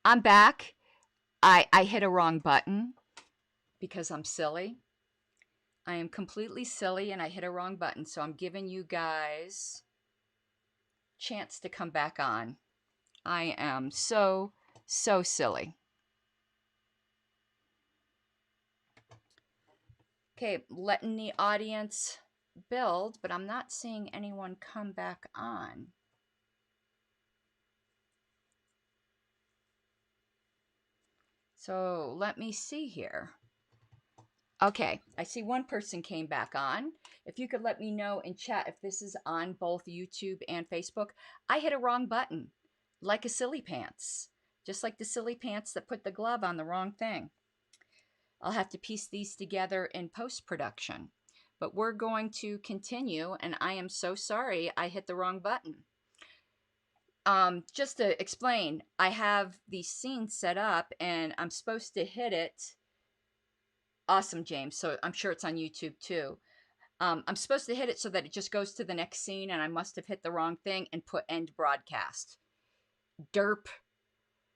I'm back. I hit a wrong button because I'm silly. I am completely silly and I hit a wrong button. So I'm giving you guys chance to come back on. I am so silly. Okay, letting the audience build, but I'm not seeing anyone come back on. So let me see here. Okay, I see one person came back on. If you could let me know in chat if this is on both YouTube and Facebook. I hit a wrong button, like a silly pants, just like the silly pants that put the glove on the wrong thing. I'll have to piece these together in post-production, but we're going to continue, and I am so sorry I hit the wrong button. Just to explain, I have these scenes set up, and I'm supposed to hit it. Awesome, James. So I'm sure it's on YouTube too. I'm supposed to hit it so that it just goes to the next scene, and I must have hit the wrong thing and put end broadcast. Derp.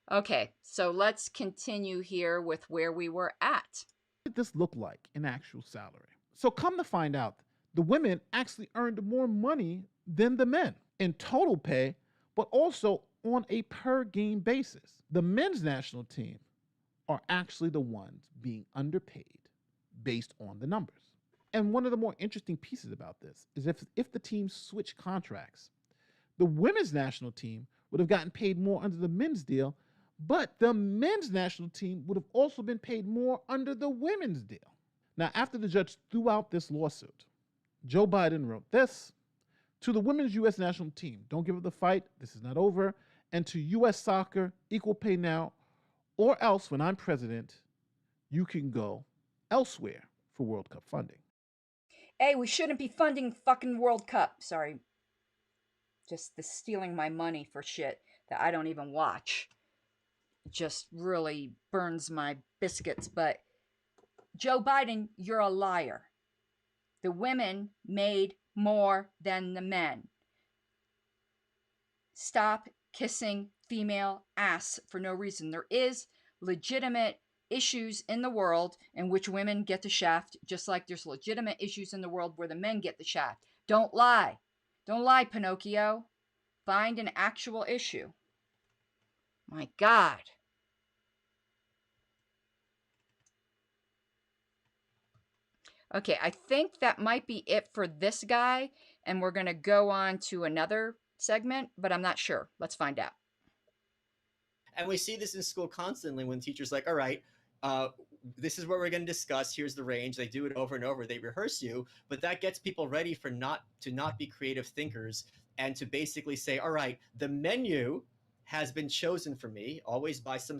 Okay, so let's continue here with where we were at. What did this look like in actual salary? So come to find out, the women actually earned more money than the men in total pay, but also on a per game basis. The men's national team are actually the ones being underpaid based on the numbers. And one of the more interesting pieces about this is if the teams switch contracts, the women's national team would have gotten paid more under the men's deal, but the men's national team would have also been paid more under the women's deal. Now, after the judge threw out this lawsuit, Joe Biden wrote this: to the women's U.S. national team, don't give up the fight. This is not over. And to U.S. soccer, equal pay now, or else when I'm president, you can go elsewhere for World Cup funding. Hey, we shouldn't be funding fucking World Cup. Sorry. Just the stealing my money for shit that I don't even watch just really burns my biscuits. But Joe Biden, you're a liar. The women made more than the men. Stop kissing female ass for no reason. There is legitimate issues in the world in which women get the shaft, just like there's legitimate issues in the world where the men get the shaft. Don't lie. Don't lie, Pinocchio. Find an actual issue. My God. Okay, I think that might be it for this guy, and we're going to go on to another segment, but I'm not sure. Let's find out. And we see this in school constantly when teachers like, all right, this is what we're going to discuss. Here's the range. They do it over and over. They rehearse you, but that gets people ready for not be creative thinkers and to basically say, all right, the menu has been chosen for me, always by some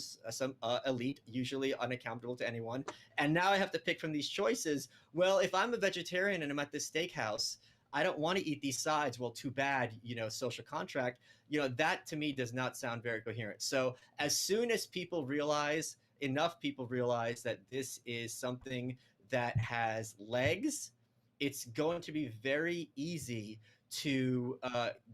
elite, usually unaccountable to anyone. And now I have to pick from these choices. Well, if I'm a vegetarian and I'm at this steakhouse, I don't want to eat these sides. Well, too bad, social contract. That to me does not sound very coherent. So as soon as enough people realize that this is something that has legs, it's going to be very easy to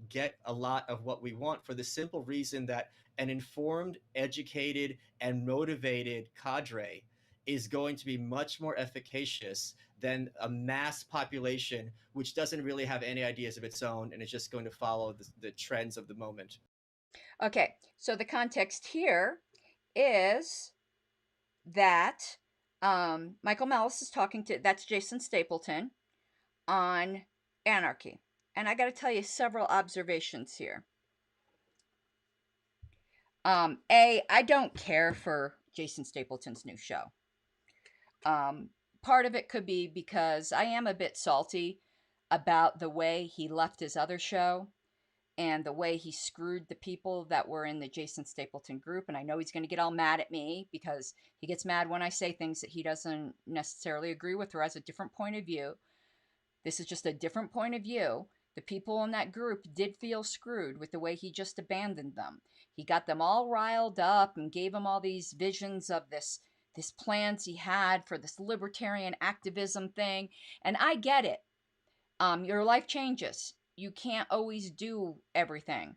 get a lot of what we want, for the simple reason that an informed, educated, and motivated cadre is going to be much more efficacious than a mass population which doesn't really have any ideas of its own and is just going to follow the trends of the moment. Okay, so the context here is that Michael Malice is talking to, that's Jason Stapleton, on anarchy. And I got to tell you several observations here. I don't care for Jason Stapleton's new show. Part of it could be because I am a bit salty about the way he left his other show and the way he screwed the people that were in the Jason Stapleton group. And I know he's going to get all mad at me because he gets mad when I say things that he doesn't necessarily agree with or has a different point of view. This is just a different point of view. The people in that group did feel screwed with the way he just abandoned them. He got them all riled up and gave them all these visions of this plans he had for this libertarian activism thing. And I get it. Your life changes. You can't always do everything.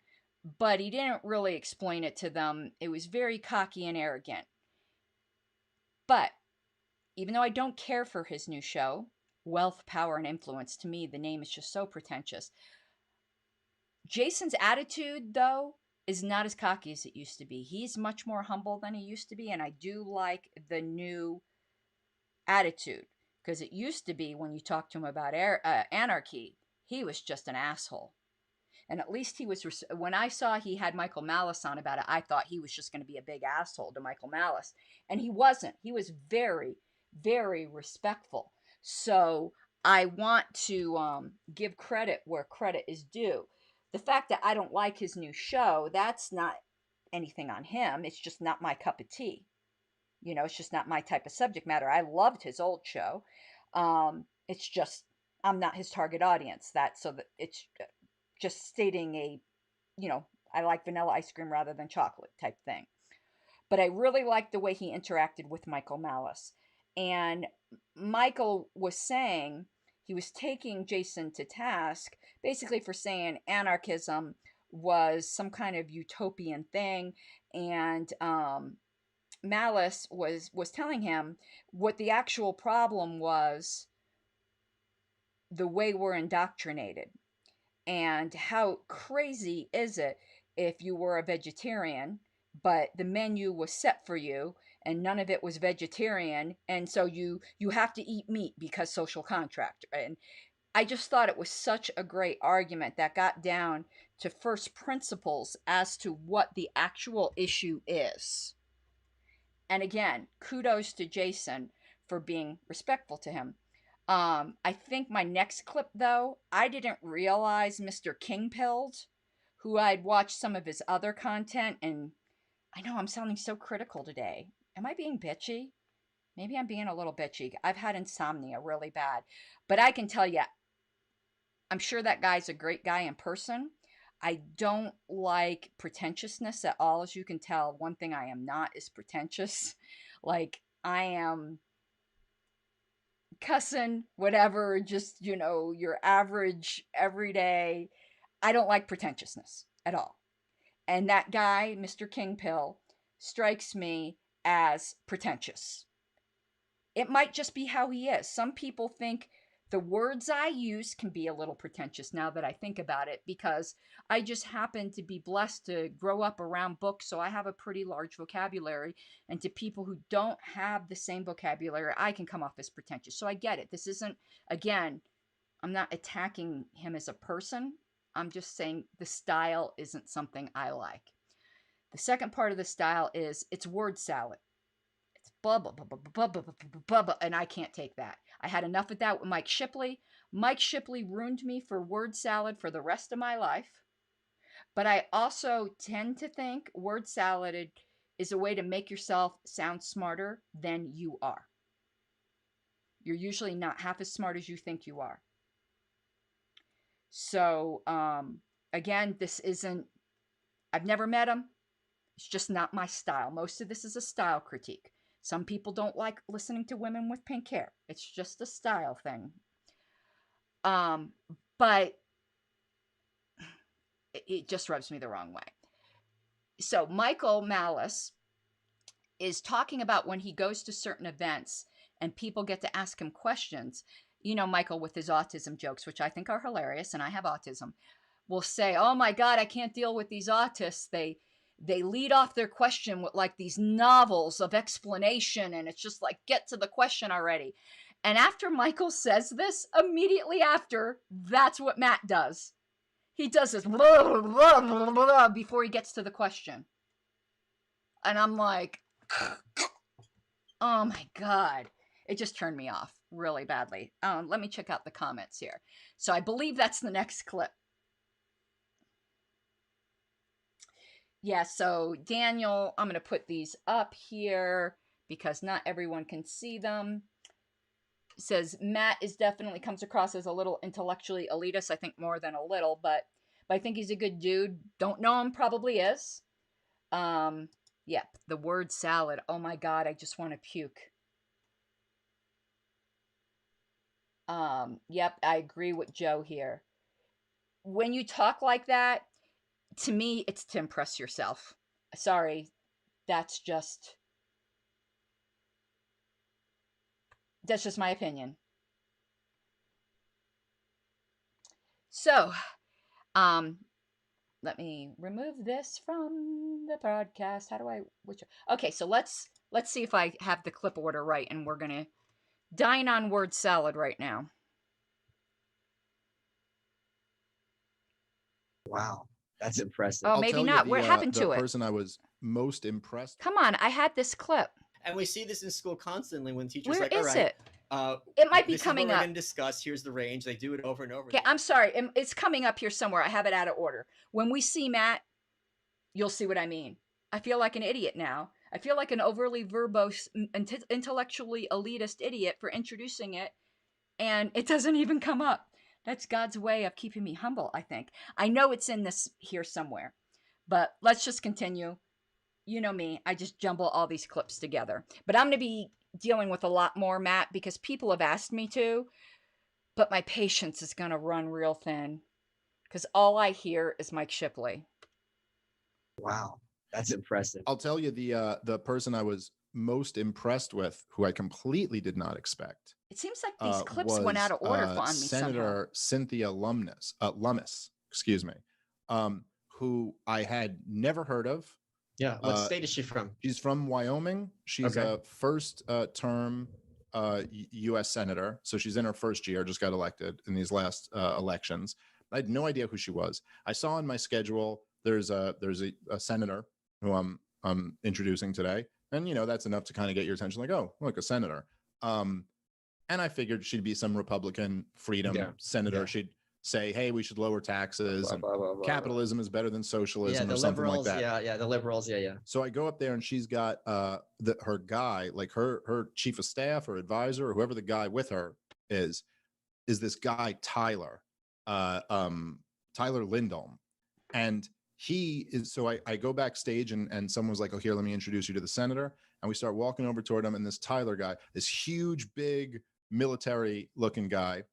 but he didn't really explain it to them. It was very cocky and arrogant. But even though I don't care for his new show, Wealth, Power, and Influence, to me, the name is just so pretentious. Jason's attitude, though, is not as cocky as it used to be. He's much more humble than he used to be, and I do like the new attitude. Because it used to be, when you talked to him about anarchy, he was just an asshole. And at least he was, when I saw he had Michael Malice on about it, I thought he was just going to be a big asshole to Michael Malice. And he wasn't. He was very, very respectful. So I want to give credit where credit is due. The fact that I don't like his new show, that's not anything on him. It's just not my cup of tea. You know, it's just not my type of subject matter. I loved his old show. It's just, I'm not his target audience. That, so that it's just stating a, you know, I like vanilla ice cream rather than chocolate type thing. But I really liked the way he interacted with Michael Malice. And Michael was saying, he was taking Jason to task basically for saying anarchism was some kind of utopian thing. And Malice was telling him what the actual problem was, the way we're indoctrinated. And how crazy is it if you were a vegetarian, but the menu was set for you and none of it was vegetarian, and so you have to eat meat because social contract. And I just thought it was such a great argument that got down to first principles as to what the actual issue is. And again, kudos to Jason for being respectful to him. I think my next clip, though, I didn't realize Mr. Kingpilled, who I'd watched some of his other content, and I know I'm sounding so critical today. Am I being bitchy? Maybe I'm being a little bitchy. I've had insomnia really bad. But I can tell you, I'm sure that guy's a great guy in person. I don't like pretentiousness at all. As you can tell, one thing I am not is pretentious. Like, I am cussing, whatever, just, you know, your average, everyday. I don't like pretentiousness at all. And that guy, Mr. Kingpill, strikes me as pretentious. It might just be how he is. Some people think the words I use can be a little pretentious now that I think about it, because I just happen to be blessed to grow up around books, so I have a pretty large vocabulary. And to people who don't have the same vocabulary, I can come off as pretentious. So I get it. This isn't, again, I'm not attacking him as a person. I'm just saying the style isn't something I like. The second part of the style is it's word salad. It's blah, blah, blah, blah, blah, blah, blah, blah, and I can't take that. I had enough of that with Mike Shipley. Mike Shipley ruined me for word salad for the rest of my life. But I also tend to think word salad is a way to make yourself sound smarter than you are. You're usually not half as smart as you think you are. So, again, this isn't, I've never met him. It's just not my style. Most of this is a style critique. Some people don't like listening to women with pink hair. It's just a style thing. But it just rubs me the wrong way. So Michael Malice is talking about when he goes to certain events and people get to ask him questions. You know, Michael with his autism jokes, which I think are hilarious, and I have autism, will say, "Oh my God, I can't deal with these autists. They lead off their question with like these novels of explanation, and it's just like, get to the question already." And after Michael says this, immediately after, that's what Matt does. He does this blah, blah, blah, blah, before he gets to the question. And I'm like, oh my God. It just turned me off really badly. Let me check out the comments here. So I believe that's the next clip. Yeah, so Daniel, I'm going to put these up here because not everyone can see them. Says Matt is definitely comes across as a little intellectually elitist. I think more than a little, but I think he's a good dude. Don't know him, probably is. Yep, the word salad. Oh my God, I just want to puke. Yep, I agree with Joe here. When you talk like that, to me, it's to impress yourself. Sorry, that's just my opinion. So, um, let me remove this from the podcast. How do I? Okay, so let's see if I have the clip order right, and we're gonna dine on word salad right now. Wow, that's impressive. Oh, maybe not. What happened to it? The person I was most impressed. Come on, I had this clip. And we see this in school constantly when teachers Where like, is all right, it? It might be this coming is what up. we're going to discuss. Here's the range. They do it over and over. Okay, I'm sorry. It's coming up here somewhere. I have it out of order. When we see Matt, you'll see what I mean. I feel like an idiot now. I feel like an overly verbose, intellectually elitist idiot for introducing it, and it doesn't even come up. That's God's way of keeping me humble, I think. I know it's in this here somewhere, but let's just continue. You know me, I just jumble all these clips together. But I'm going to be dealing with a lot more, Matt, because people have asked me to, but my patience is going to run real thin because all I hear is Mike Shipley. Wow, that's impressive. I'll tell you the person I was most impressed with, who I completely did not expect. It seems like these clips went out of order on me Senator somehow. Cynthia Lummis, excuse me, who I had never heard of. Yeah, what state is she from? She's from Wyoming. She's a first term U.S. senator, so she's in her first year. Just got elected in these last elections. I had no idea who she was. I saw on my schedule there's a senator who I'm introducing today, and that's enough to kind of get your attention. Like, oh, look, a senator. And I figured she'd be some Republican freedom senator. Yeah. She'd say, hey, we should lower taxes, and capitalism is better than socialism, or something like that. The liberals, So I go up there, and she's got her guy, like her chief of staff or advisor, or whoever the guy with her is this guy Tyler Lindholm, and he is. So I go backstage, and someone was like, oh, here, let me introduce you to the senator, and we start walking over toward him, and this Tyler guy, this huge, big, military looking guy,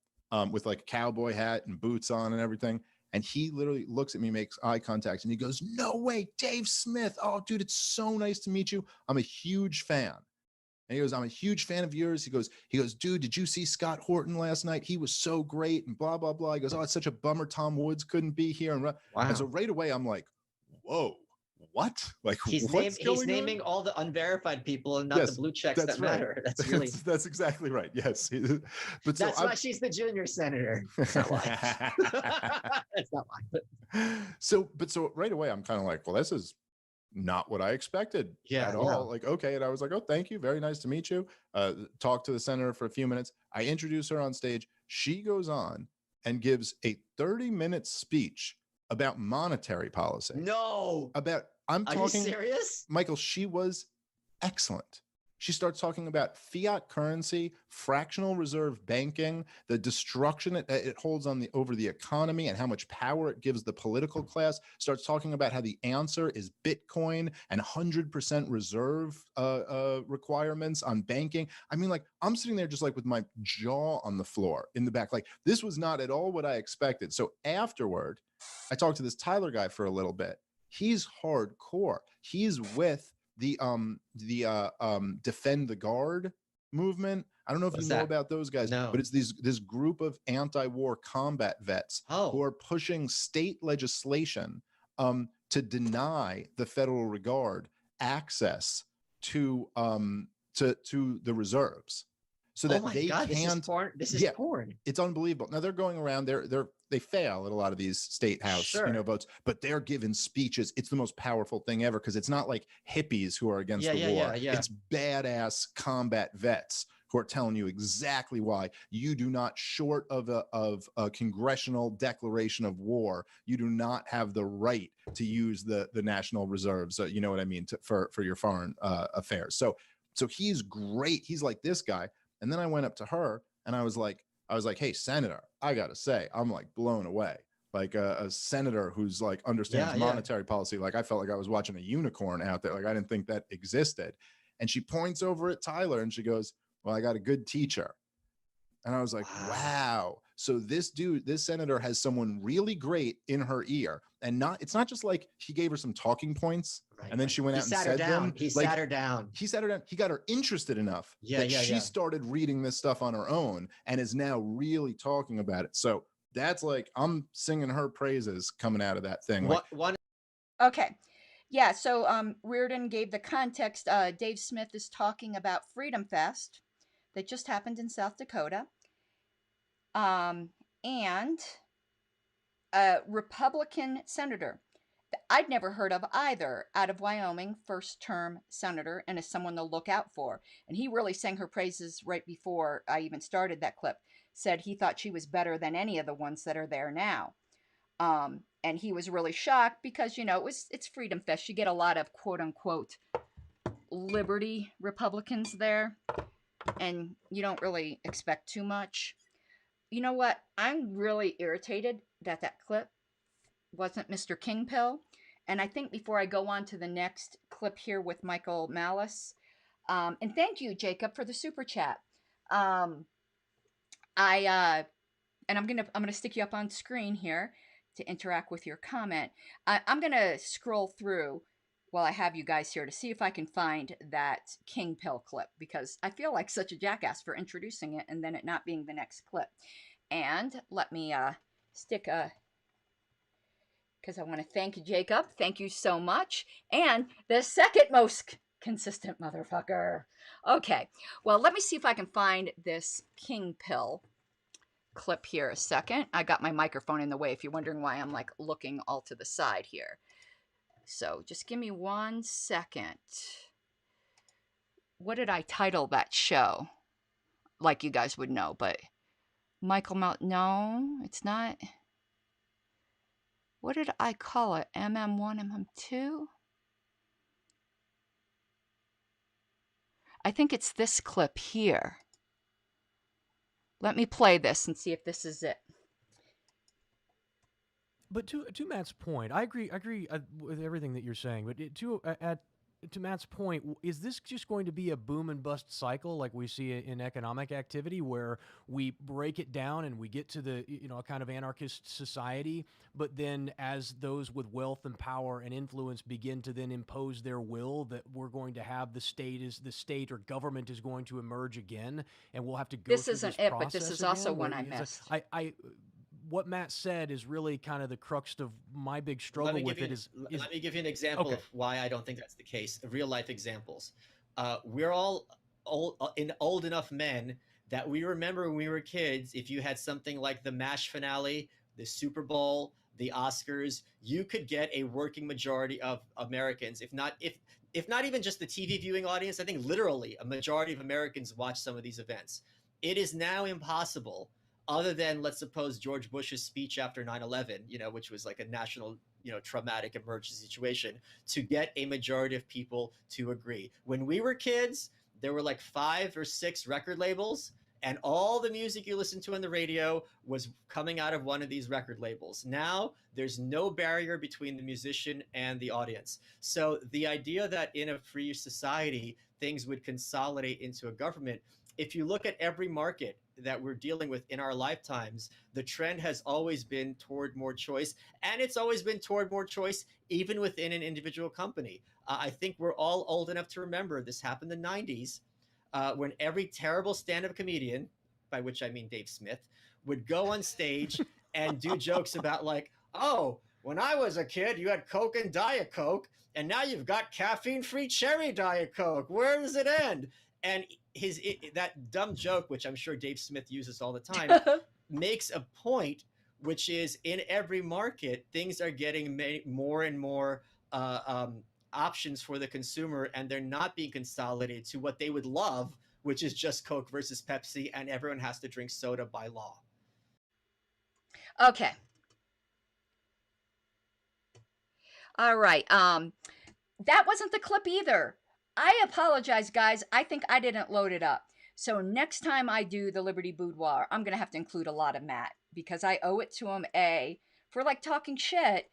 with like a cowboy hat and boots on and everything. And he literally looks at me, makes eye contact, and he goes, no way, Dave Smith. Oh, dude, it's so nice to meet you. I'm a huge fan. And he goes, I'm a huge fan of yours. He goes, dude, did you see Scott Horton last night? He was so great, and blah, blah, blah. He goes, oh, it's such a bummer Tom Woods couldn't be here. And so right away, I'm like, whoa. What? Like, he's naming all the unverified people and not the blue checks that matter. That's really that's exactly right. Yes, but that's why she's the junior senator. That's not why. That's not why. So right away, I'm kind of like, well, this is not what I expected at all. Like, okay, and I was like, oh, thank you, very nice to meet you. Talk to the senator for a few minutes. I introduce her on stage. She goes on and gives a 30-minute speech about monetary policy. No, I'm talking. Are you serious? Michael, she was excellent. She starts talking about fiat currency, fractional reserve banking, the destruction it holds over the economy, and how much power it gives the political class. Starts talking about how the answer is Bitcoin and 100% reserve requirements on banking. I mean, like, I'm sitting there just like with my jaw on the floor in the back. Like, this was not at all what I expected. So afterward, I talked to this Tyler guy for a little bit. He's hardcore. He's with the Defend the Guard movement. I don't know if you know about those guys, but it's this group of anti-war combat vets who are pushing state legislation to deny the Federal Reserve access to the reserves, so that they can't. This is porn. It's unbelievable. Now they're going around. They fail at a lot of these state house votes, but they're giving speeches. It's the most powerful thing ever, because it's not like hippies who are against the war. It's badass combat vets who are telling you exactly why you do not, short of a congressional declaration of war, you do not have the right to use the national reserves. You know what I mean, for your foreign affairs. So he's great. He's like this guy. And then I went up to her and I was like, hey, Senator, I got to say, I'm like blown away. Like a senator who's like understands monetary policy. Like, I felt like I was watching a unicorn out there. Like, I didn't think that existed. And she points over at Tyler and she goes, well, I got a good teacher. And I was like, wow. So this senator has someone really great in her ear, and it's not just like he gave her some talking points and then she went out and said them. He sat her down. He sat her down. He got her interested enough that she started reading this stuff on her own and is now really talking about it. So that's like, I'm singing her praises coming out of that thing. Okay. Yeah, so Reardon gave the context. Dave Smith is talking about Freedom Fest that just happened in South Dakota. And a Republican senator that I'd never heard of either, out of Wyoming, first-term senator, and is someone to look out for. And he really sang her praises right before I even started that clip. Said he thought she was better than any of the ones that are there now. And he was really shocked because, you know, it's Freedom Fest. You get a lot of quote-unquote liberty Republicans there, and you don't really expect too much. You know what? I'm really irritated that clip wasn't Mr. Kingpill. And I think before I go on to the next clip here with Michael Malice, and thank you, Jacob, for the super chat. And I'm gonna stick you up on screen here to interact with your comment. I'm gonna scroll through while I have you guys here to see if I can find that Kingpill clip, because I feel like such a jackass for introducing it and then it not being the next clip. And let me stick because I want to thank Jacob. Thank you so much. And the second most consistent motherfucker. Okay, well, let me see if I can find this Kingpill clip here a second. I got my microphone in the way if you're wondering why I'm like looking all to the side here. So just give me 1 second. What did I title that show? Like you guys would know, but Michael no, it's not. What did I call it? MM1, MM2? I think it's this clip here. Let me play this and see if this is it. But to Matt's point, I agree with everything that you're saying. But to Matt's point, is this just going to be a boom and bust cycle like we see in economic activity, where we break it down and we get to the a kind of anarchist society, but then as those with wealth and power and influence begin to then impose their will, that we're going to have the state or government is going to emerge again, and we'll have to go this through isn't this it, but this is also one I missed. What Matt said is really kind of the crux of my big struggle with it. Let me give you an example of why I don't think that's the case. Real life examples. We're all old enough men that we remember when we were kids. If you had something like the MASH finale, the Super Bowl, the Oscars, you could get a working majority of Americans, if not even just the TV viewing audience. I think literally a majority of Americans watch some of these events. It is now impossible, other than, let's suppose, George Bush's speech after 9/11, which was like a national, traumatic emergency situation, to get a majority of people to agree. When we were kids, there were like 5 or 6 record labels, and all the music you listened to on the radio was coming out of one of these record labels. Now, there's no barrier between the musician and the audience. So the idea that in a free society, things would consolidate into a government, if you look at every market that we're dealing with in our lifetimes, the trend has always been toward more choice, and it's always been toward more choice even within an individual company. I think we're all old enough to remember this happened in the 90s, when every terrible stand-up comedian, by which I mean Dave Smith, would go on stage and do jokes about like, oh, when I was a kid, you had Coke and Diet Coke, and now you've got caffeine-free cherry Diet Coke. Where does it end? And that dumb joke, which I'm sure Dave Smith uses all the time, makes a point, which is in every market, things are getting more and more options for the consumer, and they're not being consolidated to what they would love, which is just Coke versus Pepsi, and everyone has to drink soda by law. Okay. All right. That wasn't the clip either. I apologize, guys. I think I didn't load it up. So next time I do the Liberty Boudoir, I'm going to have to include a lot of Matt, because I owe it to him, A, for like talking shit,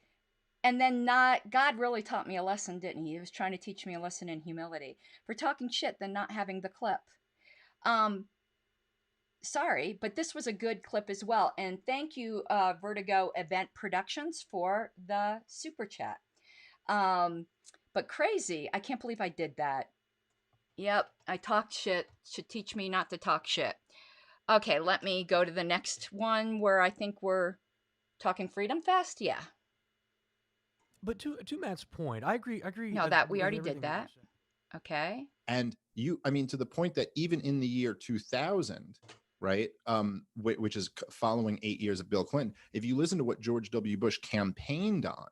and then not, God really taught me a lesson, didn't he? He was trying to teach me a lesson in humility for talking shit, then not having the clip. sorry, but this was a good clip as well. And thank you, Vertigo Event Productions, for the super chat. But crazy, I can't believe I did that. Yep, I talked shit. Should teach me not to talk shit. Okay, let me go to the next one where I think we're talking Freedom Fest. Yeah. But to Matt's point, I agree. No, that we already did that. Okay. And I mean, to the point that even in the year 2000, right, which is following 8 years of Bill Clinton, if you listen to what George W. Bush campaigned on,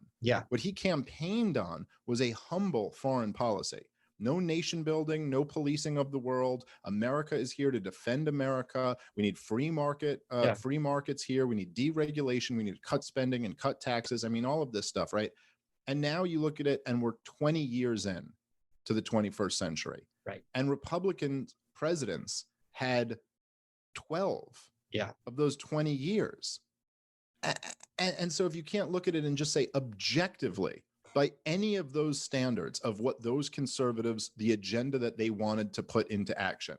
what he campaigned on was a humble foreign policy. No nation building, no policing of the world. America is here to defend America. We need free markets here. We need deregulation. We need to cut spending and cut taxes. I mean, all of this stuff, right? And now you look at it and we're 20 years in to the 21st century. Right. And Republican presidents had 12 of those 20 years. And so if you can't look at it and just say objectively, by any of those standards of what those conservatives, the agenda that they wanted to put into action,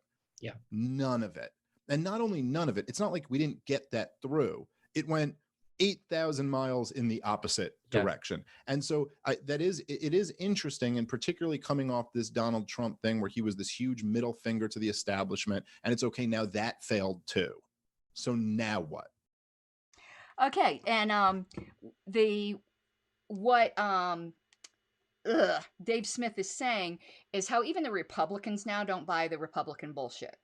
none of it. And not only none of it, it's not like we didn't get that through. It went 8,000 miles in the opposite direction. And so it is interesting, and particularly coming off this Donald Trump thing where he was this huge middle finger to the establishment, and it's okay, now that failed too. So now what? Okay, and what Dave Smith is saying is how even the Republicans now don't buy the Republican bullshit.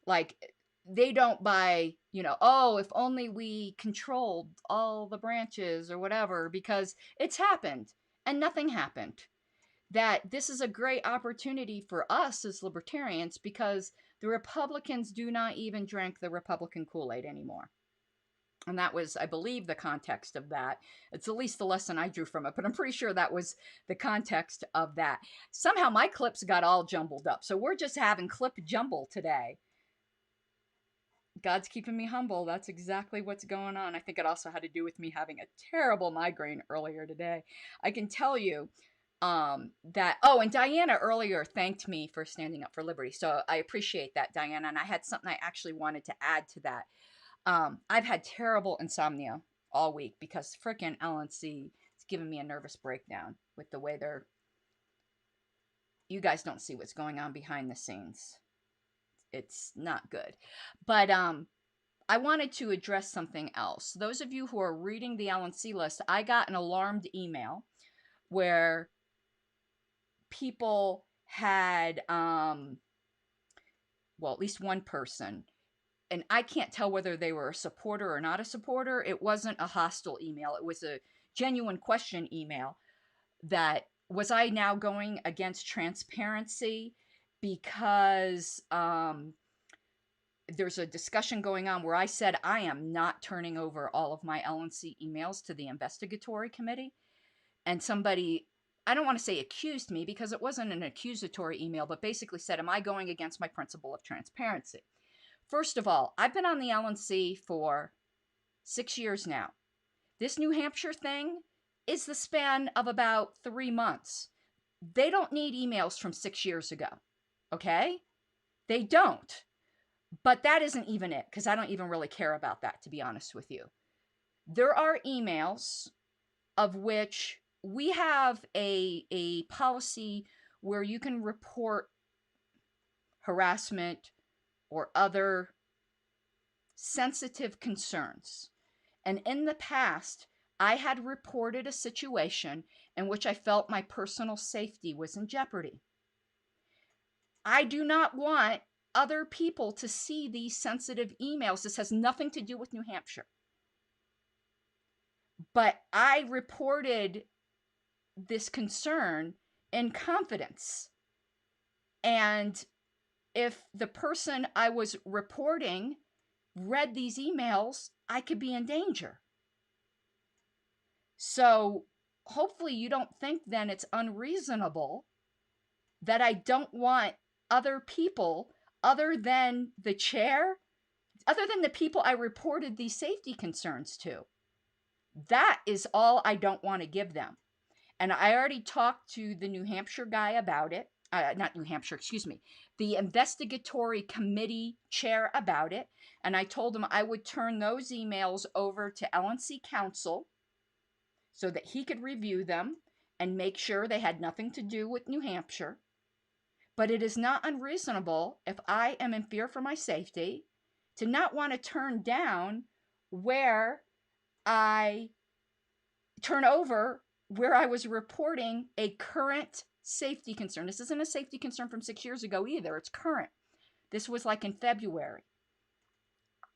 Like, they don't buy, oh, if only we controlled all the branches or whatever, because it's happened and nothing happened. That this is a great opportunity for us as libertarians because the Republicans do not even drink the Republican Kool-Aid anymore. And that was, I believe, the context of that. It's at least the lesson I drew from it, but I'm pretty sure that was the context of that. Somehow my clips got all jumbled up. So we're just having clip jumble today. God's keeping me humble. That's exactly what's going on. I think it also had to do with me having a terrible migraine earlier today. I can tell you that, and Diana earlier thanked me for standing up for liberty. So I appreciate that, Diana. And I had something I actually wanted to add to that. I've had terrible insomnia all week because frickin' LNC is giving me a nervous breakdown with the way you guys don't see what's going on behind the scenes. It's not good. But I wanted to address something else. Those of you who are reading the LNC list, I got an alarmed email where people had, at least one person, and I can't tell whether they were a supporter or not a supporter. It wasn't a hostile email. It was a genuine question email that, was I now going against transparency because there's a discussion going on where I said I am not turning over all of my LNC emails to the investigatory committee. And somebody, I don't want to say accused me because it wasn't an accusatory email, but basically said, am I going against my principle of transparency? First of all, I've been on the LNC for 6 years now. This New Hampshire thing is the span of about 3 months. They don't need emails from 6 years ago, okay? They don't. But that isn't even it, because I don't even really care about that, to be honest with you. There are emails of which we have a policy where you can report harassment or other sensitive concerns. And in the past, I had reported a situation in which I felt my personal safety was in jeopardy. I do not want other people to see these sensitive emails. This has nothing to do with New Hampshire. But I reported this concern in confidence. And if the person I was reporting read these emails, I could be in danger. So hopefully you don't think then it's unreasonable that I don't want other people other than the chair, other than the people I reported these safety concerns to. That is all I don't want to give them. And I already talked to the New Hampshire guy about it. not New Hampshire, excuse me, the investigatory committee chair about it. And I told him I would turn those emails over to LNC counsel so that he could review them and make sure they had nothing to do with New Hampshire. But it is not unreasonable, if I am in fear for my safety, to not want to turn down where I turn over where I was reporting a current safety concern. This isn't a safety concern from 6 years ago either. It's current. This was like in February.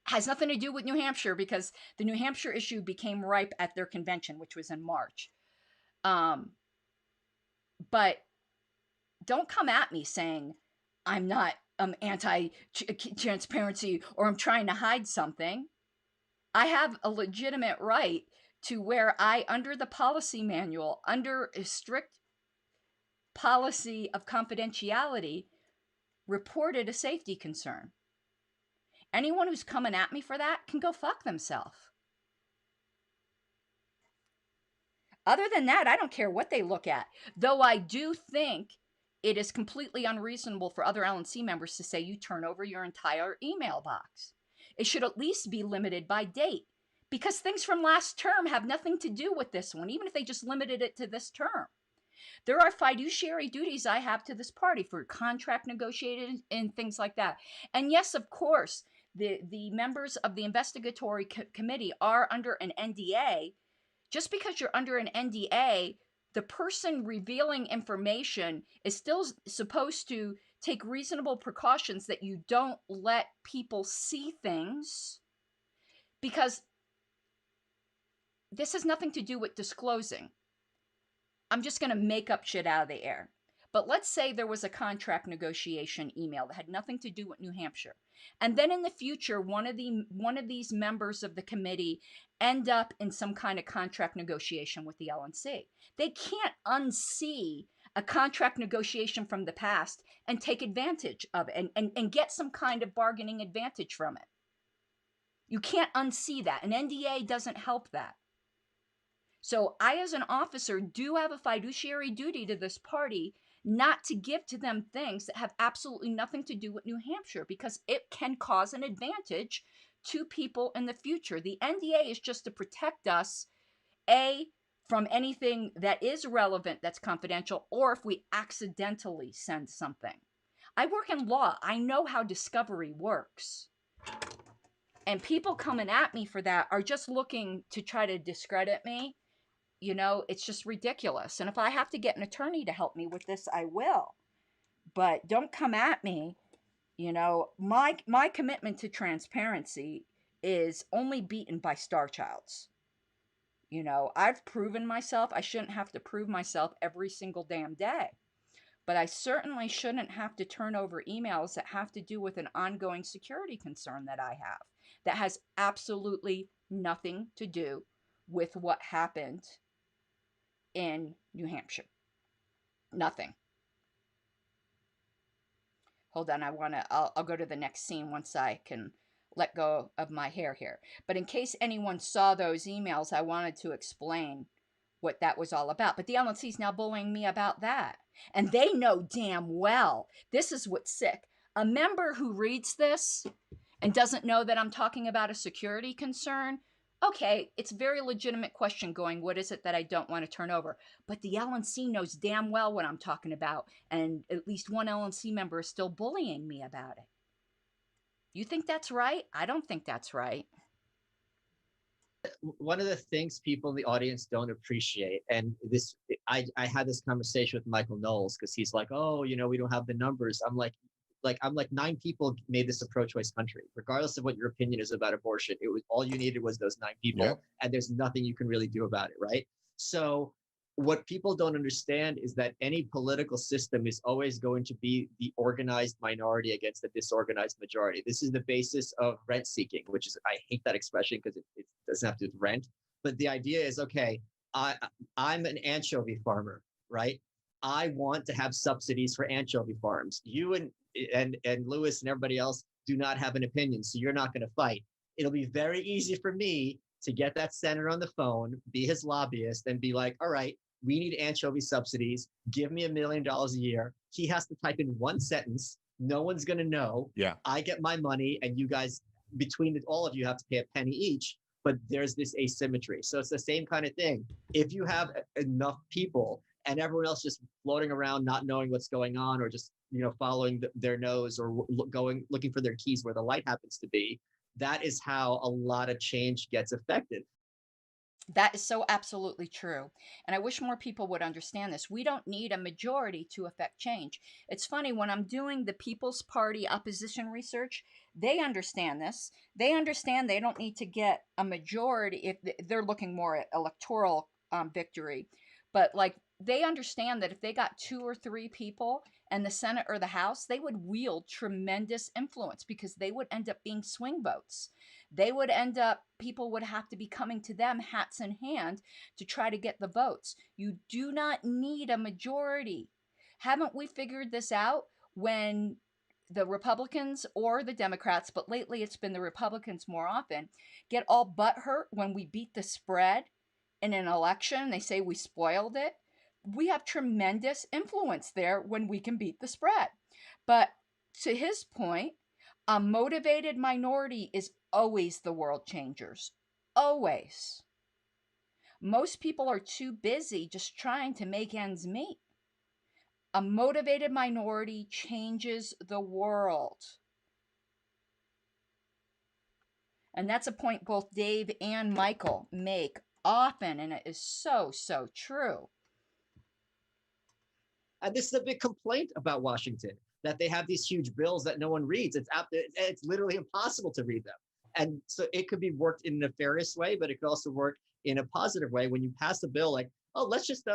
Has nothing to do with New Hampshire because the New Hampshire issue became ripe at their convention, which was in March. But don't come at me saying I'm not anti-transparency or I'm trying to hide something. I have a legitimate right to where I, under the policy manual, under a strict policy of confidentiality, reported a safety concern. Anyone who's coming at me for that can go fuck themselves. Other than that, I don't care what they look at. Though I do think it is completely unreasonable for other LNC members to say you turn over your entire email box. It should at least be limited by date because things from last term have nothing to do with this one, even if they just limited it to this term. There are fiduciary duties I have to this party for contract negotiating and things like that. And yes, of course, the members of the investigatory committee are under an NDA. Just because you're under an NDA, the person revealing information is still supposed to take reasonable precautions that you don't let people see things, because this has nothing to do with disclosing. I'm just going to make up shit out of the air. But let's say there was a contract negotiation email that had nothing to do with New Hampshire. And then in the future, one of these members of the committee end up in some kind of contract negotiation with the LNC. They can't unsee a contract negotiation from the past and take advantage of it and get some kind of bargaining advantage from it. You can't unsee that. An NDA doesn't help that. So I, as an officer, do have a fiduciary duty to this party not to give to them things that have absolutely nothing to do with New Hampshire, because it can cause an advantage to people in the future. The NDA is just to protect us, A, from anything that is relevant that's confidential, or if we accidentally send something. I work in law. I know how discovery works. And people coming at me for that are just looking to try to discredit me. You know, it's just ridiculous. And if I have to get an attorney to help me with this, I will. But don't come at me. You know, my commitment to transparency is only beaten by Star Childs. You know, I've proven myself. I shouldn't have to prove myself every single damn day. But I certainly shouldn't have to turn over emails that have to do with an ongoing security concern that I have. That has absolutely nothing to do with what happened in New Hampshire. Nothing. Hold on, I'll go to the next scene once I can let go of my hair here. But in case anyone saw those emails, I wanted to explain what that was all about. But the LNC is now bullying me about that. And they know damn well, this is what's sick. A member who reads this and doesn't know that I'm talking about a security concern, okay, it's a very legitimate question going, what is it that I don't want to turn over? But the LNC knows damn well what I'm talking about, and at least one LNC member is still bullying me about it. You think that's right? I don't think that's right. One of the things people in the audience don't appreciate, and this, I had this conversation with Michael Knowles because he's like, oh, you know, we don't have the numbers. I'm like 9 people made this approach to his country, regardless of what your opinion is about abortion. It was all you needed was those 9 people, and there's nothing you can really do about it, right? So what people don't understand is that any political system is always going to be the organized minority against the disorganized majority. This is the basis of rent seeking, which is, I hate that expression because it doesn't have to do with rent. But the idea is, okay, I'm an anchovy farmer, right? I want to have subsidies for anchovy farms. You and Lewis and everybody else do not have an opinion, so you're not going to fight. It'll be very easy for me to get that senator on the phone, be his lobbyist, and be like, all right, we need anchovy subsidies. Give me $1 million a year. he has to type in one sentence. No one's going to know. Yeah. I get my money, and you guys, between all of you, have to pay a penny each. But there's this asymmetry. So it's the same kind of thing. If you have enough people and everyone else just floating around, not knowing what's going on, or just following their nose, or looking for their keys where the light happens to be, that is how a lot of change gets affected. That is so absolutely true. And I wish more people would understand this. We don't need a majority to affect change. It's funny, when I'm doing the People's Party opposition research, they understand this. They understand they don't need to get a majority if they're looking more at electoral victory. But like, they understand that if they got 2 or 3 people in the Senate or the House, they would wield tremendous influence, because they would end up being swing votes. They would end up, people would have to be coming to them hats in hand to try to get the votes. You do not need a majority. Haven't we figured this out when the Republicans or the Democrats, but lately it's been the Republicans more often, get all butthurt when we beat the spread in an election? They say we spoiled it. We have tremendous influence there when we can beat the spread. But to his point, a motivated minority is always the world changers. Always. Most people are too busy just trying to make ends meet. A motivated minority changes the world. And that's a point both Dave and Michael make often, and it is so, so true. And this is a big complaint about Washington, that they have these huge bills that no one reads. It's literally impossible to read them. And so it could be worked in a nefarious way, but it could also work in a positive way. When you pass a bill like, oh, let's just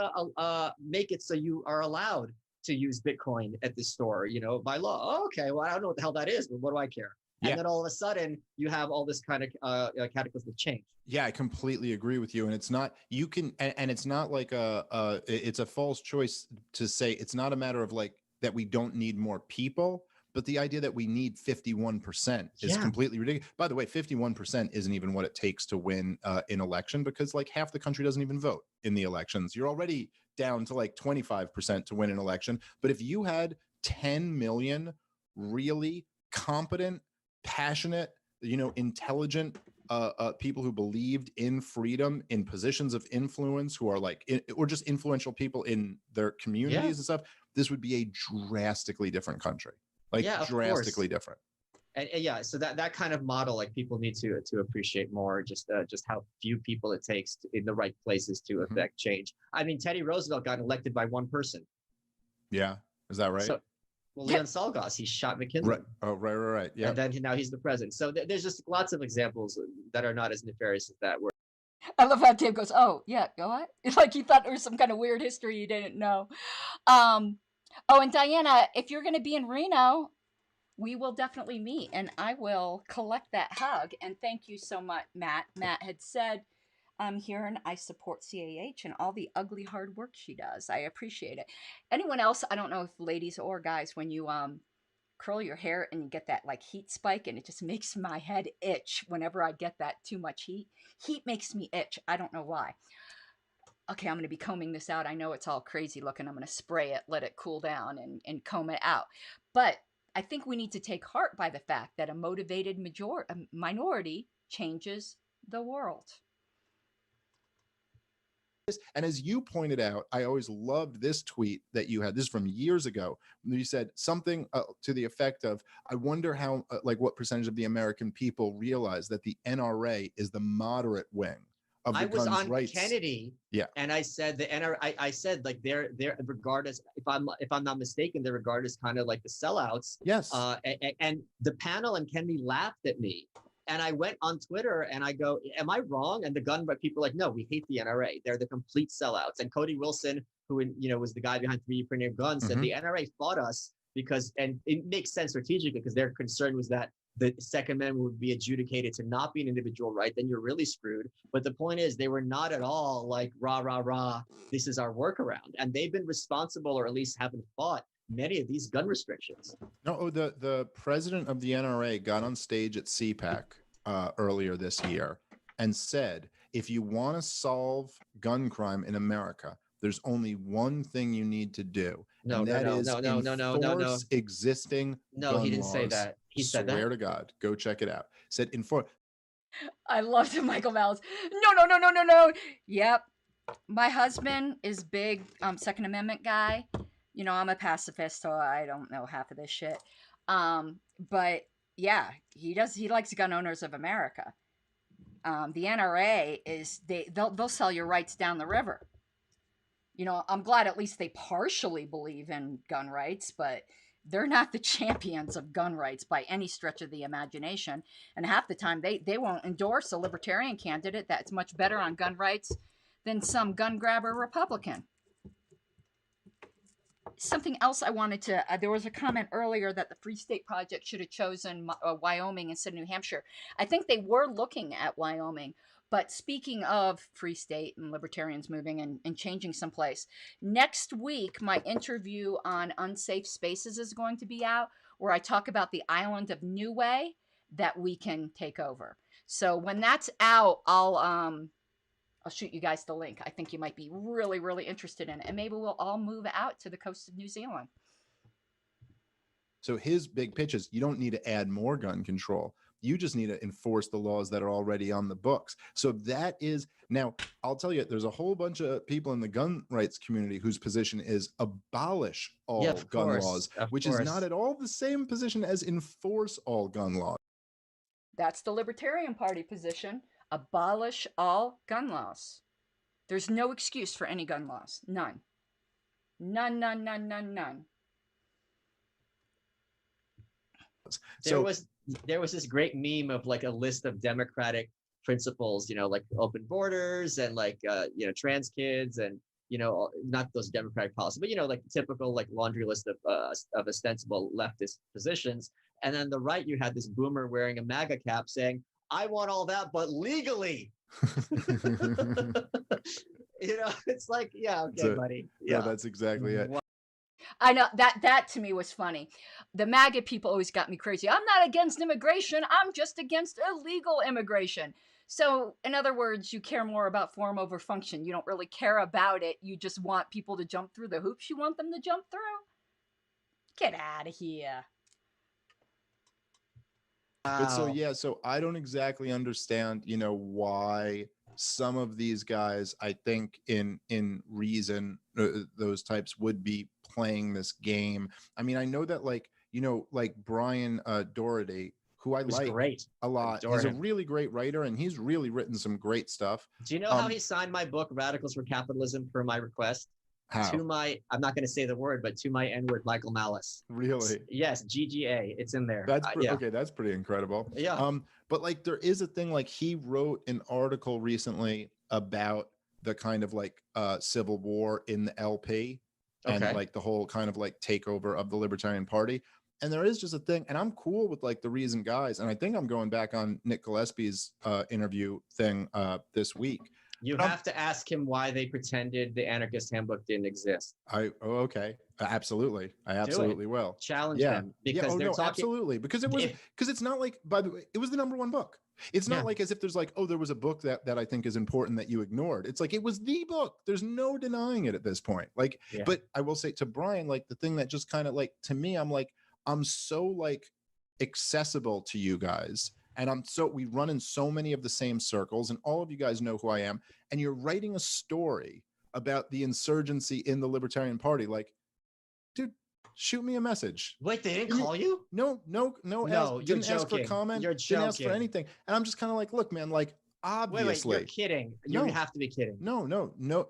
make it so you are allowed to use Bitcoin at this store, by law. Oh, okay, well, I don't know what the hell that is, but what do I care? Yeah. And then all of a sudden, you have all this kind of cataclysmic change. Yeah, I completely agree with you. And it's not, you can, and it's not like it's a false choice to say it's not a matter of like that we don't need more people, but the idea that we need 51% is completely ridiculous. By the way, 51% isn't even what it takes to win an election, because like half the country doesn't even vote in the elections. You're already down to like 25% to win an election. But if you had 10 million really competent, passionate, intelligent people who believed in freedom, in positions of influence, who are like, or just influential people in their communities and stuff, this would be a drastically different country. Like drastically different. And so that kind of model, like, people need to appreciate more, just how few people it takes in the right places to affect change. I mean, Teddy Roosevelt got elected by one person. Yeah, is that right? So, well, Leon Salgas, he shot McKinley. Right. Oh, right. Yeah. And then now he's the president. So there's just lots of examples that are not as nefarious as that. Where I love how Dave goes, "Oh yeah, go on." It's like he thought there was some kind of weird history you didn't know. Oh, and Diana, if you're going to be in Reno, we will definitely meet, and I will collect that hug. And thank you so much, Matt. Matt had said, I'm here and I support CAH and all the ugly hard work she does. I appreciate it. Anyone else, I don't know if ladies or guys, when you curl your hair and you get that like heat spike, and it just makes my head itch whenever I get that too much heat. Heat makes me itch. I don't know why. Okay, I'm going to be combing this out. I know it's all crazy looking. I'm going to spray it, let it cool down, and comb it out. But I think we need to take heart by the fact that a motivated minority changes the world. And as you pointed out, I always loved this tweet that you had. This is from years ago. You said something to the effect of, I wonder how, what percentage of the American people realize that the NRA is the moderate wing of the I was guns on rights. Kennedy, and I said the NRA. I said, like, they're regarded as, if I'm not mistaken, they're regarded as kind of like the sellouts. Yes. And the panel and Kennedy laughed at me. And I went on Twitter and I go, am I wrong? And the gun people are like, no, we hate the NRA. They're the complete sellouts. And Cody Wilson, who was the guy behind 3D printing guns, said the NRA fought us because, and it makes sense strategically, because their concern was that the Second Amendment would be adjudicated to not be an individual right, then you're really screwed. But the point is, they were not at all like, rah, rah, rah, this is our workaround. And they've been responsible, or at least haven't fought many of these gun restrictions. No, the president of the NRA got on stage at CPAC earlier this year and said, if you want to solve gun crime in America, there's only one thing you need to do, No, and no, that no, is no, no, no, no, no, no. enforce existing No, he gun didn't say laws. that. He said that. Swear to God, go check it out. Said enforce. I loved Michael Malice. No, no, no, no, no, no. Yep. My husband is big Second Amendment guy. You know, I'm a pacifist, so I don't know half of this shit. But yeah, he likes gun owners of America. The NRA is they'll sell your rights down the river. You know, I'm glad at least they partially believe in gun rights, but they're not the champions of gun rights by any stretch of the imagination. And half the time they won't endorse a libertarian candidate that's much better on gun rights than some gun grabber Republican. Something else I wanted to, there was a comment earlier that the Free State Project should have chosen Wyoming instead of New Hampshire. I think they were looking at Wyoming. But speaking of Free State and libertarians moving and changing someplace, next week my interview on unsafe spaces is going to be out, where I talk about the island of Niue that we can take over. So when that's out, I'll shoot you guys the link. I think you might be really, really interested in it. And maybe we'll all move out to the coast of New Zealand. So his big pitch is you don't need to add more gun control. You just need to enforce the laws that are already on the books. So that is, now I'll tell you, there's a whole bunch of people in the gun rights community whose position is abolish all gun laws, which is not at all the same position as enforce all gun laws. That's the Libertarian Party position. Abolish all gun laws. There's no excuse for any gun laws. None. None, none, none, none, none. There was this great meme of like a list of democratic principles, you know, like open borders and like trans kids and not those democratic policies, but like typical like laundry list of ostensible leftist positions. And then the right, you had this boomer wearing a MAGA cap saying, "I want all that, but legally." It's like, yeah, okay, buddy. Yeah, that's exactly it. I know that to me was funny. The MAGA people always got me crazy. I'm not against immigration. I'm just against illegal immigration. So, in other words, you care more about form over function. You don't really care about it. You just want people to jump through the hoops you want them to jump through. Get out of here. But so I don't exactly understand, why some of these guys, I think in reason, those types would be playing this game. I mean, I know that like Brian Doherty, who I like a lot, he's a really great writer and he's really written some great stuff. Do you know how he signed my book, Radicals for Capitalism, per my request? How? To my, I'm not going to say the word, but to my N-word, Michael Malice. Really? Yes, GGA. It's in there. That's okay. That's pretty incredible. Yeah. But like there is a thing, like he wrote an article recently about the kind of like civil war in the LP and like the whole kind of like takeover of the Libertarian Party. And there is just a thing, and I'm cool with like the Reason guys. And I think I'm going back on Nick Gillespie's interview thing this week. You have to ask him why they pretended the Anarchist Handbook didn't exist. Okay. Absolutely. I absolutely will. Challenge them because they're talking. Absolutely. Because it's not like, by the way, it was the #1 book. It's not like as if there's like, oh, there was a book that I think is important that you ignored. It's like, it was the book. There's no denying it at this point. Like, but I will say to Brian, like the thing that just kind of like, to me, I'm like, I'm so like accessible to you guys. And we run in so many of the same circles and all of you guys know who I am. And you're writing a story about the insurgency in the Libertarian Party. Like, dude, shoot me a message. Wait, they didn't call you? No. Didn't ask for comment. You're joking. Didn't ask for anything. And I'm just kind of like, look, man, like obviously. Wait, you're kidding. You have to be kidding. No,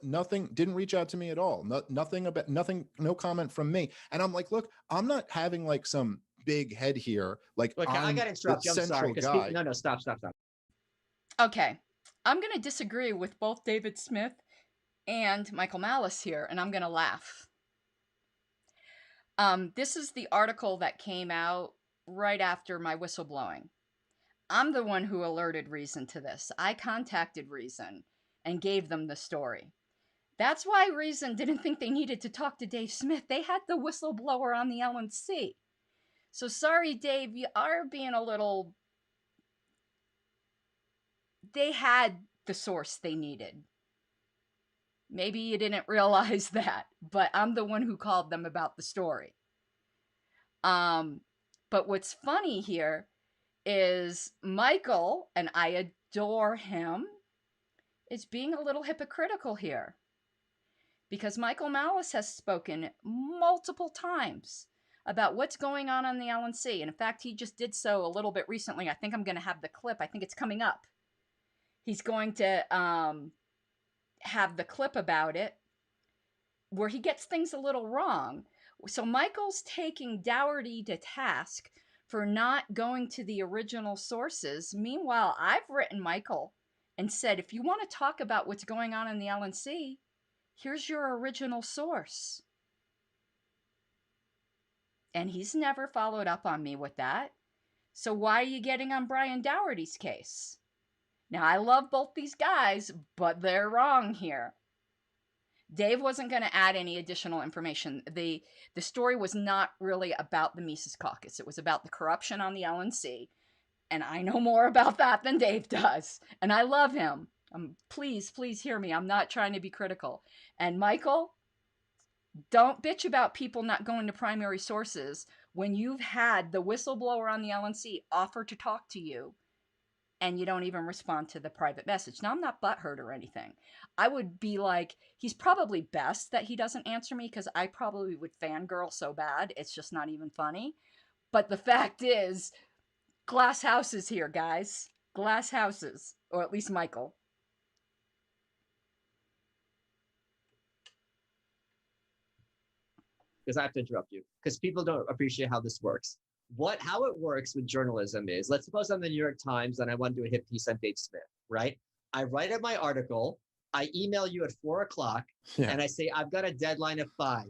nothing. Didn't reach out to me at all. Nothing, no comment from me. And I'm like, look, I'm not having like some big head here. Like, look, I got to interrupt you. I'm sorry. No, stop. Okay. I'm going to disagree with both David Smith and Michael Malice here, and I'm going to laugh. This is the article that came out right after my whistleblowing. I'm the one who alerted Reason to this. I contacted Reason and gave them the story. That's why Reason didn't think they needed to talk to Dave Smith. They had the whistleblower on the LNC. So sorry, Dave, you are being a little... They had the source they needed. Maybe you didn't realize that, but I'm the one who called them about the story. But what's funny here is Michael, and I adore him, is being a little hypocritical here. Because Michael Malice has spoken multiple times about what's going on the LNC. And in fact, he just did so a little bit recently. I think I'm going to have the clip. I think it's coming up. He's going to have the clip about it where he gets things a little wrong. So Michael's taking Dougherty to task for not going to the original sources. Meanwhile, I've written Michael and said, if you want to talk about what's going on in the LNC, here's your original source. And he's never followed up on me with that. So why are you getting on Brian Dougherty's case? Now, I love both these guys, but they're wrong here. Dave wasn't going to add any additional information. The story was not really about the Mises Caucus. It was about the corruption on the LNC. And I know more about that than Dave does. And I love him. Please hear me. I'm not trying to be critical. And Michael, don't bitch about people not going to primary sources when you've had the whistleblower on the LNC offer to talk to you and you don't even respond to the private message. Now, I'm not butthurt or anything. I would be like, he's probably best that he doesn't answer me because I probably would fangirl so bad. It's just not even funny. But the fact is, glass houses here, guys. Glass houses. Or at least Michael. Because I have to interrupt you, because people don't appreciate how this works. How it works with journalism is, let's suppose I'm the New York Times and I want to do a hit piece on Dave Smith, right? I write up my article, I email you at 4 o'clock, and I say, I've got a deadline at 5.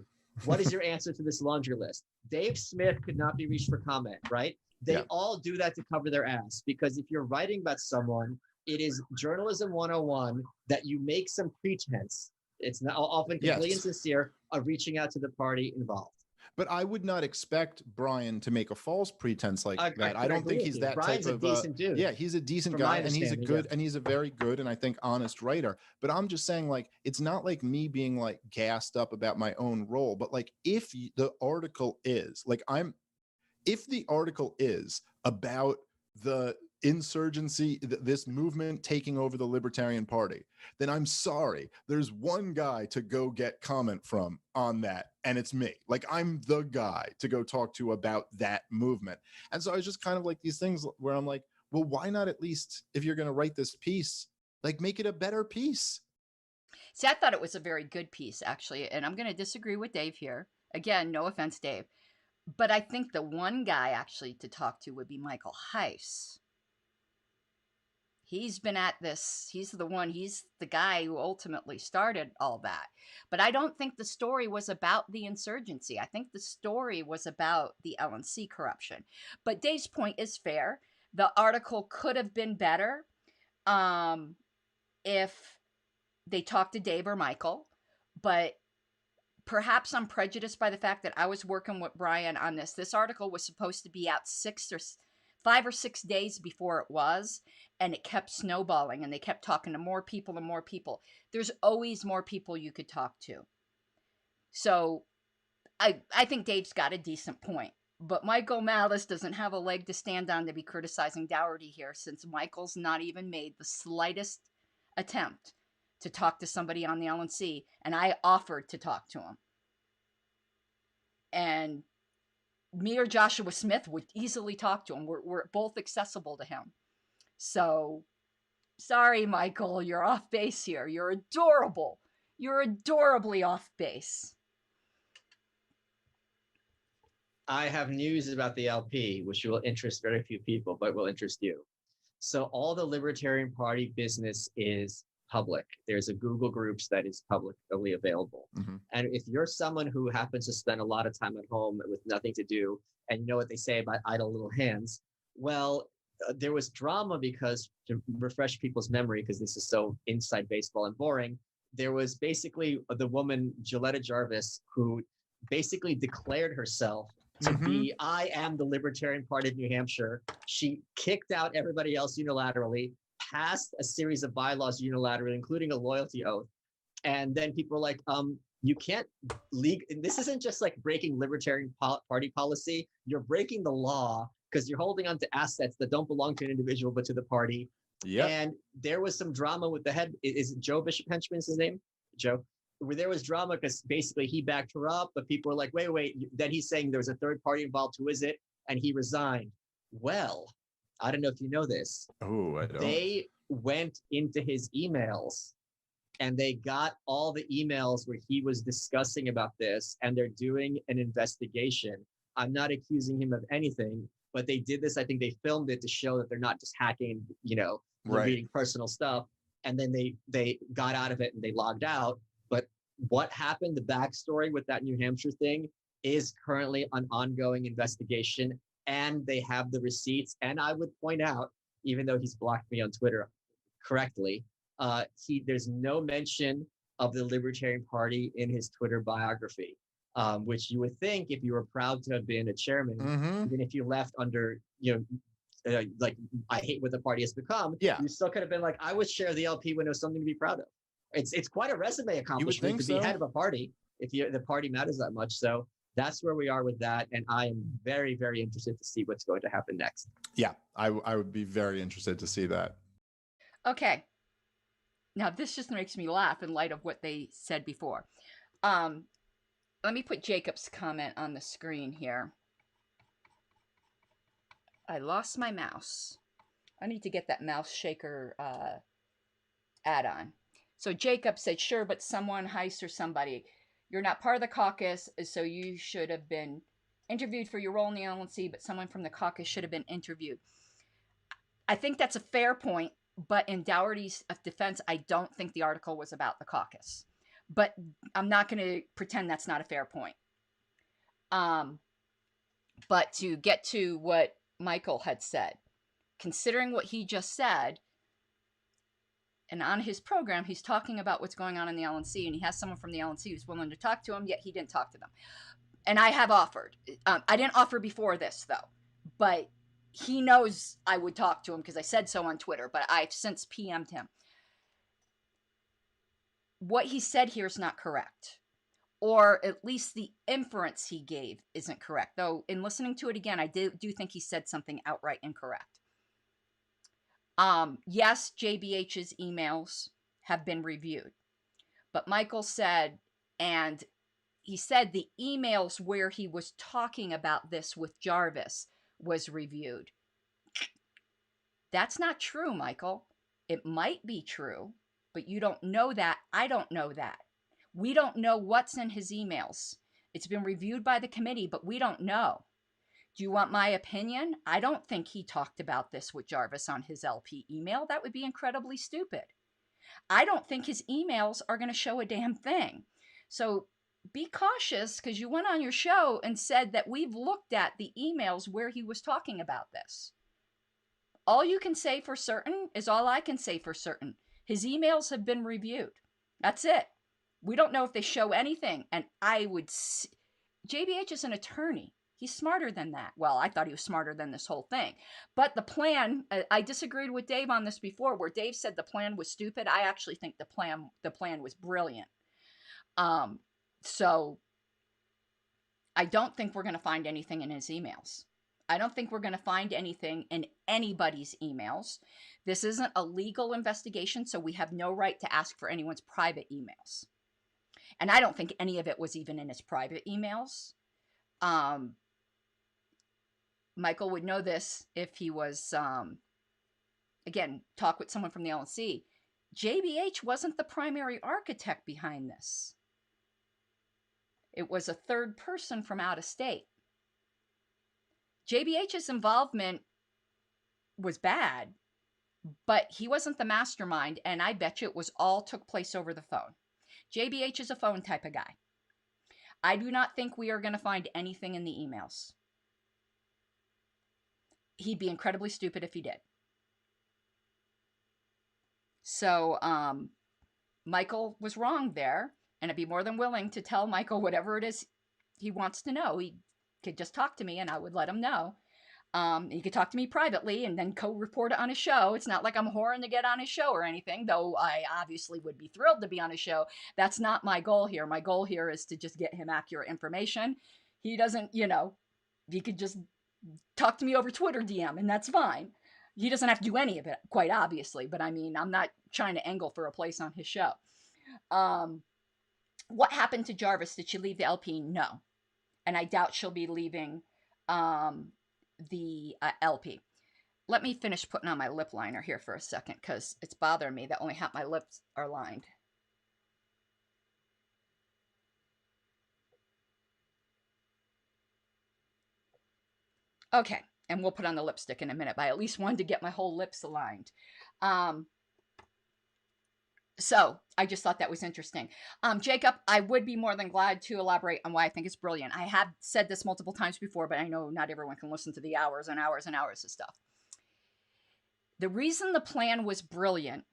What is your answer to this laundry list? Dave Smith could not be reached for comment, right? They all do that to cover their ass, because if you're writing about someone, it is journalism 101 that you make some pretense. It's not often completely insincere of reaching out to the party involved. But I would not expect Brian to make a false pretense like that. I don't think he's that Brian's type of a decent dude. Yeah, he's a decent guy, and he's a good and he's a very good and I think honest writer. But I'm just saying, like, it's not like me being like gassed up about my own role, but like if the article is if the article is about the insurgency, this movement taking over the Libertarian Party, then I'm sorry, there's one guy to go get comment from on that, and it's me. Like, I'm the guy to go talk to about that movement. And so I was just kind of like these things where I'm like, well, why not at least, if you're going to write this piece, like, make it a better piece? See, I thought it was a very good piece, actually, and I'm going to disagree with Dave here. Again, no offense, Dave. But I think the one guy actually to talk to would be Michael Heiss. He's been at this. He's the guy who ultimately started all that. But I don't think the story was about the insurgency. I think the story was about the LNC corruption. But Dave's point is fair. The article could have been better if they talked to Dave or Michael. But perhaps I'm prejudiced by the fact that I was working with Brian on this. This article was supposed to be out 5 or 6 days before it was, and it kept snowballing, and they kept talking to more people and more people. There's always more people you could talk to. So I think Dave's got a decent point. But Michael Malice doesn't have a leg to stand on to be criticizing Dougherty here, since Michael's not even made the slightest attempt to talk to somebody on the LNC, and I offered to talk to him. And me or Joshua Smith would easily talk to him. We're both accessible to him. So, sorry, Michael, you're off base here. You're adorable. You're adorably off base. I have news about the LP, which will interest very few people, but will interest you. So all the Libertarian Party business is public. There's a Google Groups that is publicly available. Mm-hmm. And if you're someone who happens to spend a lot of time at home with nothing to do, and you know what they say about idle little hands, well, there was drama because, to refresh people's memory, because this is so inside baseball and boring, there was basically the woman, Gilletta Jarvis, who basically declared herself to be, I am the Libertarian Party of New Hampshire. She kicked out everybody else unilaterally, passed a series of bylaws unilaterally, including a loyalty oath. And then people are like, you can't this isn't just like breaking Libertarian Party policy. You're breaking the law because you're holding on to assets that don't belong to an individual but to the party. Yep. And there was some drama with the head. Is it Joe Bishop Henchman is his name? Joe. Where there was drama because basically he backed her up, but people were like, wait. Then he's saying there was a third party involved. Who is it? And he resigned. Well, I don't know if you know this. Oh, I don't. They went into his emails and they got all the emails where he was discussing about this, and they're doing an investigation. I'm not accusing him of anything, but they did this. I think they filmed it to show that they're not just hacking, Right. reading personal stuff. And then they got out of it and they logged out. But what happened, the backstory with that New Hampshire thing is currently an ongoing investigation, and they have the receipts. And I would point out, even though he's blocked me on Twitter correctly, there's no mention of the Libertarian Party in his Twitter biography, which you would think if you were proud to have been a chairman, even if you left under, like I hate what the party has become, you still could have been like, I was chair of the LP when it was something to be proud of. It's quite a resume accomplishment to be head of a party if the party matters that much. So that's where we are with that. And I am very, very interested to see what's going to happen next. Yeah, I would be very interested to see that. Okay. Now, this just makes me laugh in light of what they said before. Let me put Jacob's comment on the screen here. I lost my mouse. I need to get that mouse shaker add-on. So Jacob said, sure, but someone, Heist or somebody. You're not part of the caucus, so you should have been interviewed for your role in the LNC, but someone from the caucus should have been interviewed. I think that's a fair point, but in Dougherty's defense, I don't think the article was about the caucus. But I'm not going to pretend that's not a fair point. But to get to what Michael had said, considering what he just said, and on his program, he's talking about what's going on in the LNC, and he has someone from the LNC who's willing to talk to him, yet he didn't talk to them. And I have offered. I didn't offer before this, though. But he knows I would talk to him because I said so on Twitter, but I've since PM'd him. What he said here is not correct. Or at least the inference he gave isn't correct. Though, in listening to it again, I do think he said something outright incorrect. Yes, JBH's emails have been reviewed. But Michael said, and he said the emails where he was talking about this with Jarvis was reviewed. That's not true, Michael. It might be true, but you don't know that. I don't know that. We don't know what's in his emails. It's been reviewed by the committee, but we don't know. Do you want my opinion? I don't think he talked about this with Jarvis on his LP email. That would be incredibly stupid. I don't think his emails are going to show a damn thing. So be cautious, because you went on your show and said that we've looked at the emails where he was talking about this. All you can say for certain is all I can say for certain. His emails have been reviewed. That's it. We don't know if they show anything. And I would... JBH is an attorney. He's smarter than that. Well, I thought he was smarter than this whole thing. But the plan, I disagreed with Dave on this before, where Dave said the plan was stupid. I actually think the plan was brilliant. So I don't think we're going to find anything in his emails. I don't think we're going to find anything in anybody's emails. This isn't a legal investigation, so we have no right to ask for anyone's private emails. And I don't think any of it was even in his private emails. Michael would know this if he was, again, talk with someone from the LNC. JBH wasn't the primary architect behind this. It was a third person from out of state. JBH's involvement was bad, but he wasn't the mastermind, and I bet you it was all took place over the phone. JBH is a phone type of guy. I do not think we are going to find anything in the emails. He'd be incredibly stupid if he did. So, Michael was wrong there, and I'd be more than willing to tell Michael whatever it is he wants to know. He could just talk to me, and I would let him know. You could talk to me privately and then co-report it on a show. It's not like I'm whoring to get on a show or anything, though I obviously would be thrilled to be on a show. That's not my goal here. My goal here is to just get him accurate information. He doesn't, you know, he could just talk to me over Twitter DM, and that's fine. He doesn't have to do any of it, quite obviously, but I mean, I'm not trying to angle for a place on his show. What happened to Jarvis? Did she leave the LP? No. And I doubt she'll be leaving the LP. Let me finish putting on my lip liner here for a second, because it's bothering me that only half my lips are lined. Okay, and we'll put on the lipstick in a minute, but I at least wanted to get my whole lips aligned. So I just thought that was interesting. Jacob, I would be more than glad to elaborate on why I think it's brilliant. I have said this multiple times before, but I know not everyone can listen to the hours and hours and hours of stuff. The reason the plan was brilliant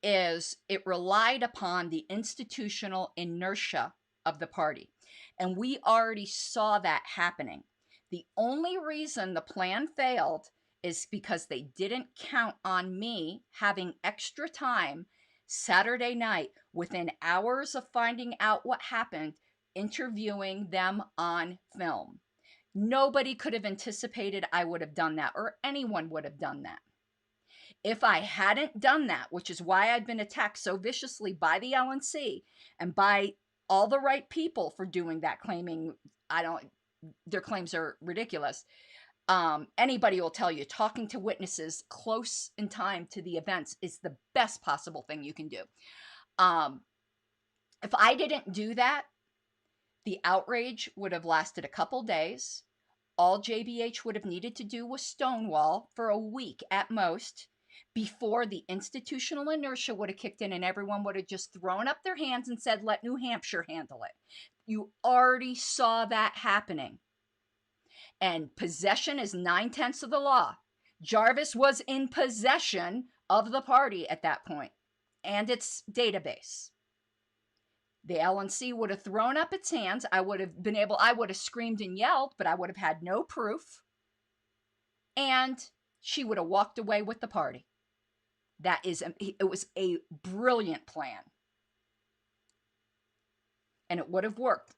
is it relied upon the institutional inertia of the party. And we already saw that happening. The only reason the plan failed is because they didn't count on me having extra time Saturday night, within hours of finding out what happened, interviewing them on film. Nobody could have anticipated I would have done that, or anyone would have done that. If I hadn't done that, which is why I've been attacked so viciously by the LNC and by all the right people for doing that, claiming their claims are ridiculous. Anybody will tell you talking to witnesses close in time to the events is the best possible thing you can do. If I didn't do that, the outrage would have lasted a couple days. All JBH would have needed to do was stonewall for a week at most before the institutional inertia would have kicked in and everyone would have just thrown up their hands and said, let New Hampshire handle it. You already saw that happening. And possession is 9/10 of the law. Jarvis was in possession of the party at that point and its database. The LNC would have thrown up its hands. I would have screamed and yelled, but I would have had no proof. And she would have walked away with the party. It was a brilliant plan. And it would have worked.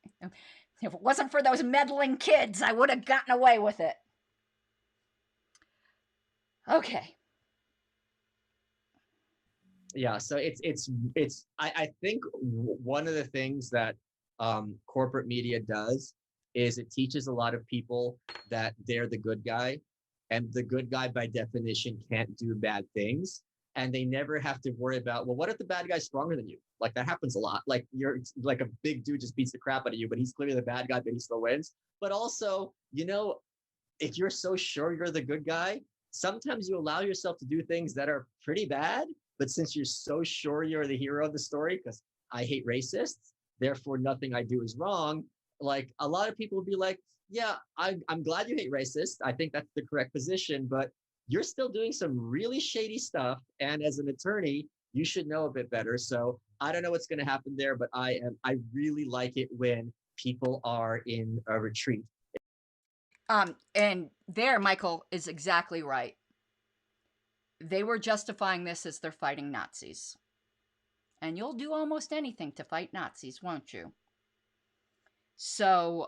If it wasn't for those meddling kids, I would have gotten away with it. Okay. Yeah, so I think one of the things that corporate media does is it teaches a lot of people that they're the good guy, and the good guy by definition can't do bad things, and they never have to worry about, well, what if the bad guy's stronger than you? Like that happens a lot. Like you're like a big dude just beats the crap out of you, but he's clearly the bad guy, but he still wins. But also, you know, if you're so sure you're the good guy, sometimes you allow yourself to do things that are pretty bad. But since you're so sure you're the hero of the story, because I hate racists, therefore nothing I do is wrong. Like a lot of people will be like, yeah, I'm glad you hate racists. I think that's the correct position, but you're still doing some really shady stuff. And as an attorney, you should know a bit better. So I don't know what's going to happen there, but I really like it when people are in a retreat. And there, Michael is exactly right. They were justifying this as they're fighting Nazis. And you'll do almost anything to fight Nazis, won't you? So,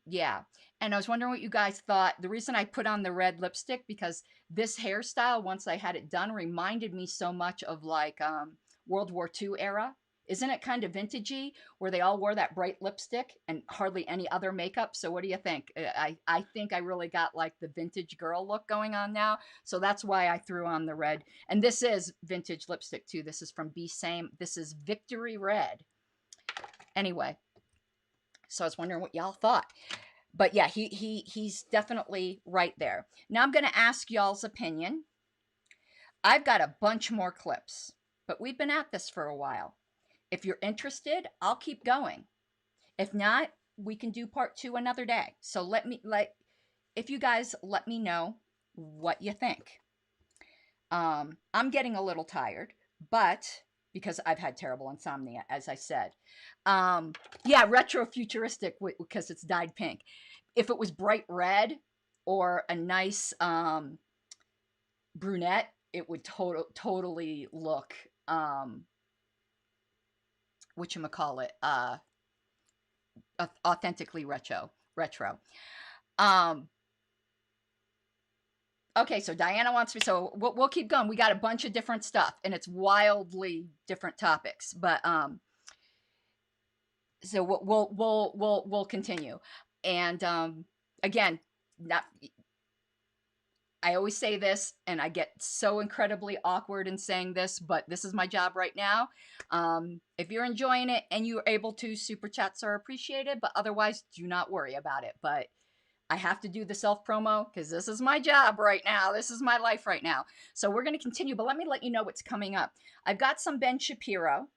yeah. And I was wondering what you guys thought. The reason I put on the red lipstick, because this hairstyle, once I had it done, reminded me so much of like World War II era. Isn't it kind of vintagey, where they all wore that bright lipstick and hardly any other makeup? So what do you think? I think I really got like the vintage girl look going on now. So that's why I threw on the red. And this is vintage lipstick too. This is from Be Same. This is Victory Red. Anyway, so I was wondering what y'all thought. But yeah, he's definitely right there. Now I'm going to ask y'all's opinion. I've got a bunch more clips, but we've been at this for a while. If you're interested, I'll keep going. If not, we can do part 2 another day. So if you guys let me know what you think. I'm getting a little tired, but because I've had terrible insomnia, as I said. Yeah, retro futuristic because it's dyed pink. If it was bright red, or a nice brunette, it would totally look whatchamacallit, authentically retro. Okay, so Diana wants me, so we'll keep going. We got a bunch of different stuff, and it's wildly different topics, but so we'll continue. And again, not, I always say this, and I get so incredibly awkward in saying this, but this is my job right now. If you're enjoying it and you're able to, super chats are appreciated, but otherwise, do not worry about it. But I have to do the self promo because this is my job right now. This is my life right now. So we're going to continue, but let me let you know what's coming up. I've got some Ben Shapiro,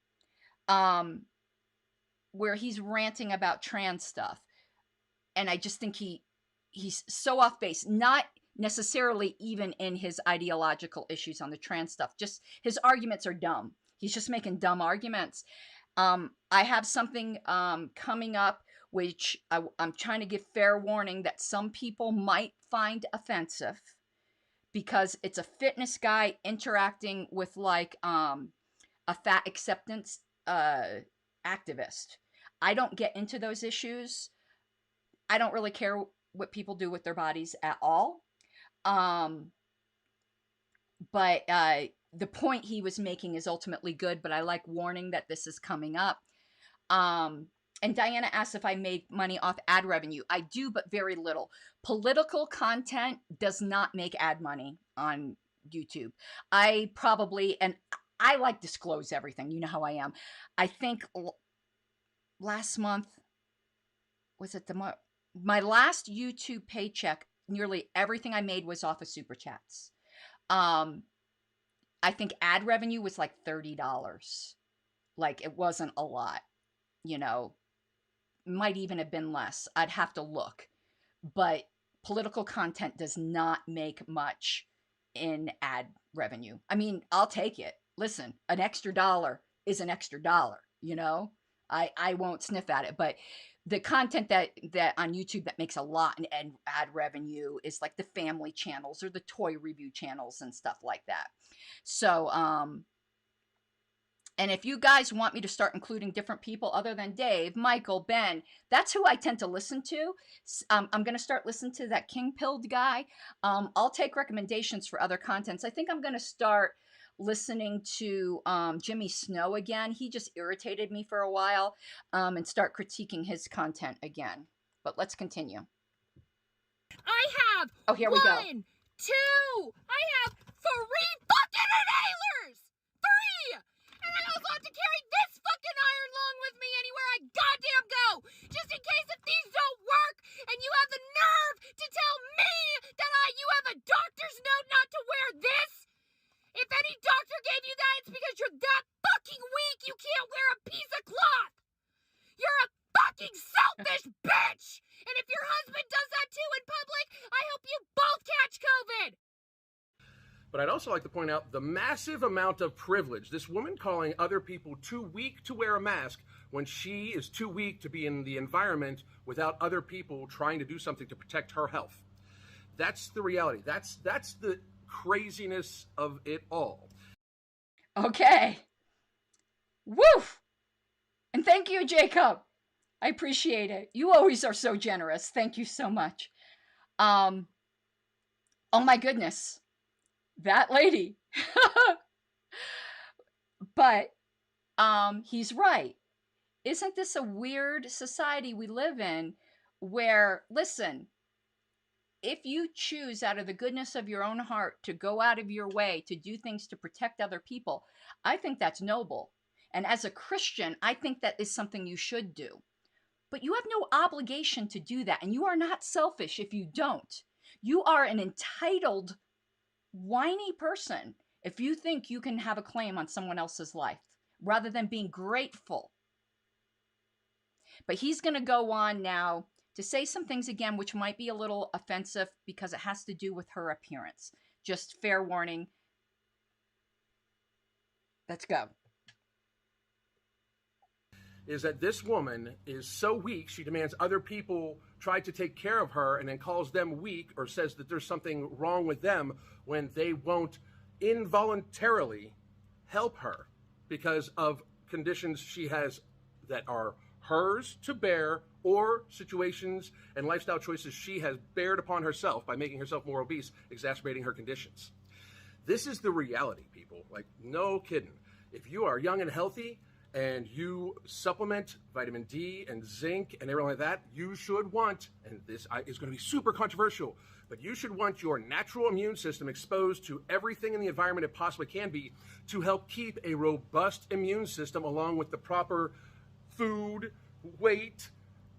where he's ranting about trans stuff, and I just think he's so off base. Not necessarily even in his ideological issues on the trans stuff. Just his arguments are dumb. He's just making dumb arguments. I have something coming up which I'm trying to give fair warning that some people might find offensive because it's a fitness guy interacting with like a fat acceptance activist. I don't get into those issues. I don't really care what people do with their bodies at all. But the point he was making is ultimately good, but I like warning that this is coming up. And Diana asked if I made money off ad revenue. I do, but very little. Political content does not make ad money on YouTube. I probably, and I like disclose everything. You know how I am. I think last month, was it my last YouTube paycheck, nearly everything I made was off of super chats. I think ad revenue was like $30. Like it wasn't a lot, you know, might even have been less. I'd have to look, but political content does not make much in ad revenue. I mean, I'll take it. Listen, an extra dollar is an extra dollar, you know, I won't sniff at it, but the content that on YouTube that makes a lot in ad revenue is like the family channels or the toy review channels and stuff like that. So, and if you guys want me to start including different people other than Dave, Michael, Ben, that's who I tend to listen to. I'm going to start listening to that King Pilled guy. I'll take recommendations for other contents. I think I'm going to start listening to Jimmy Snow again. He just irritated me for a while, and start critiquing his content again. But let's continue. I have here we go. 1, 2, I have 3 fucking inhalers! 3! And I also have to carry this fucking iron lung with me anywhere I goddamn go! Just in case if these don't work and you have the nerve to tell me that you have a doctor's note not to wear this! If any doctor gave you that, it's because you're that fucking weak you can't wear a piece of cloth! You're a fucking selfish bitch! And if your husband does that too in public, I hope you both catch COVID! But I'd also like to point out the massive amount of privilege. This woman calling other people too weak to wear a mask when she is too weak to be in the environment without other people trying to do something to protect her health. That's the reality. That's the craziness of it all. Okay. Woof! And thank you, Jacob. I appreciate it. You always are so generous. Thank you so much. Oh my goodness. That lady. But he's right. Isn't this a weird society we live in where, listen, if you choose out of the goodness of your own heart to go out of your way to do things to protect other people, I think that's noble. And as a Christian, I think that is something you should do. But you have no obligation to do that. And you are not selfish if you don't. You are an entitled, whiny person if you think you can have a claim on someone else's life rather than being grateful. But he's going to go on now to say some things again, which might be a little offensive because it has to do with her appearance. Just fair warning. Let's go. is that this woman is so weak, she demands other people try to take care of her and then calls them weak or says that there's something wrong with them when they won't involuntarily help her because of conditions she has that are hers to bear or situations and lifestyle choices she has bared upon herself by making herself more obese, exacerbating her conditions. This is the reality, people. Like, no kidding. If you are young and healthy and you supplement vitamin D and zinc and everything like that, you should want, and this is going to be super controversial, but you should want your natural immune system exposed to everything in the environment it possibly can be to help keep a robust immune system along with the proper food, weight,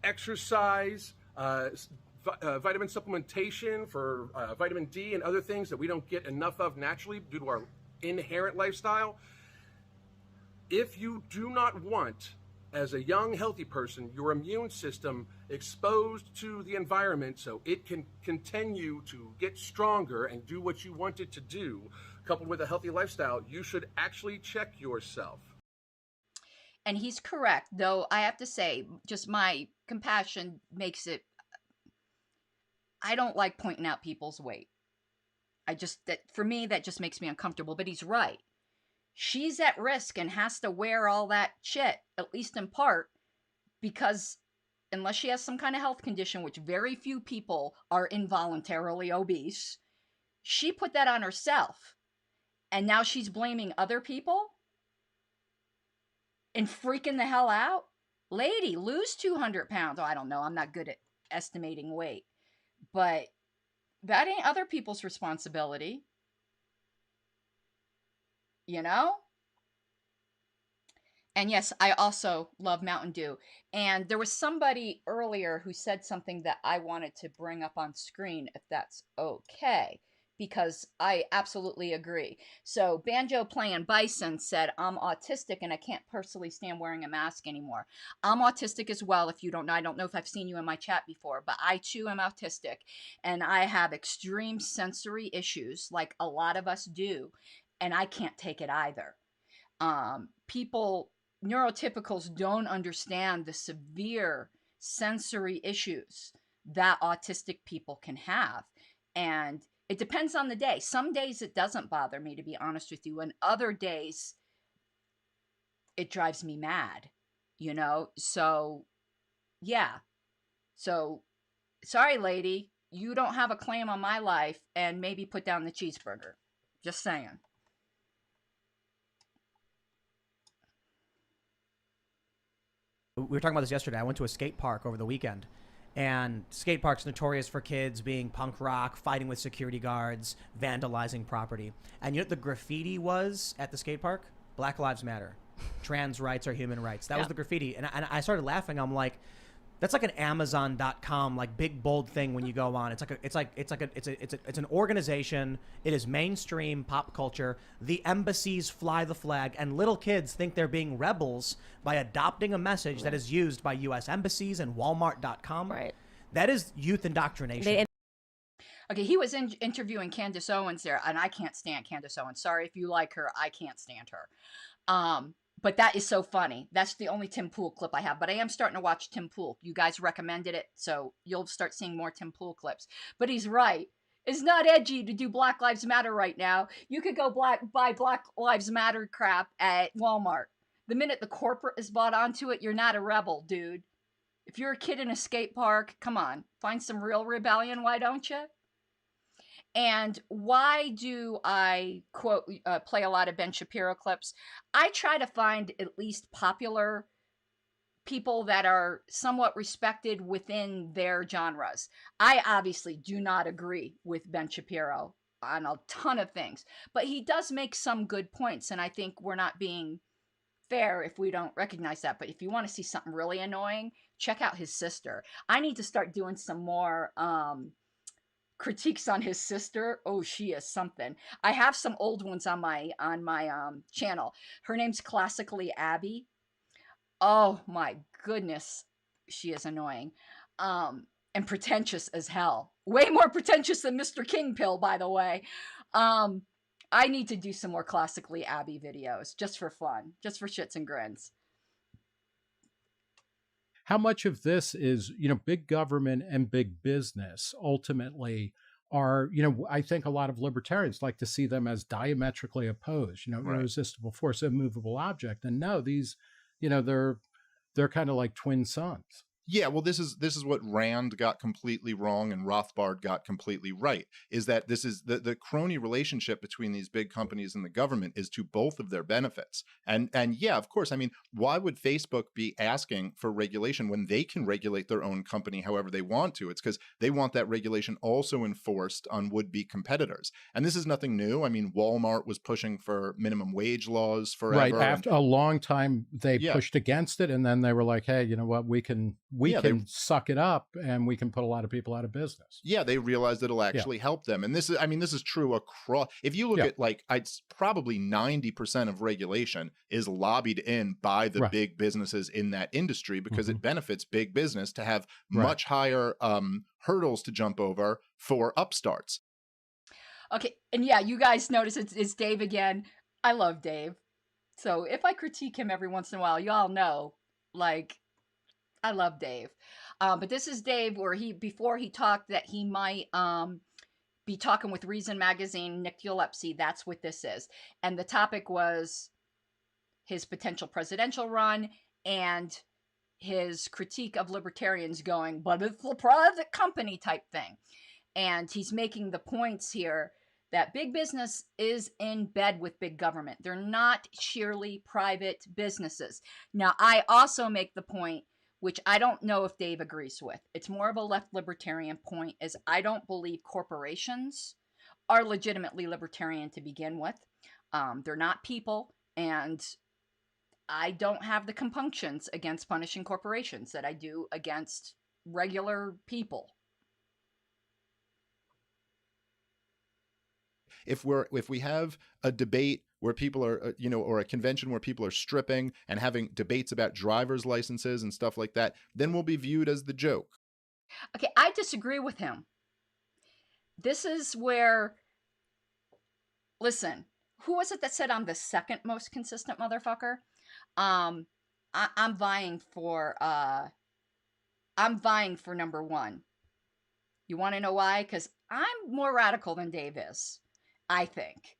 exercise, vitamin supplementation for vitamin D and other things that we don't get enough of naturally due to our inherent lifestyle. If you do not want, as a young, healthy person, your immune system exposed to the environment so it can continue to get stronger and do what you want it to do, coupled with a healthy lifestyle, you should actually check yourself. And he's correct, though I have to say, just my compassion makes it, I don't like pointing out people's weight. For me, that just makes me uncomfortable, but he's right. She's at risk and has to wear all that shit, at least in part, because unless she has some kind of health condition, which very few people are involuntarily obese, she put that on herself. And now she's blaming other people and freaking the hell out. Lady, lose 200 pounds. Oh, I don't know. I'm not good at estimating weight. But that ain't other people's responsibility. You know? And yes, I also love Mountain Dew. And there was somebody earlier who said something that I wanted to bring up on screen, if that's okay, because I absolutely agree. So Banjo Playing Bison said, I'm autistic and I can't personally stand wearing a mask anymore. I'm autistic as well, if you don't know. I don't know if I've seen you in my chat before, but I too am autistic. And I have extreme sensory issues, like a lot of us do. And I can't take it either. Neurotypicals don't understand the severe sensory issues that autistic people can have. And it depends on the day. Some days it doesn't bother me, to be honest with you. And other days it drives me mad, you know? So, yeah. So, sorry, lady. You don't have a claim on my life, and maybe put down the cheeseburger. Just saying. We were talking about this yesterday. I went to a skate park over the weekend, and skate park's notorious for kids being punk rock, fighting with security guards, vandalizing property. And you know what the graffiti was at the skate park? Black Lives Matter. Trans rights are human rights. That was the graffiti. And I started laughing. I'm like, that's like an Amazon.com, like big bold thing when you go on. It's an organization. It is mainstream pop culture. The embassies fly the flag, and little kids think they're being rebels by adopting a message that is used by U.S. embassies and Walmart.com. Right. That is youth indoctrination. Okay, he was interviewing Candace Owens there, and I can't stand Candace Owens. Sorry if you like her, I can't stand her. But that is so funny. That's the only Tim Pool clip I have. But I am starting to watch Tim Pool. You guys recommended it, so you'll start seeing more Tim Pool clips. But he's right. It's not edgy to do Black Lives Matter right now. You could go buy Black Lives Matter crap at Walmart. The minute the corporate is bought onto it, you're not a rebel, dude. If you're a kid in a skate park, come on. Find some real rebellion, why don't you? And why do I play a lot of Ben Shapiro clips? I try to find at least popular people that are somewhat respected within their genres. I obviously do not agree with Ben Shapiro on a ton of things, but he does make some good points, and I think we're not being fair if we don't recognize that. But if you want to see something really annoying, check out his sister. I need to start doing some more critiques on his sister. Oh, she is something. I have some old ones on my channel. Her name's Classically Abby. Oh my goodness, she is annoying. And pretentious as hell. Way more pretentious than Mr. King Pill, by the way. I need to do some more Classically Abby videos just for fun, just for shits and grins. how much of this is, big government and big business ultimately are, I think a lot of libertarians like to see them as diametrically opposed, Right. irresistible force, immovable object. And no, these, they're kind of like twin sons. Yeah, well, this is what Rand got completely wrong and Rothbard got completely right, is that this is the crony relationship between these big companies and the government is to both of their benefits. And yeah, of course, I mean, why would Facebook be asking for regulation when they can regulate their own company however they want to? It's because they want that regulation also enforced on would-be competitors. And this is nothing new. I mean, Walmart was pushing for minimum wage laws forever. Right. After a long time, they Yeah. pushed against it, and then they were like, hey, you know what, we can suck it up and we can put a lot of people out of business. Yeah, they realized it'll actually help them. And this is true across. If you look at it's probably 90% of regulation is lobbied in by the big businesses in that industry because it benefits big business to have much higher hurdles to jump over for upstarts. Okay, and yeah, you guys notice it's Dave again. I love Dave. So if I critique him every once in a while, y'all know, like, I love Dave. But this is Dave where before he talked that he might be talking with Reason Magazine, Nick Ulepsy. That's what this is. And the topic was his potential presidential run and his critique of libertarians going, but it's a private company type thing. And he's making the points here that big business is in bed with big government. They're not sheerly private businesses. Now, I also make the point, which I don't know if Dave agrees with. It's more of a left libertarian point, is I don't believe corporations are legitimately libertarian to begin with. They're not people, and I don't have the compunctions against punishing corporations that I do against regular people. If we have a debate where people are, or a convention where people are stripping and having debates about driver's licenses and stuff like that, then we'll be viewed as the joke. Okay, I disagree with him. This is where, listen, who was it that said I'm the second most consistent motherfucker? I'm vying for number one. You want to know why? Because I'm more radical than Dave is, I think.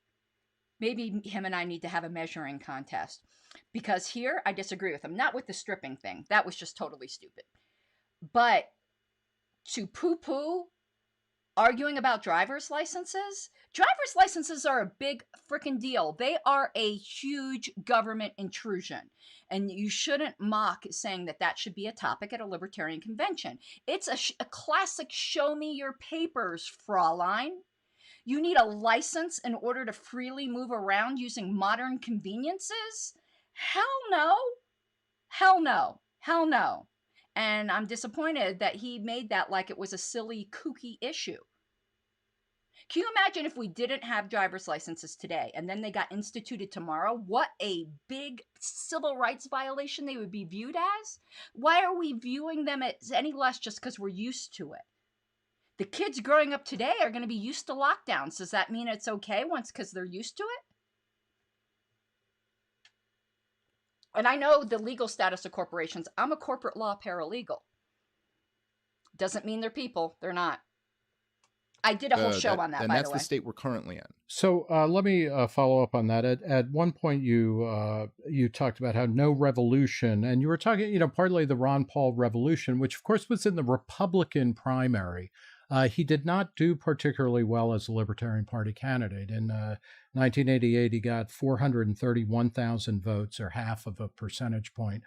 Maybe him and I need to have a measuring contest. Because here, I disagree with him. Not with the stripping thing. That was just totally stupid. But to poo-poo arguing about driver's licenses are a big freaking deal. They are a huge government intrusion. And you shouldn't mock saying that should be a topic at a libertarian convention. It's a classic show me your papers, Fraulein. You need a license in order to freely move around using modern conveniences? Hell no. Hell no. Hell no. And I'm disappointed that he made that like it was a silly, kooky issue. Can you imagine if we didn't have driver's licenses today and then they got instituted tomorrow? What a big civil rights violation they would be viewed as? Why are we viewing them as any less just because we're used to it? The kids growing up today are going to be used to lockdowns. Does that mean it's okay once because they're used to it? And I know the legal status of corporations. I'm a corporate law paralegal. Doesn't mean they're people. They're not. I did a whole show on that, by the way. And that's the state we're currently in. So let me follow up on that. At one point, you talked about how no revolution, and you were talking, partly the Ron Paul revolution, which of course was in the Republican primary. He did not do particularly well as a Libertarian Party candidate. In 1988, he got 431,000 votes, or half of a percentage point.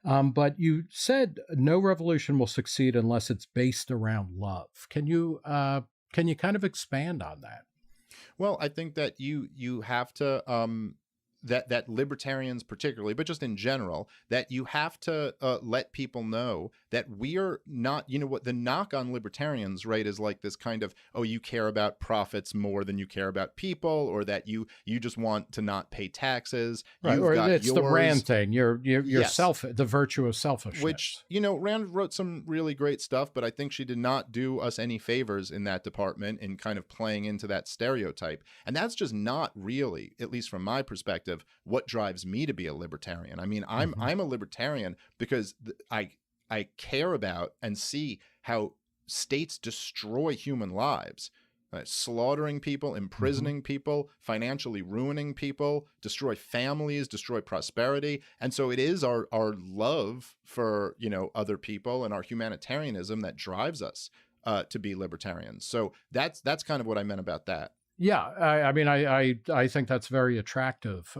But you said no revolution will succeed unless it's based around love. Can you kind of expand on that? Well, I think that you have to that libertarians particularly, but just in general, that you have to let people know that we are not, what the knock on libertarians, right, is like this kind of, oh, you care about profits more than you care about people, or that you just want to not pay taxes. Right, or it's the Rand thing. You're yes. the virtue of selfishness. Which, Rand wrote some really great stuff, but I think she did not do us any favors in that department in kind of playing into that stereotype. And that's just not really, at least from my perspective, what drives me to be a libertarian. I mean, I'm a libertarian because I care about and see how states destroy human lives, slaughtering people, imprisoning people, financially ruining people, destroy families, destroy prosperity. And so it is our love for, you know, other people and our humanitarianism that drives us to be libertarians. So that's kind of what I meant about that. Yeah, I mean, I think that's very attractive,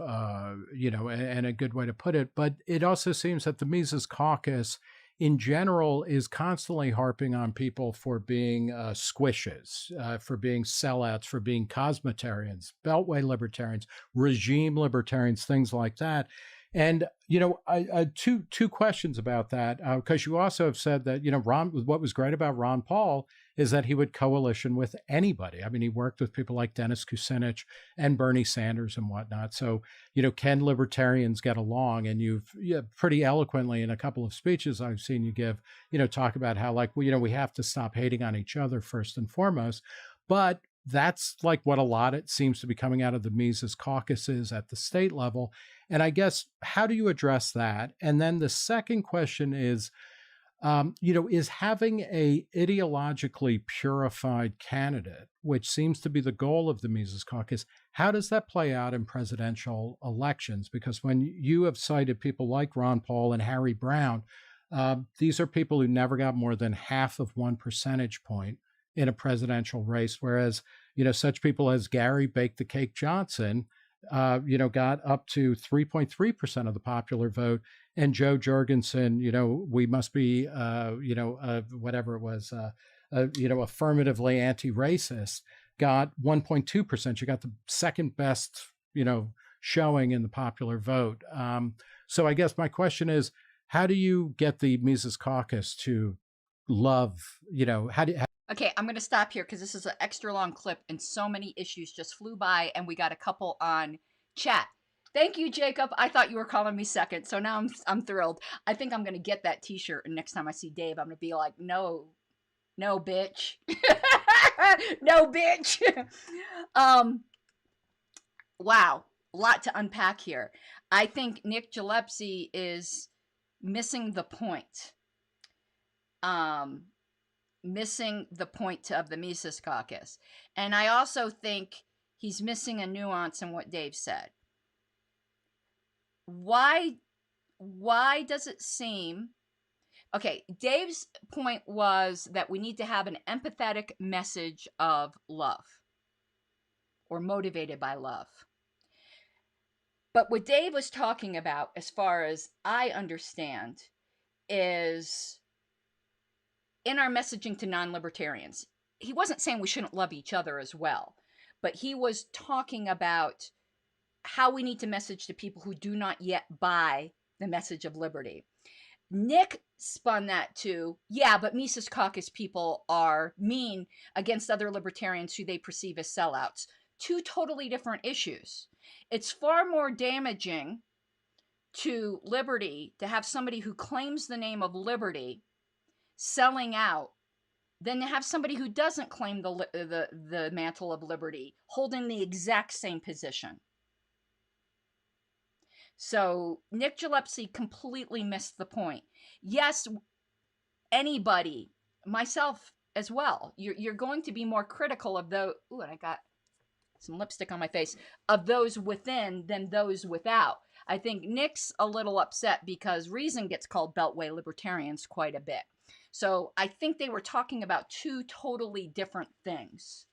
you know, and a good way to put it. But it also seems that the Mises Caucus, in general, is constantly harping on people for being squishes, for being sellouts, for being cosmetarians, beltway libertarians, regime libertarians, things like that. And you know, I two questions about that, because you also have said that, you know, what was great about Ron Paul is that he would coalition with anybody. I mean, he worked with people like Dennis Kucinich and Bernie Sanders and whatnot. So, you know, can libertarians get along? And you've pretty eloquently in a couple of speeches I've seen you give, you know, talk about how, like, well, you know, we have to stop hating on each other first and foremost. But that's like what a lot it seems to be coming out of the Mises caucuses at the state level. And I guess, how do you address that? And then the second question is, you know, is having a ideologically purified candidate, which seems to be the goal of the Mises Caucus, how does that play out in presidential elections? Because when you have cited people like Ron Paul and Harry Brown, these are people who never got more than half of 1 percentage point in a presidential race, whereas, you know, such people as Gary Bake the Cake Johnson, you know, got up to 3.3% of the popular vote. And Joe Jorgensen, you know, we must be, you know, whatever it was, you know, affirmatively anti-racist, got 1.2%. You got the second best, you know, showing in the popular vote. So I guess my question is, how do you get the Mises Caucus to love, you know, Okay, I'm going to stop here because this is an extra long clip and so many issues just flew by and we got a couple on chat. Thank you, Jacob. I thought you were calling me second, so now I'm thrilled. I think I'm going to get that t-shirt, and next time I see Dave, I'm going to be like, no, bitch. No, bitch. Wow, a lot to unpack here. I think Nick Gillespie is missing the point. Missing the point of the Mises Caucus. And I also think he's missing a nuance in what Dave said. Why does it seem... Okay, Dave's point was that we need to have an empathetic message of love or motivated by love. But what Dave was talking about, as far as I understand, is in our messaging to non-libertarians. He wasn't saying we shouldn't love each other as well, but he was talking about how we need to message to people who do not yet buy the message of liberty. Nick spun that to, yeah, but Mises Caucus people are mean against other libertarians who they perceive as sellouts. Two totally different issues. It's far more damaging to liberty to have somebody who claims the name of liberty selling out than to have somebody who doesn't claim the mantle of liberty holding the exact same position. So Nick Gillespie completely missed the point. Yes, anybody, myself as well, you're going to be more critical of those, ooh, and I got some lipstick on my face, of those within than those without. I think Nick's a little upset because Reason gets called Beltway libertarians quite a bit. So I think they were talking about two totally different things.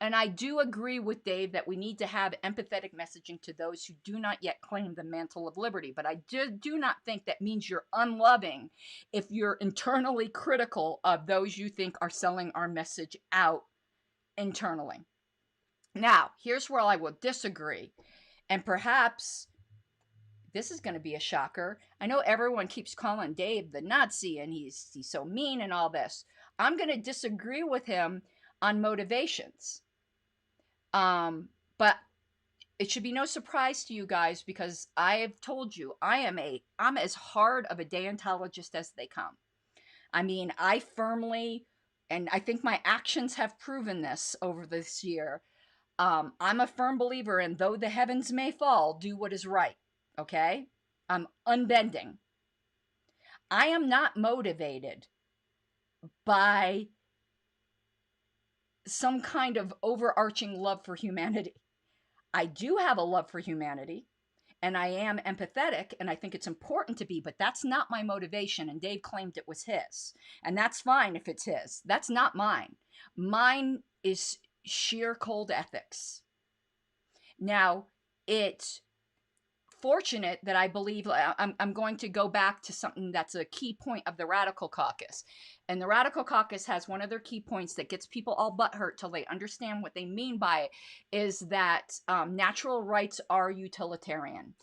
And I do agree with Dave that we need to have empathetic messaging to those who do not yet claim the mantle of liberty. But I do not think that means you're unloving if you're internally critical of those you think are selling our message out internally. Now, here's where I will disagree. And perhaps this is going to be a shocker. I know everyone keeps calling Dave the Nazi and he's so mean and all this. I'm going to disagree with him on motivations. But it should be no surprise to you guys because I have told you I'm as hard of a deontologist as they come. I mean, I firmly, and I think my actions have proven this over this year. I'm a firm believer in though the heavens may fall, do what is right. Okay? I'm unbending. I am not motivated by some kind of overarching love for humanity. I do have a love for humanity, and I am empathetic, and I think it's important to be, but that's not my motivation. And Dave claimed it was his, and that's fine if it's his. That's not mine. Mine is sheer cold ethics. Now, it's fortunate that I believe I'm going to go back to something that's a key point of the Radical Caucus. And the Radical Caucus has one of their key points that gets people all butthurt till they understand what they mean by it, is that natural rights are utilitarian.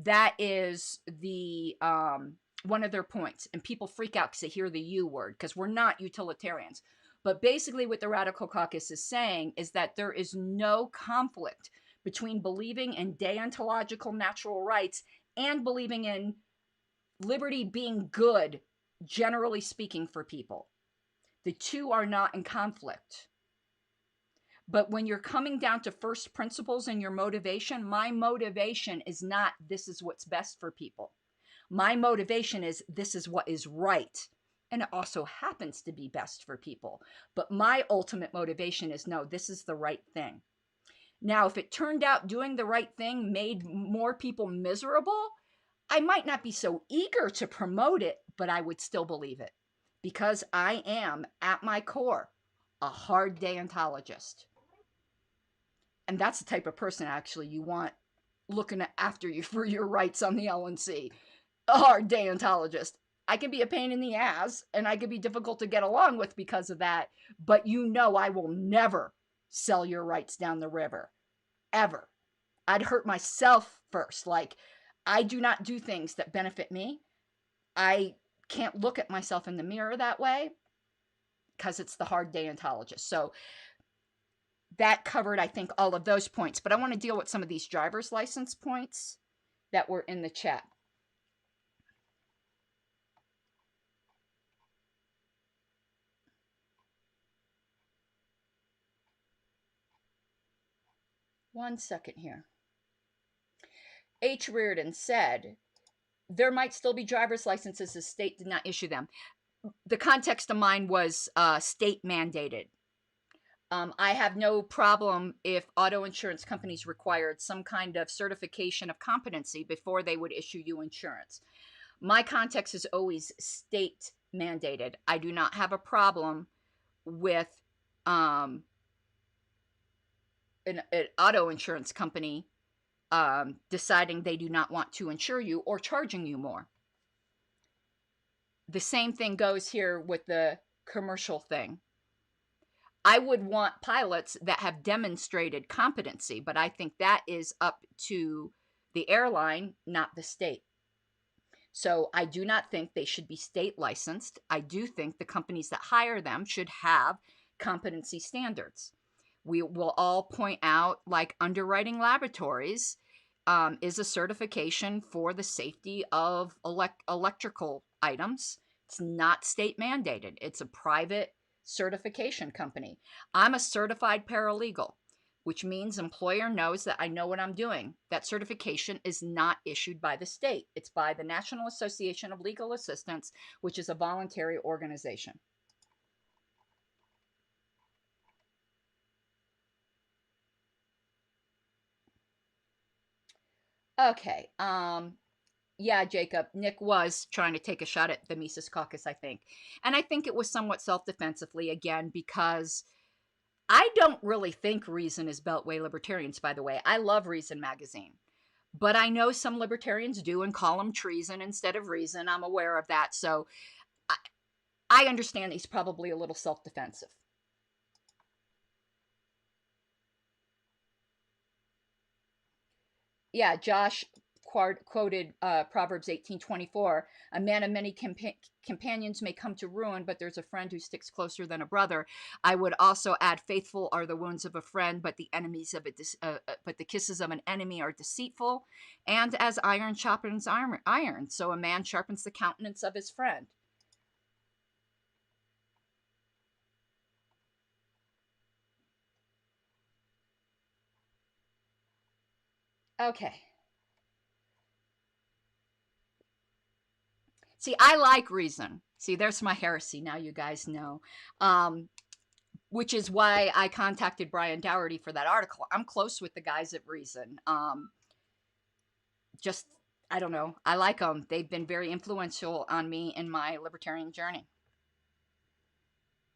That is the one of their points. And people freak out because they hear the U word, because we're not utilitarians. But basically what the Radical Caucus is saying is that there is no conflict between believing in deontological natural rights and believing in liberty being good, generally speaking, for people. The two are not in conflict. But when you're coming down to first principles and your motivation, my motivation is not this is what's best for people. My motivation is this is what is right. And it also happens to be best for people. But my ultimate motivation is no, this is the right thing. Now, if it turned out doing the right thing made more people miserable, I might not be so eager to promote it, but I would still believe it. Because I am, at my core, a hard deontologist. And that's the type of person, actually, you want looking after you for your rights on the LNC. A hard deontologist. I can be a pain in the ass, and I can be difficult to get along with because of that, but you know I will never sell your rights down the river. Ever. I'd hurt myself first. Like, I do not do things that benefit me. I can't look at myself in the mirror that way because it's the hard deontologist. So that covered, I think, all of those points. But I want to deal with some of these driver's license points that were in the chat. One second here. H. Reardon said, there might still be driver's licenses the state did not issue them. The context of mine was state mandated. I have no problem if auto insurance companies required some kind of certification of competency before they would issue you insurance. My context is always state mandated. I do not have a problem with an auto insurance company deciding they do not want to insure you or charging you more. The same thing goes here with the commercial thing. I would want pilots that have demonstrated competency, but I think that is up to the airline, not the state. So I do not think they should be state licensed. I do think the companies that hire them should have competency standards. We will all point out, like underwriting laboratories is a certification for the safety of electrical items. It's not state mandated. It's a private certification company. I'm a certified paralegal, which means employer knows that I know what I'm doing. That certification is not issued by the state. It's by the National Association of Legal Assistants, which is a voluntary organization. Okay. Yeah, Jacob, Nick was trying to take a shot at the Mises Caucus, I think. And I think it was somewhat self-defensively, again, because I don't really think Reason is Beltway Libertarians, by the way. I love Reason magazine. But I know some libertarians do and call them treason instead of reason. I'm aware of that. So I understand he's probably a little self-defensive. Yeah, Josh quoted Proverbs 18:24. A man of many companions may come to ruin, but there's a friend who sticks closer than a brother. I would also add, faithful are the wounds of a friend, but the enemies of but the kisses of an enemy are deceitful. And as iron sharpens iron, so a man sharpens the countenance of his friend. Okay. See, I like reason. See, there's my heresy. Now you guys know. Which is why I contacted Brian Dougherty for that article. I'm close with the guys at Reason. Just, I don't know. I like them. They've been very influential on me in my libertarian journey.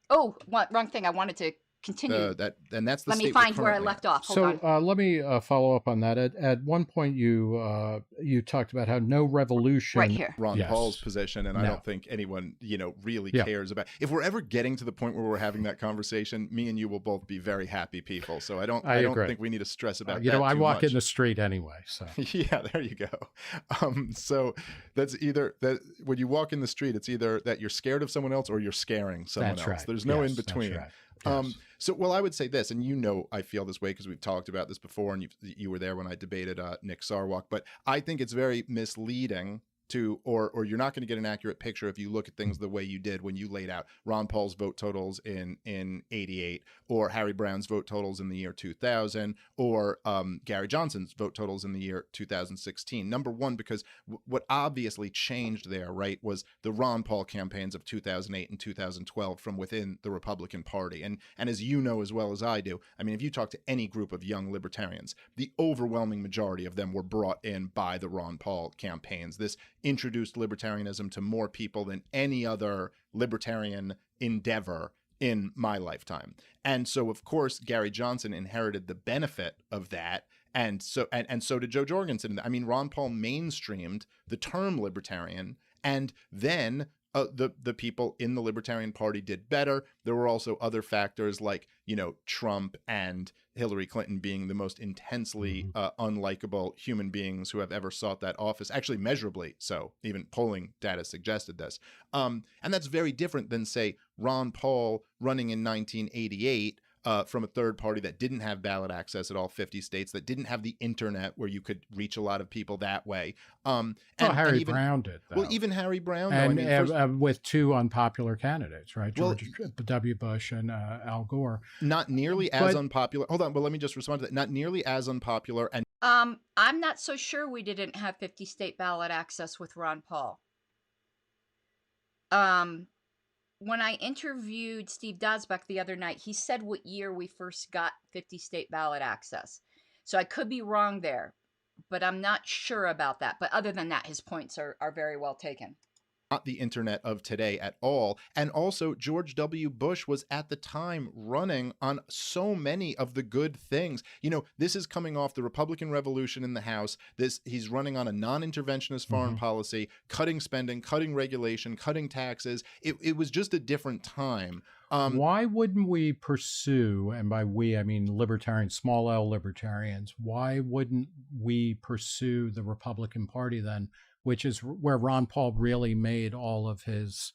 Oh, wrong thing. I wanted to continue. That's the Let me find where I left off. Hold on. Let me follow up on that. At one point, you talked about how no revolution. Right here. Ron Paul's position, and I don't think anyone really cares about. If we're ever getting to the point where we're having that conversation, me and you will both be very happy people. So I don't think we need to stress about. I walk in the street anyway. So yeah, there you go. So that's either that when you walk in the street, it's either that you're scared of someone else or you're scaring someone else. Right. There's no in between. Right. Yes. So, I would say this, and I feel this way because we've talked about this before, and you were there when I debated Nick Sarwark, but I think it's very misleading to, or you're not going to get an accurate picture if you look at things the way you did when you laid out Ron Paul's vote totals in 88, or Harry Brown's vote totals in the year 2000, or Gary Johnson's vote totals in the year 2016. Number one, because what obviously changed there, right, was the Ron Paul campaigns of 2008 and 2012 from within the Republican Party. And as you know as well as I do, I mean, if you talk to any group of young libertarians, the overwhelming majority of them were brought in by the Ron Paul campaigns. This introduced libertarianism to more people than any other libertarian endeavor in my lifetime. And so, of course, Gary Johnson inherited the benefit of that. And so did Joe Jorgensen. I mean, Ron Paul mainstreamed the term libertarian, and then the people in the Libertarian Party did better. There were also other factors like, Trump and Hillary Clinton being the most intensely unlikable human beings who have ever sought that office, actually measurably so. Even polling data suggested this. And that's very different than, say, Ron Paul running in 1988 from a third party that didn't have ballot access at all 50 states, that didn't have the internet where you could reach a lot of people that way. Harry Brown did, though. Well, even Harry Brown, and with two unpopular candidates, right? George W. Bush and Al Gore. Not nearly as unpopular. Hold on, but let me just respond to that. Not nearly as unpopular. And I'm not so sure we didn't have 50 state ballot access with Ron Paul. When I interviewed Steve Dosbeck the other night, he said what year we first got 50 state ballot access. So I could be wrong there, but I'm not sure about that. But other than that, his points are very well taken. Not the internet of today at all. And also, George W. Bush was at the time running on so many of the good things. This is coming off the Republican Revolution in the House. He's running on a non-interventionist foreign policy, cutting spending, cutting regulation, cutting taxes. It was just a different time. Why wouldn't we pursue, and by we, I mean libertarians, small L libertarians, why wouldn't we pursue the Republican Party then, which is where Ron Paul really made all of his,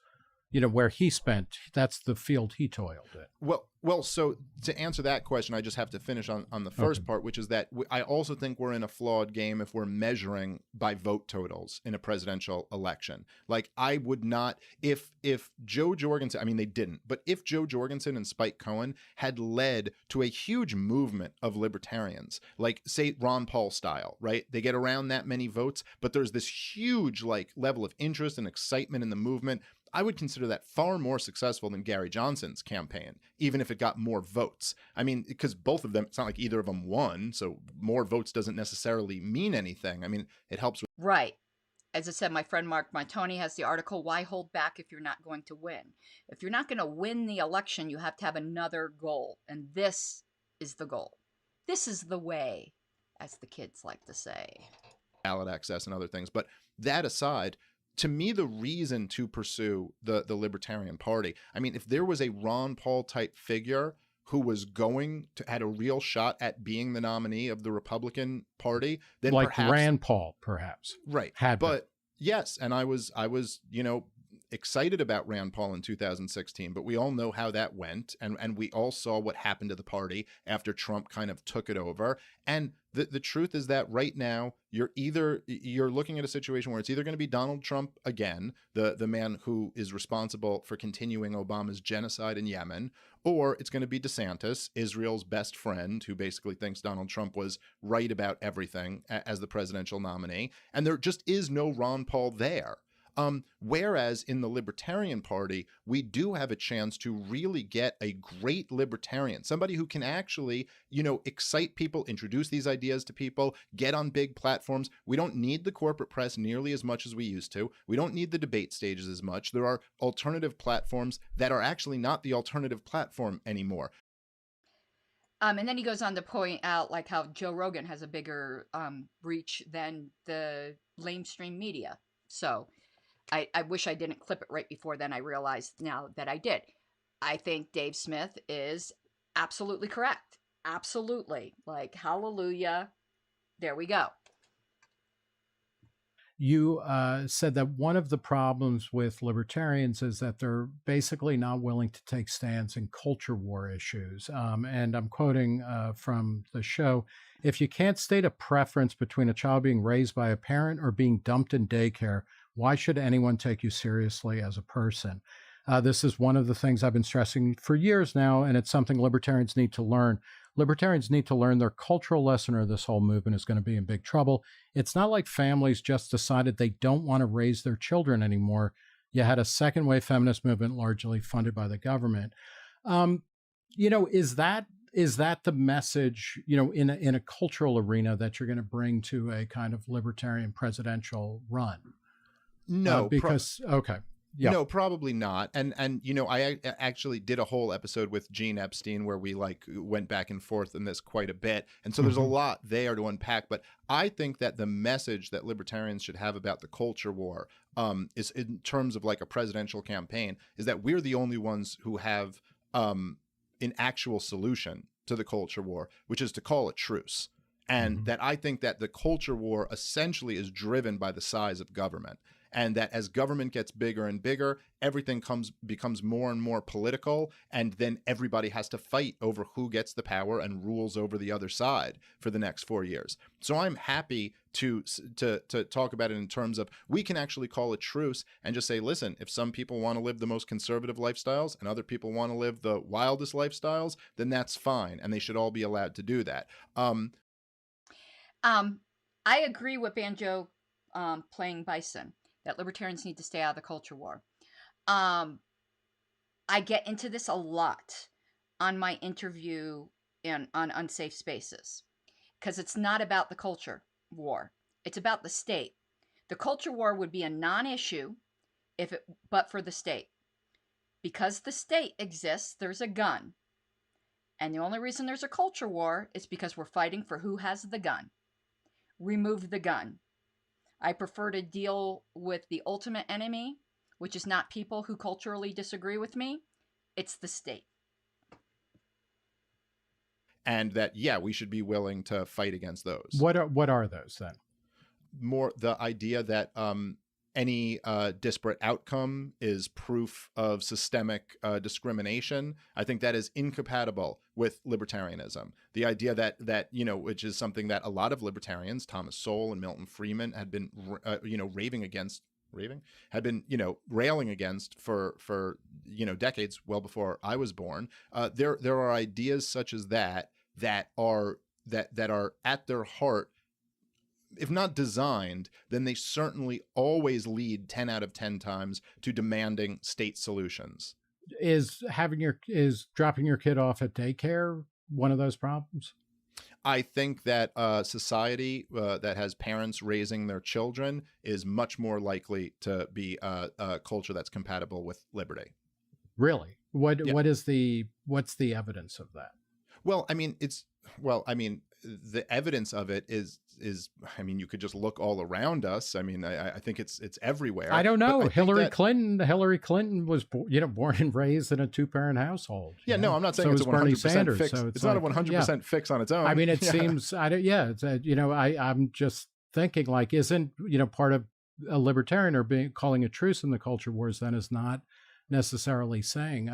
where he spent, that's the field he toiled in. Well, so to answer that question, I just have to finish on the first part, which is that I also think we're in a flawed game if we're measuring by vote totals in a presidential election. Like, I would not, if Joe Jorgensen, I mean, they didn't, but if Joe Jorgensen and Spike Cohen had led to a huge movement of libertarians, like, say, Ron Paul style, right? They get around that many votes, but there's this huge, level of interest and excitement in the movement. I would consider that far more successful than Gary Johnson's campaign, even if it got more votes. I mean, because both of them, it's not like either of them won, so more votes doesn't necessarily mean anything. I mean, it helps with... Right. As I said, my friend Mark Montoni has the article, Why Hold Back If You're Not Going to Win? If you're not going to win the election, you have to have another goal, and this is the goal. This is the way, as the kids like to say. Ballot access and other things. But that aside, to me, the reason to pursue the Libertarian Party, I mean, if there was a Ron Paul type figure who was going to had a real shot at being the nominee of the Republican Party, then like perhaps Rand Paul, perhaps. Right. Yes, and I was excited about Rand Paul in 2016, but we all know how that went, and we all saw what happened to the party after Trump kind of took it over. And the truth is that right now you're looking at a situation where it's either going to be Donald Trump again, the man who is responsible for continuing Obama's genocide in Yemen, or it's going to be DeSantis, Israel's best friend, who basically thinks Donald Trump was right about everything as the presidential nominee. And there just is no Ron Paul there. Whereas in the Libertarian Party, we do have a chance to really get a great libertarian, somebody who can actually, excite people, introduce these ideas to people, get on big platforms. We don't need the corporate press nearly as much as we used to. We don't need the debate stages as much. There are alternative platforms that are actually not the alternative platform anymore. And then he goes on to point out like how Joe Rogan has a bigger reach than the lamestream media. So I wish I didn't clip it right before then. I realized now that I did. I think Dave Smith is absolutely correct. Absolutely. Like, hallelujah. There we go. You said that one of the problems with libertarians is that they're basically not willing to take stands in culture war issues. And I'm quoting from the show, if you can't state a preference between a child being raised by a parent or being dumped in daycare, why should anyone take you seriously as a person? This is one of the things I've been stressing for years now, and it's something libertarians need to learn. Libertarians need to learn their cultural lesson or this whole movement is going to be in big trouble. It's not like families just decided they don't want to raise their children anymore. You had a second wave feminist movement largely funded by the government. Is that the message, in a cultural arena that you're going to bring to a kind of libertarian presidential run? No, okay. Yeah. No, probably not. And I actually did a whole episode with Gene Epstein where we went back and forth in this quite a bit. And so there's a lot there to unpack. But I think that the message that libertarians should have about the culture war is in terms of like a presidential campaign is that we're the only ones who have an actual solution to the culture war, which is to call a truce. And that I think that the culture war essentially is driven by the size of government. And that as government gets bigger and bigger, everything becomes more and more political, and then everybody has to fight over who gets the power and rules over the other side for the next 4 years. So I'm happy to talk about it in terms of we can actually call a truce and just say, listen, if some people want to live the most conservative lifestyles and other people want to live the wildest lifestyles, then that's fine, and they should all be allowed to do that. I agree with Banjo playing Bison, that libertarians need to stay out of the culture war. I get into this a lot on my interview on Unsafe Spaces, because it's not about the culture war. It's about the state. The culture war would be a non-issue but for the state. Because the state exists, there's a gun. And the only reason there's a culture war is because we're fighting for who has the gun. Remove the gun. I prefer to deal with the ultimate enemy, which is not people who culturally disagree with me. It's the state. And that, yeah, we should be willing to fight against those. What are those then? More the idea that any disparate outcome is proof of systemic discrimination. I think that is incompatible with libertarianism. The idea that which is something that a lot of libertarians, Thomas Sowell and Milton Friedman, had been railing against for decades, well before I was born. There are ideas such as that are at their heart, if not designed, then they certainly always lead 10 out of 10 times to demanding state solutions. Is dropping your kid off at daycare one of those problems? I think that society that has parents raising their children is much more likely to be a culture that's compatible with liberty. Really? What's the evidence of that? Well, the evidence of it is you could just look all around us. I think it's everywhere. I don't know. Hillary Clinton was born and raised in a two-parent household. Yeah, no, I'm not saying it's a 100% fix. So it's not a 100% fix on its own. It seems I'm just thinking, like, isn't part of a libertarian or calling a truce in the culture wars then is not necessarily saying,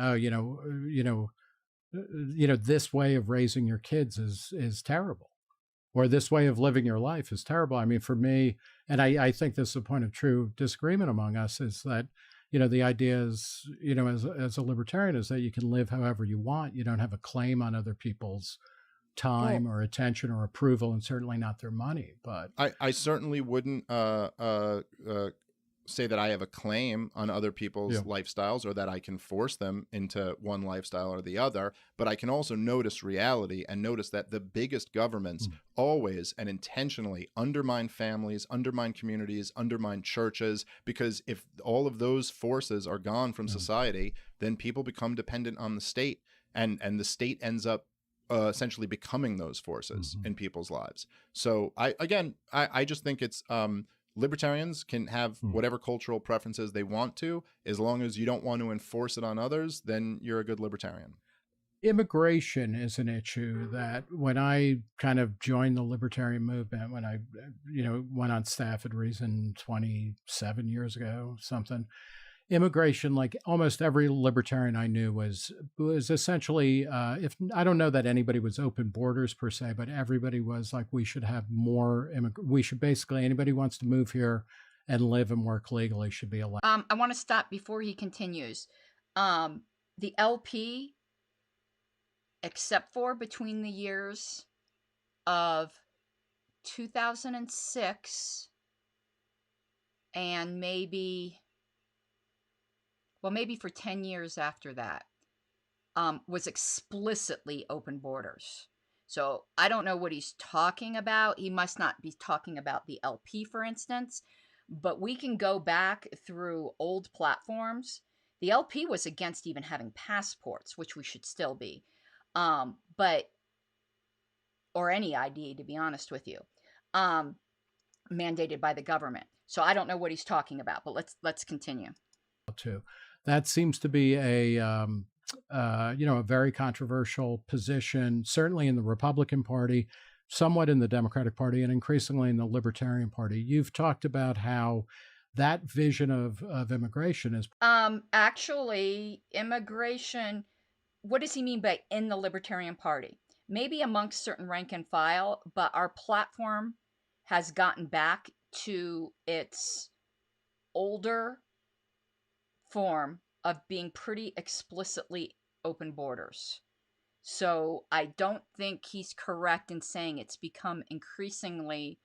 this way of raising your kids is terrible, or this way of living your life is terrible. For me, and I think this is a point of true disagreement among us, is that, the idea is, as a libertarian, is that you can live however you want. You don't have a claim on other people's time or attention or approval, and certainly not their money. But I certainly wouldn't say that I have a claim on other people's lifestyles or that I can force them into one lifestyle or the other, but I can also notice reality and notice that the biggest governments always and intentionally undermine families, undermine communities, undermine churches, because if all of those forces are gone from society, then people become dependent on the state, and the state ends up essentially becoming those forces in people's lives. So I just think it's libertarians can have whatever cultural preferences they want to, as long as you don't want to enforce it on others, then you're a good libertarian. Immigration is an issue that when I kind of joined the libertarian movement, when I, went on staff at Reason 27 years ago, something, immigration, like almost every libertarian I knew was essentially, if I don't know that anybody was open borders per se, but everybody was like, we should have more, we should basically, anybody who wants to move here and live and work legally should be allowed. I want to stop before he continues. The LP, except for between the years of 2006 and maybe for 10 years after that, was explicitly open borders. So I don't know what he's talking about. He must not be talking about the LP, for instance, but we can go back through old platforms. The LP was against even having passports, which we should still be, or any ID, to be honest with you, mandated by the government. So I don't know what he's talking about, but let's continue. Too. That seems to be a very controversial position, certainly in the Republican Party, somewhat in the Democratic Party, and increasingly in the Libertarian Party. You've talked about how that vision of immigration is actually immigration. What does he mean by in the Libertarian Party? Maybe amongst certain rank and file, but our platform has gotten back to its older form of being pretty explicitly open borders. So I don't think he's correct in saying it's become increasingly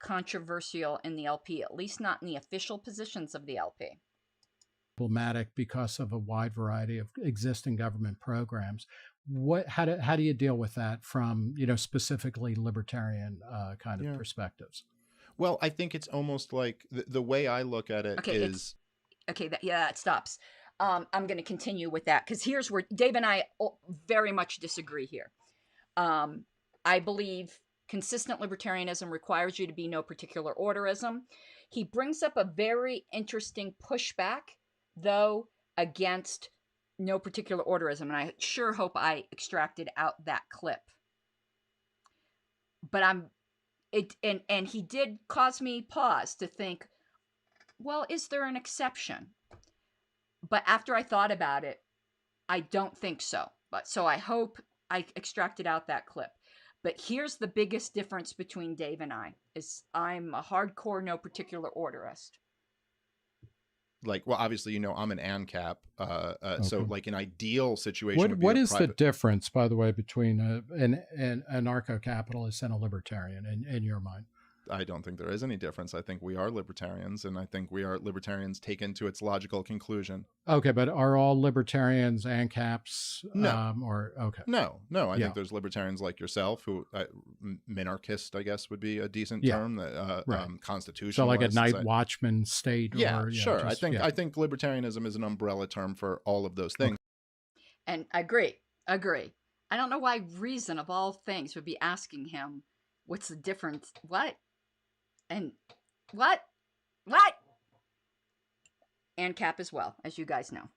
controversial in the LP, at least not in the official positions of the LP. Problematic because of a wide variety of existing government programs. How do you deal with that from specifically libertarian kind of perspectives? Well, I think it's almost like the way I look at it is that stops. I'm going to continue with that because here's where Dave and I very much disagree here. I believe consistent libertarianism requires you to be no particular orderism. He brings up a very interesting pushback, though, against no particular orderism, and I sure hope I extracted out that clip. But and he did cause me pause to think, well, is there an exception? But after I thought about it, I don't think so. But so I hope I extracted out that clip. But here's the biggest difference between Dave and I, is I'm a hardcore no particular orderist. Like, well, obviously, I'm an ANCAP. So like an ideal situation. What is the difference, by the way, between an anarcho-capitalist and a libertarian in your mind? I don't think there is any difference. I think we are libertarians, and I think we are libertarians taken to its logical conclusion. Okay, but are all libertarians ANCAPs? No. No. I think there's libertarians like yourself who, minarchist, I guess, would be a decent term. Constitutionalist. So like a night watchman state. Yeah, sure. I think libertarianism is an umbrella term for all of those things. And I agree. I don't know why Reason, of all things, would be asking him, what's the difference? What? And what? And cap as well, as you guys know.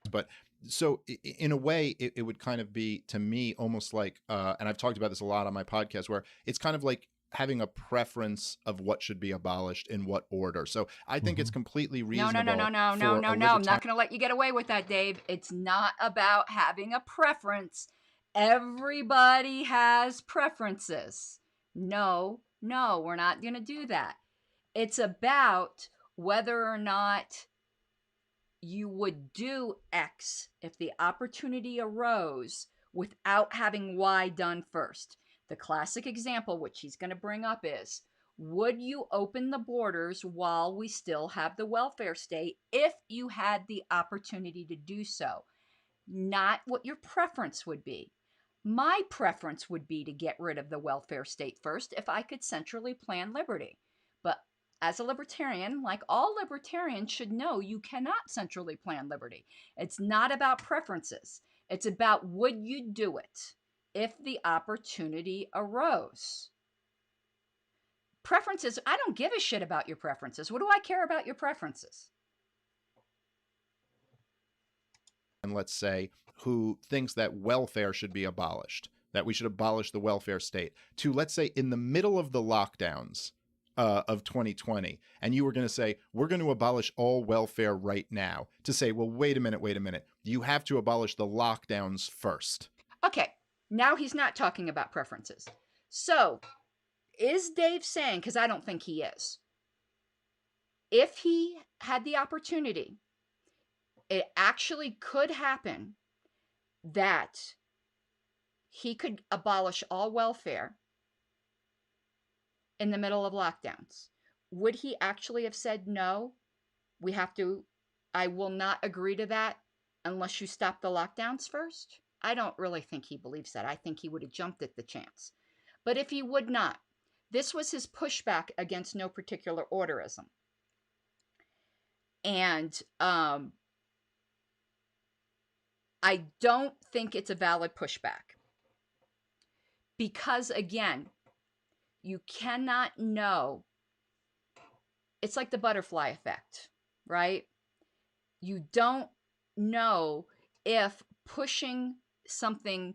But so in a way, it would kind of be, to me, almost like, and I've talked about this a lot on my podcast, where it's kind of like having a preference of what should be abolished in what order. So I think it's completely reasonable. No. I'm not going to let you get away with that, Dave. It's not about having a preference. Everybody has preferences. No, we're not going to do that. It's about whether or not you would do X if the opportunity arose without having Y done first. The classic example, which he's going to bring up, is Would you open the borders while we still have the welfare state if you had the opportunity to do so? Not what your preference would be. My preference would be to get rid of the welfare state first if I could centrally plan liberty. But as a libertarian, like all libertarians should know, you cannot centrally plan liberty. It's not about preferences. It's about would you do it if the opportunity arose. Preferences, I don't give a shit about your preferences. What do I care about your preferences? And let's say, who thinks that welfare should be abolished, that we should abolish the welfare state, to, let's say, in the middle of the lockdowns of 2020, and you were going to say, we're going to abolish all welfare right now, to say, well, wait a minute. You have to abolish the lockdowns first. Okay, now he's not talking about preferences. So, is Dave saying, because I don't think he is, if he had the opportunity, it actually could happen that he could abolish all welfare in the middle of lockdowns? Would he actually have said, no, I will not agree to that unless you stop the lockdowns first? I don't really think he believes that. I think he would have jumped at the chance. But if he would not, this was his pushback against no particular orderism. And I don't think it's a valid pushback. Because, again, you cannot know. It's like the butterfly effect, right? You don't know if pushing something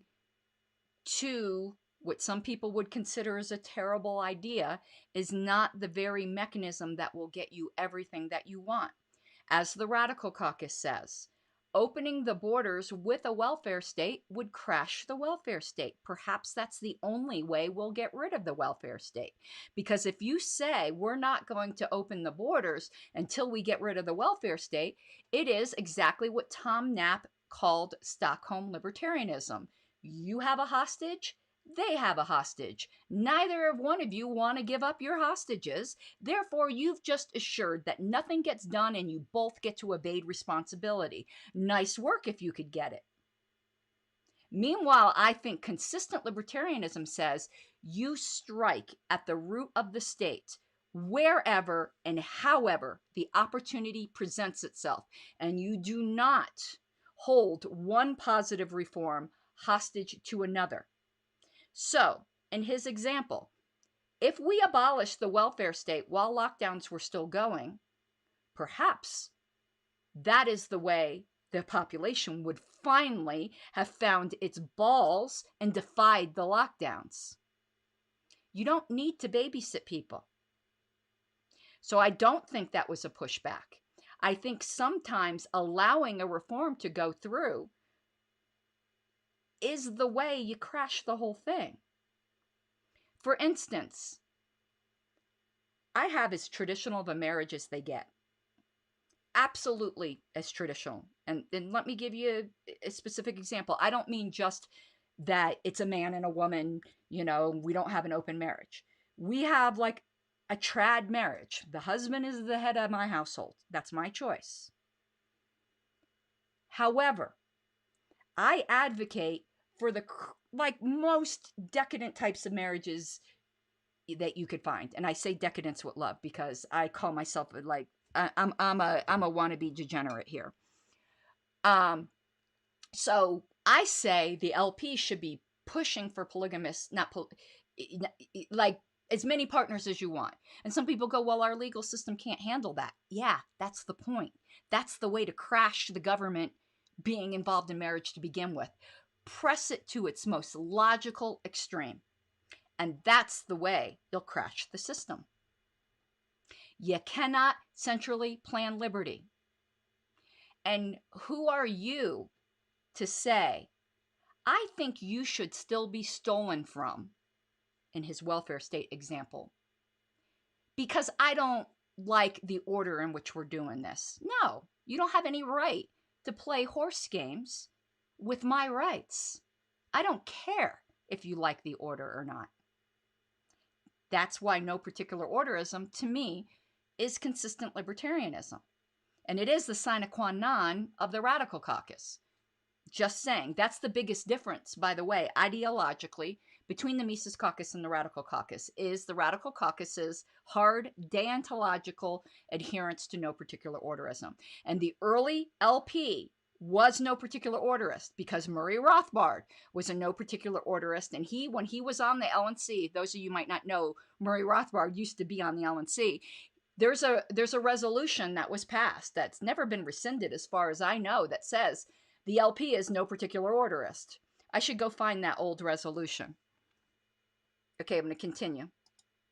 to what some people would consider as a terrible idea is not the very mechanism that will get you everything that you want. As the Radical Caucus says, opening the borders with a welfare state would crash the welfare state. Perhaps that's the only way we'll get rid of the welfare state. Because if you say we're not going to open the borders until we get rid of the welfare state, it is exactly what Tom Knapp called Stockholm libertarianism. You have a hostage, they have a hostage. Neither of one of you want to give up your hostages. Therefore, you've just assured that nothing gets done and you both get to evade responsibility. Nice work if you could get it. Meanwhile, I think consistent libertarianism says you strike at the root of the state wherever and however the opportunity presents itself, and you do not hold one positive reform hostage to another. So, in his example, if we abolished the welfare state while lockdowns were still going, perhaps that is the way the population would finally have found its balls and defied the lockdowns. You don't need to babysit people. So I don't think that was a pushback. I think sometimes allowing a reform to go through is the way you crash the whole thing. For instance, I have as traditional of a marriage as they get. Absolutely as traditional. And let me give you a specific example. I don't mean just that it's a man and a woman, we don't have an open marriage. We have like a trad marriage. The husband is the head of my household. That's my choice. However, I advocate for the most decadent types of marriages that you could find, and I say decadence with love because I call myself I'm a wannabe degenerate here. So I say the LP should be pushing for polygamous, as many partners as you want. And some people go, well, our legal system can't handle that. Yeah, that's the point. That's the way to crash the government being involved in marriage to begin with. Press it to its most logical extreme. And that's the way you'll crash the system. You cannot centrally plan liberty. And who are you to say, I think you should still be stolen from, in his welfare state example, because I don't like the order in which we're doing this? No, you don't have any right to play horse games with my rights. I don't care if you like the order or not. That's why no particular orderism, to me, is consistent libertarianism. And it is the sine qua non of the radical caucus. Just saying. That's the biggest difference, by the way, ideologically, between the Mises Caucus and the Radical Caucus, is the Radical Caucus's hard deontological adherence to no particular orderism. And the early LP was no particular orderist because Murray Rothbard was a no particular orderist. And when he was on the LNC, those of you might not know, Murray Rothbard used to be on the LNC. There's a resolution that was passed that's never been rescinded as far as I know that says the LP is no particular orderist. I should go find that old resolution. Okay, I'm going to continue.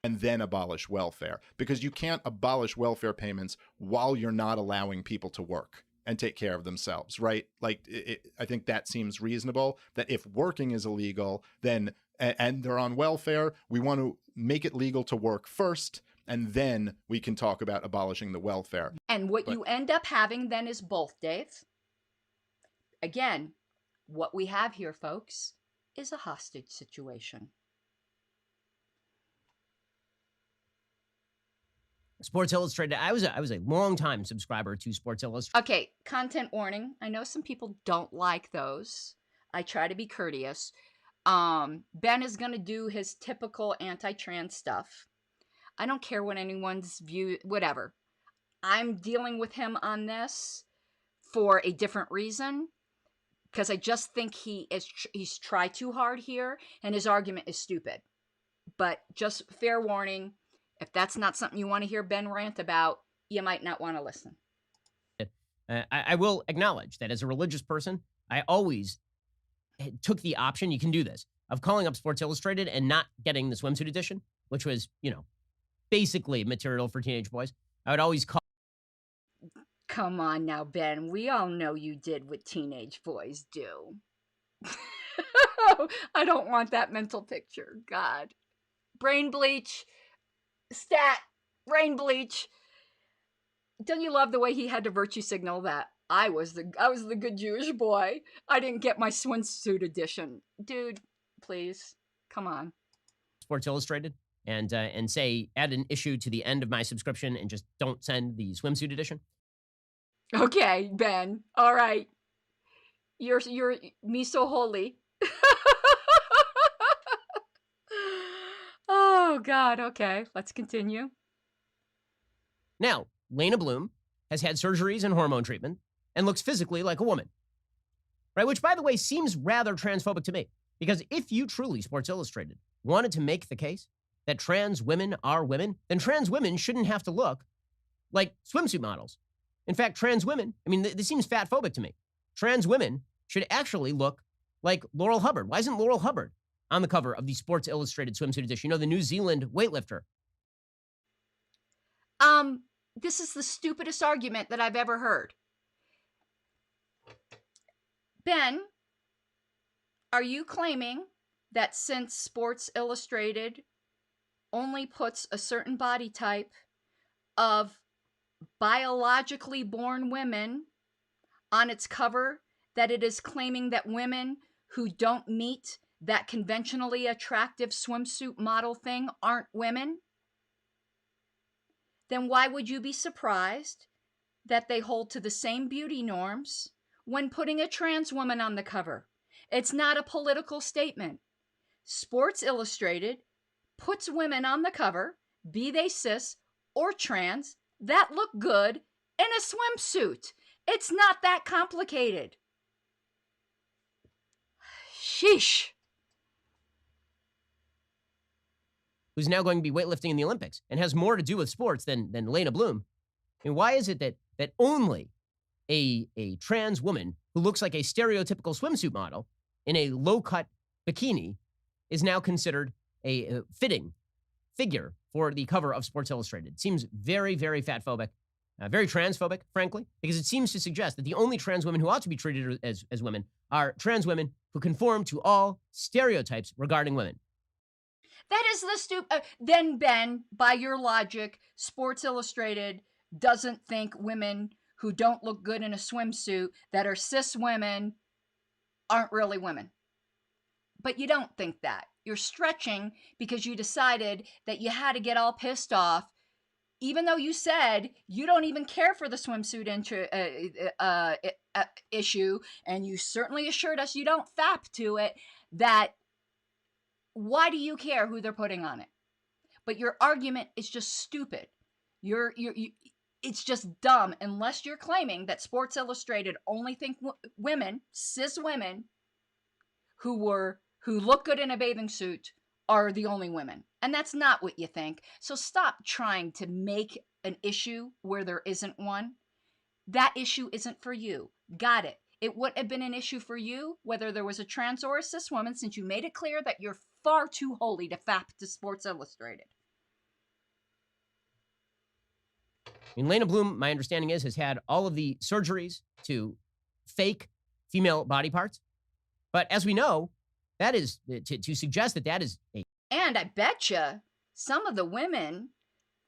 And then abolish welfare, because you can't abolish welfare payments while you're not allowing people to work and take care of themselves, right? Like, I think that seems reasonable, that if working is illegal, then, and they're on welfare, we want to make it legal to work first, and then we can talk about abolishing the welfare. And what you end up having then is both, Dave. Again, what we have here, folks, is a hostage situation. Sports Illustrated. I was a long time subscriber to Sports Illustrated. Okay, content warning. I know some people don't like those. I try to be courteous. Ben is going to do his typical anti-trans stuff. I don't care what anyone's view, whatever. I'm dealing with him on this for a different reason, because I just think he's tried too hard here, and his argument is stupid. But just fair warning, if that's not something you want to hear Ben rant about, you might not want to listen. I will acknowledge that as a religious person, I always took the option, you can do this, of calling up Sports Illustrated and not getting the swimsuit edition, which was, basically material for teenage boys. I would always call. Come on now, Ben. We all know you did what teenage boys do. I don't want that mental picture. God. Brain bleach. Stat. Brain bleach. Don't you love the way he had to virtue signal that I was the good Jewish boy? I didn't get my swimsuit edition. Dude, please. Come on. Sports Illustrated and say, add an issue to the end of my subscription and just don't send the swimsuit edition. Okay, Ben. All right. You're me so holy. Oh, God. Okay, let's continue. Now, Lena Bloom has had surgeries and hormone treatment and looks physically like a woman, right? Which, by the way, seems rather transphobic to me, because if you truly, Sports Illustrated, wanted to make the case that trans women are women, then trans women shouldn't have to look like swimsuit models. In fact, trans women, this seems fatphobic to me. Trans women should actually look like Laurel Hubbard. Why isn't Laurel Hubbard on the cover of the Sports Illustrated swimsuit edition? The New Zealand weightlifter. This is the stupidest argument that I've ever heard. Ben, are you claiming that since Sports Illustrated only puts a certain body type of biologically born women on its cover, that it is claiming that women who don't meet that conventionally attractive swimsuit model thing aren't women? Then why would you be surprised that they hold to the same beauty norms when putting a trans woman on the cover? It's not a political statement. Sports Illustrated puts women on the cover, be they cis or trans, that look good in a swimsuit. It's not that complicated. Sheesh. Who's now going to be weightlifting in the Olympics and has more to do with sports than Lena Bloom. Why is it that only a trans woman who looks like a stereotypical swimsuit model in a low-cut bikini is now considered a fitting figure for the cover of Sports Illustrated? It seems very, very fatphobic, very transphobic, frankly, because it seems to suggest that the only trans women who ought to be treated as women are trans women who conform to all stereotypes regarding women. That is the stupid. Then, Ben, by your logic, Sports Illustrated doesn't think women who don't look good in a swimsuit that are cis women aren't really women. But you don't think that. You're stretching because you decided that you had to get all pissed off, even though you said you don't even care for the swimsuit issue, and you certainly assured us you don't fap to it, that why do you care who they're putting on it? But your argument is just stupid. It's just dumb unless you're claiming that Sports Illustrated only think women, cis women, who look good in a bathing suit are the only women. And that's not what you think. So stop trying to make an issue where there isn't one. That issue isn't for you. Got it. It wouldn't have been an issue for you whether there was a trans or a cis woman, since you made it clear that you're far too holy to fap to Sports Illustrated. I mean, Lena Bloom, my understanding is, has had all of the surgeries to fake female body parts. But as we know, that is, to suggest that that is a... And I betcha some of the women,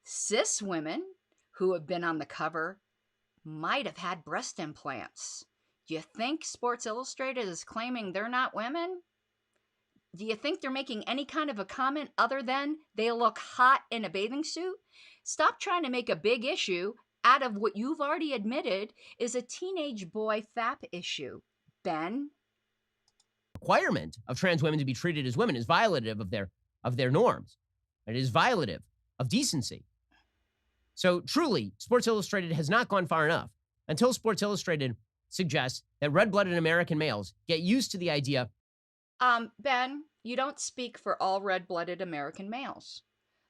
cis women, who have been on the cover might have had breast implants. Do you think Sports Illustrated is claiming they're not women? Do you think they're making any kind of a comment other than they look hot in a bathing suit? Stop trying to make a big issue out of what you've already admitted is a teenage boy fap issue, Ben. Requirement of trans women to be treated as women is violative of their norms. It is violative of decency. So truly, Sports Illustrated has not gone far enough until Sports Illustrated suggests that red-blooded American males get used to the idea. Ben, you don't speak for all red-blooded American males.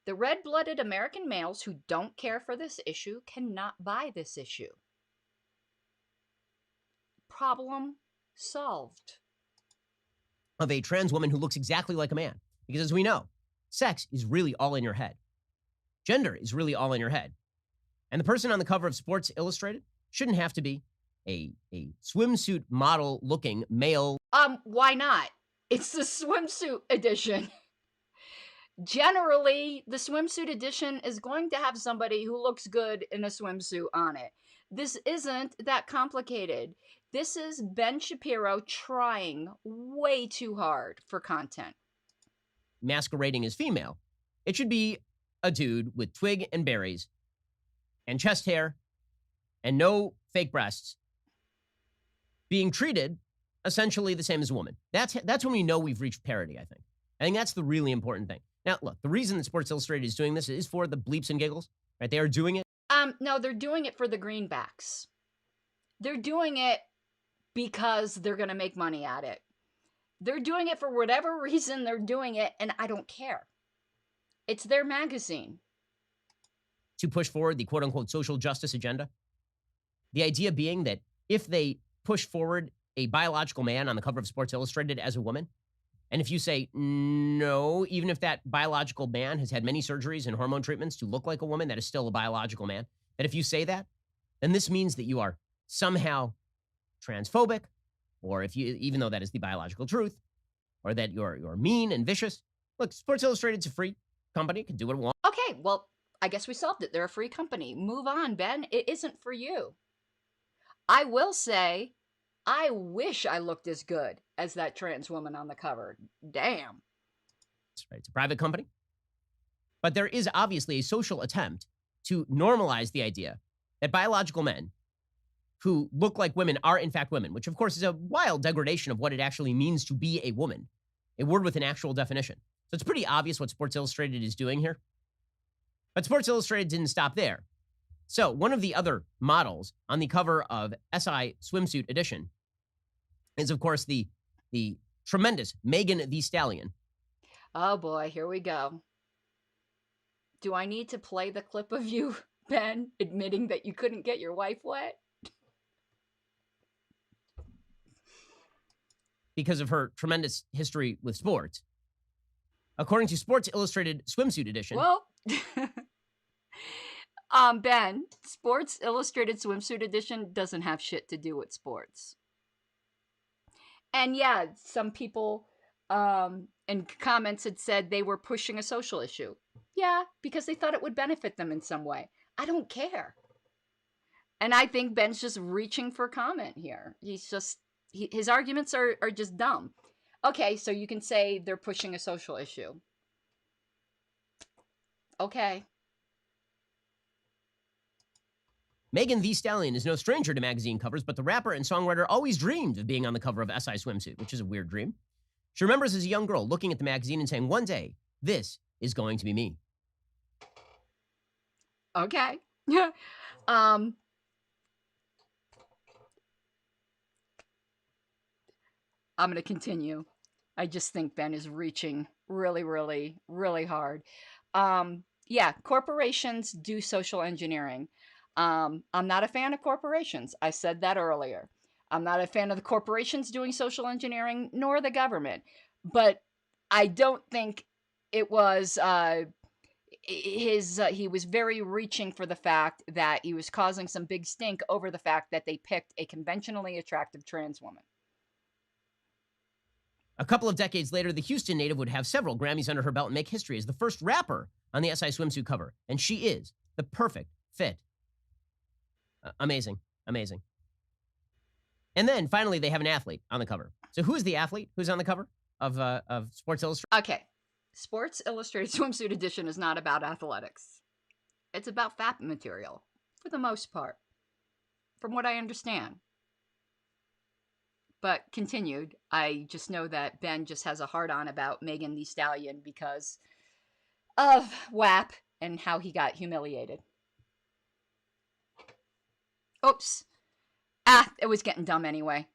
The red-blooded American males who don't care for this issue cannot buy this issue. Problem solved. Of a trans woman who looks exactly like a man. Because as we know, sex is really all in your head. Gender is really all in your head. And the person on the cover of Sports Illustrated shouldn't have to be a swimsuit model looking male. Why not? It's the swimsuit edition. Generally, the swimsuit edition is going to have somebody who looks good in a swimsuit on it. This isn't that complicated. This is Ben Shapiro trying way too hard for content. Masquerading as female. It should be a dude with twig and berries and chest hair and no fake breasts being treated essentially the same as a woman. That's when we know we've reached parity, I think. I think that's the really important thing. Now, look, the reason that Sports Illustrated is doing this is for the bleeps and giggles, right? They are doing it. No, they're doing it for the greenbacks. They're doing it because they're going to make money at it. They're doing it for whatever reason they're doing it, and I don't care. It's their magazine. To push forward the quote-unquote social justice agenda. The idea being that if they push forward a biological man on the cover of Sports Illustrated as a woman, and if you say, no, even if that biological man has had many surgeries and hormone treatments to look like a woman, that is still a biological man, that if you say that, then this means that you are somehow transphobic, or if you, even though that is the biological truth, or that you're mean and vicious. Look, Sports Illustrated's a free company, can do what it wants. Okay, well, I guess we solved it. They're a free company. Move on, Ben. It isn't for you. I will say, I wish I looked as good as that trans woman on the cover. Damn. That's right. It's a private company. But there is obviously a social attempt to normalize the idea that biological men who look like women are in fact women, which of course is a wild degradation of what it actually means to be a woman, a word with an actual definition. So it's pretty obvious what Sports Illustrated is doing here. But Sports Illustrated didn't stop there. So one of the other models on the cover of SI Swimsuit Edition is, of course, the tremendous Megan Thee Stallion. Oh boy, here we go. Do I need to play the clip of you, Ben, admitting that you couldn't get your wife wet? Because of her tremendous history with sports. According to Sports Illustrated Swimsuit Edition. Well, Ben, Sports Illustrated Swimsuit Edition doesn't have shit to do with sports. And yeah, some people in comments had said they were pushing a social issue. Yeah, because they thought it would benefit them in some way. I don't care. And I think Ben's just reaching for comment here. He's just, his arguments are just dumb. Okay, so you can say they're pushing a social issue. Okay. Megan Thee Stallion is no stranger to magazine covers, but the rapper and songwriter always dreamed of being on the cover of SI Swimsuit, which is a weird dream. She remembers as a young girl looking at the magazine and saying, one day, this is going to be me. Okay. I'm going to continue. I just think Ben is reaching really, really, really hard. Yeah, corporations do social engineering. I'm not a fan of corporations. I said that earlier. I'm not a fan of the corporations doing social engineering, nor the government. But I don't think it was he was very reaching for the fact that he was causing some big stink over the fact that they picked a conventionally attractive trans woman. A couple of decades later, the Houston native would have several Grammys under her belt and make history as the first rapper on the SI Swimsuit cover. And she is the perfect fit. Amazing. Amazing. And then finally, they have an athlete on the cover. So who's the athlete who's on the cover of Sports Illustrated? Okay. Sports Illustrated Swimsuit Edition is not about athletics. It's about fat material, for the most part, from what I understand. But continued, I just know that Ben just has a hard-on about Megan Thee Stallion because of WAP and how he got humiliated. Oops. It was getting dumb anyway.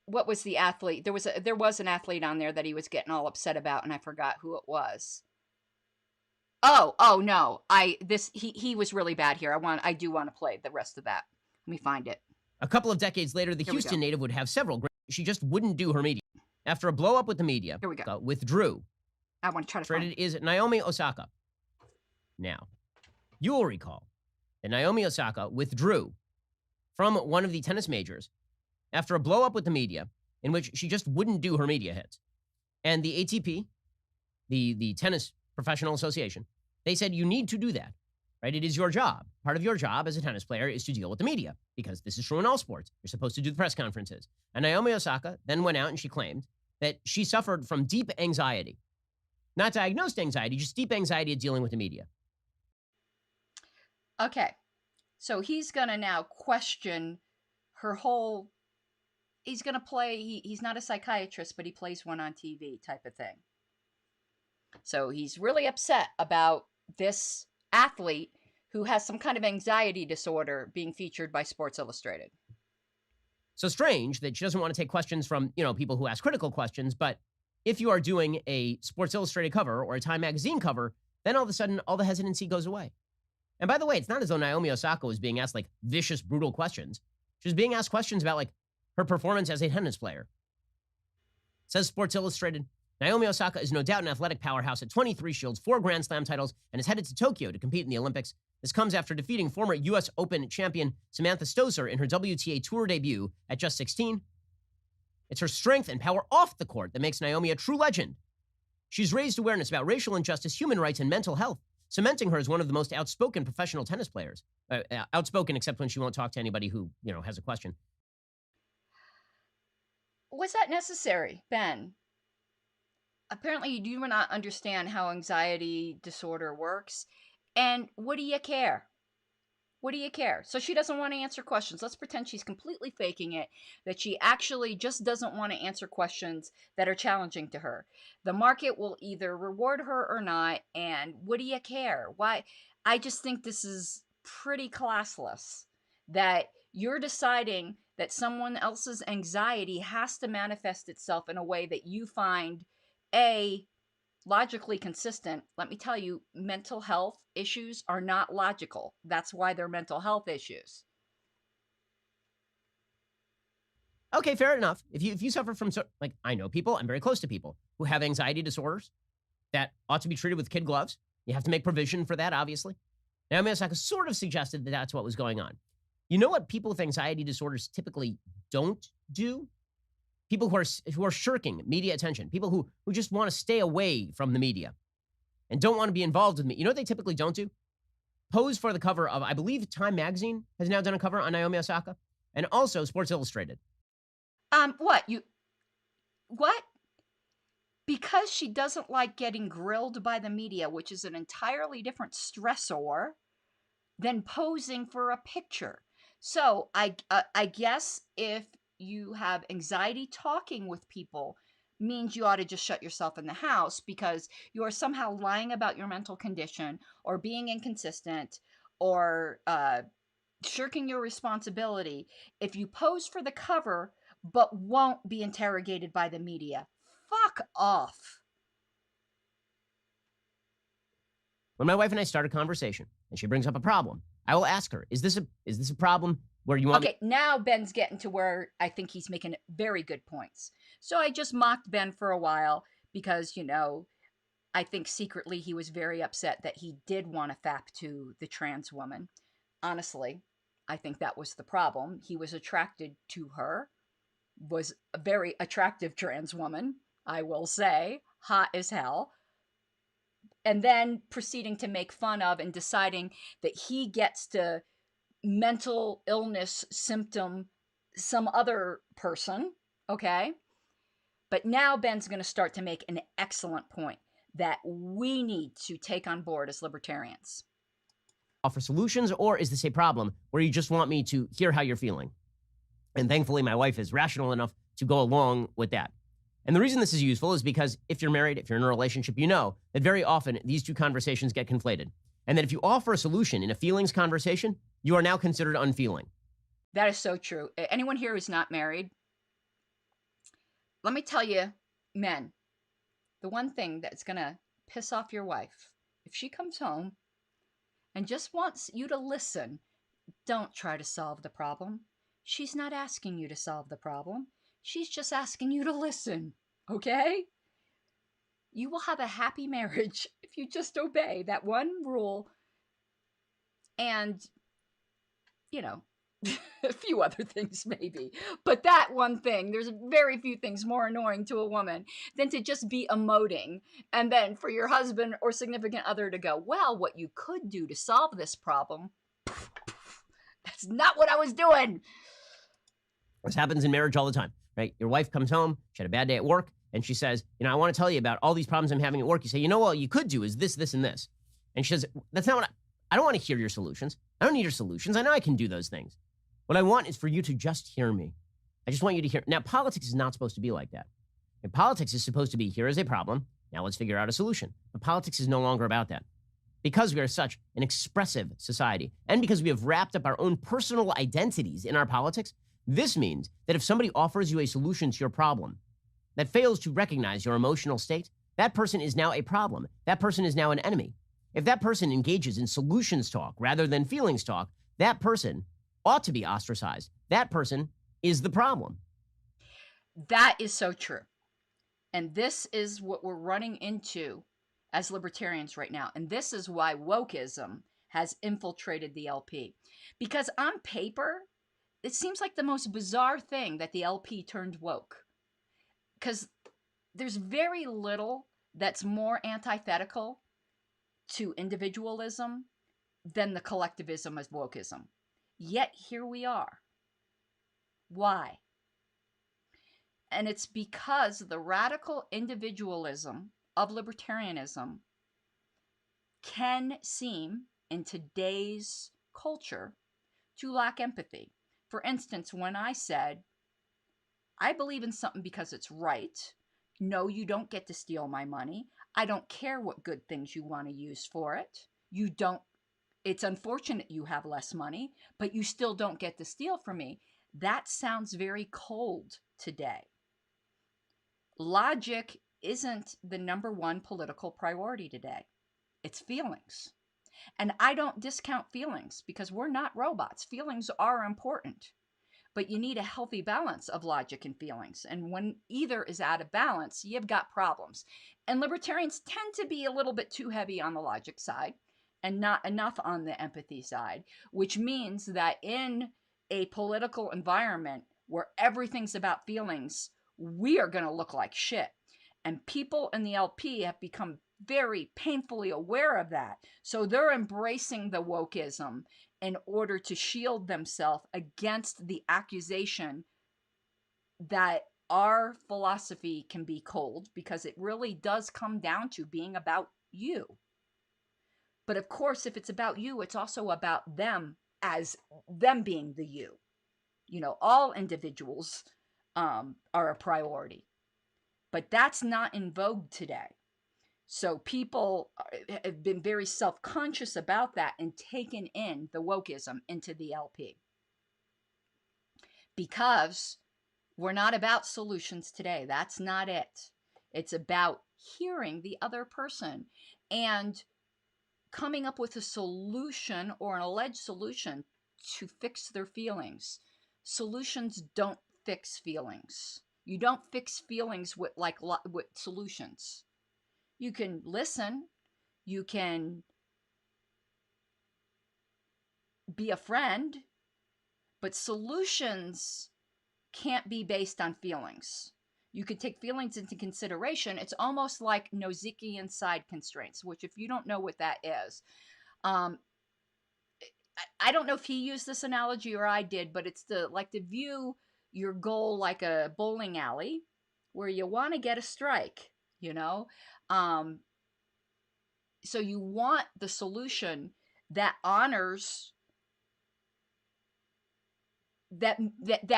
What was the athlete? There was an athlete on there that he was getting all upset about, and I forgot who it was. Oh no. He was really bad here. I do want to play the rest of that. Let me find it. A couple of decades later, the Houston native would have several. She just wouldn't do her media. After a blow up with the media, Here we go. Withdrew. I want to try to find it. Is Naomi Osaka. Now, you'll recall that Naomi Osaka withdrew from one of the tennis majors after a blow up with the media in which she just wouldn't do her media hits. And the ATP, the Tennis Professional Association, they said you need to do that. Right? It is your job. Part of your job as a tennis player is to deal with the media, because this is true in all sports. You're supposed to do the press conferences. And Naomi Osaka then went out and she claimed that she suffered from deep anxiety. Not diagnosed anxiety, just deep anxiety of dealing with the media. Okay. So he's going to now question her whole... He's going to play... He's not a psychiatrist, but he plays one on TV type of thing. So he's really upset about this athlete who has some kind of anxiety disorder being featured by Sports Illustrated. So strange that she doesn't want to take questions from, people who ask critical questions, but if you are doing a Sports Illustrated cover or a Time magazine cover, then all of a sudden all the hesitancy goes away. And by the way, it's not as though Naomi Osaka was being asked vicious, brutal questions. She was being asked questions about her performance as a tennis player. Says Sports Illustrated, Naomi Osaka is no doubt an athletic powerhouse at 23 shields, 4 Grand Slam titles, and is headed to Tokyo to compete in the Olympics. This comes after defeating former U.S. Open champion Samantha Stosur in her WTA Tour debut at just 16. It's her strength and power off the court that makes Naomi a true legend. She's raised awareness about racial injustice, human rights, and mental health, cementing her as one of the most outspoken professional tennis players. Outspoken except when she won't talk to anybody who, has a question. Was that necessary, Ben? Apparently you do not understand how anxiety disorder works. And what do you care? What do you care? So she doesn't want to answer questions. Let's pretend she's completely faking it, that she actually just doesn't want to answer questions that are challenging to her. The market will either reward her or not, and what do you care? Why? I just think this is pretty classless, that you're deciding that someone else's anxiety has to manifest itself in a way that you find logically consistent. Let me tell you, mental health issues are not logical. That's why they're mental health issues. Okay, fair enough. If you suffer from, I know people, I'm very close to people who have anxiety disorders that ought to be treated with kid gloves. You have to make provision for that, obviously. Naomi Osaka sort of suggested that that's what was going on. You know what people with anxiety disorders typically don't do? People who are shirking media attention, people who just want to stay away from the media and don't want to be involved with me. You know what they typically don't do? Pose for the cover of, I believe Time magazine has now done a cover on Naomi Osaka, and also Sports Illustrated. What? Because she doesn't like getting grilled by the media, which is an entirely different stressor than posing for a picture. So I guess if you have anxiety, talking with people means you ought to just shut yourself in the house because you are somehow lying about your mental condition or being inconsistent or shirking your responsibility if you pose for the cover but won't be interrogated by the media. Fuck off. When my wife and I start a conversation and she brings up a problem, I will ask her, is this a problem where you want Okay, now Ben's getting to where I think he's making very good points. So I just mocked Ben for a while because, you know, I think secretly he was very upset that he did want to fap to the trans woman. Honestly, I think that was the problem. He was attracted to her, was a very attractive trans woman, I will say, hot as hell. And then proceeding to make fun of and deciding that he gets to mental illness symptom some other person, okay? But now Ben's going to start to make an excellent point that we need to take on board as libertarians. offer solutions, or is this a problem where you just want me to hear how you're feeling? And thankfully, my wife is rational enough to go along with that. And the reason this is useful is because if you're married, if you're in a relationship, you know that very often these two conversations get conflated. And that if you offer a solution in a feelings conversation, you are now considered unfeeling. That is so true. Anyone here who's not married, let me tell you, men, the one thing that's going to piss off your wife, if she comes home and just wants you to listen, don't try to solve the problem. She's not asking you to solve the problem. She's just asking you to listen, okay? You will have a happy marriage if you just obey that one rule and, you know, a few other things maybe. But that one thing, there's very few things more annoying to a woman than to just be emoting and then for your husband or significant other to go, well, what you could do to solve this problem, that's not what I was doing. This happens in marriage all the time, right? Your wife comes home, she had a bad day at work, and she says, you know, I want to tell you about all these problems I'm having at work. You say, you know, what you could do is this, this, and this. And she says, that's not what I don't want to hear your solutions. I don't need your solutions. I know I can do those things. What I want is for you to just hear me. I just want you to hear. Now, politics is not supposed to be like that. And politics is supposed to be, here is a problem. Now let's figure out a solution. But politics is no longer about that. Because we are such an expressive society, and because we have wrapped up our own personal identities in our politics, this means that if somebody offers you a solution to your problem that fails to recognize your emotional state, that person is now a problem. That person is now an enemy. If that person engages in solutions talk rather than feelings talk, that person ought to be ostracized. That person is the problem. That is so true. And this is what we're running into as libertarians right now. And this is why wokeism has infiltrated the LP. Because on paper, it seems like the most bizarre thing that the LP turned woke. Because there's very little that's more antithetical to individualism than the collectivism of wokeism. Yet here we are. Why? And it's because the radical individualism of libertarianism can seem, in today's culture, to lack empathy. For instance, when I said, I believe in something because it's right. No, you don't get to steal my money. I don't care what good things you want to use for it. You don't. It's unfortunate you have less money, but you still don't get to steal from me. That sounds very cold today. Logic isn't the number one political priority today. It's feelings. And I don't discount feelings because we're not robots. Feelings are important. But you need a healthy balance of logic and feelings. And when either is out of balance, you've got problems. And libertarians tend to be a little bit too heavy on the logic side and not enough on the empathy side, which means that in a political environment where everything's about feelings, we are going to look like shit. And people in the LP have become very painfully aware of that. So they're embracing the wokeism in order to shield themselves against the accusation that our philosophy can be cold, because it really does come down to being about you. But of course, if it's about you, it's also about them, as them being the you. You know, all individuals are a priority. But that's not in vogue today. So people have been very self-conscious about that and taken in the wokeism into the LP. Because we're not about solutions today. That's not it. It's about hearing the other person and coming up with a solution or an alleged solution to fix their feelings. Solutions don't fix feelings. You don't fix feelings with with solutions. You can listen. You can be a friend, but solutions can't be based on feelings. You can take feelings into consideration. It's almost like Nozikian side constraints, which, if you don't know what that is, I don't know if he used this analogy or I did, but it's to view your goal like a bowling alley where you want to get a strike, you know? So you want the solution that honors that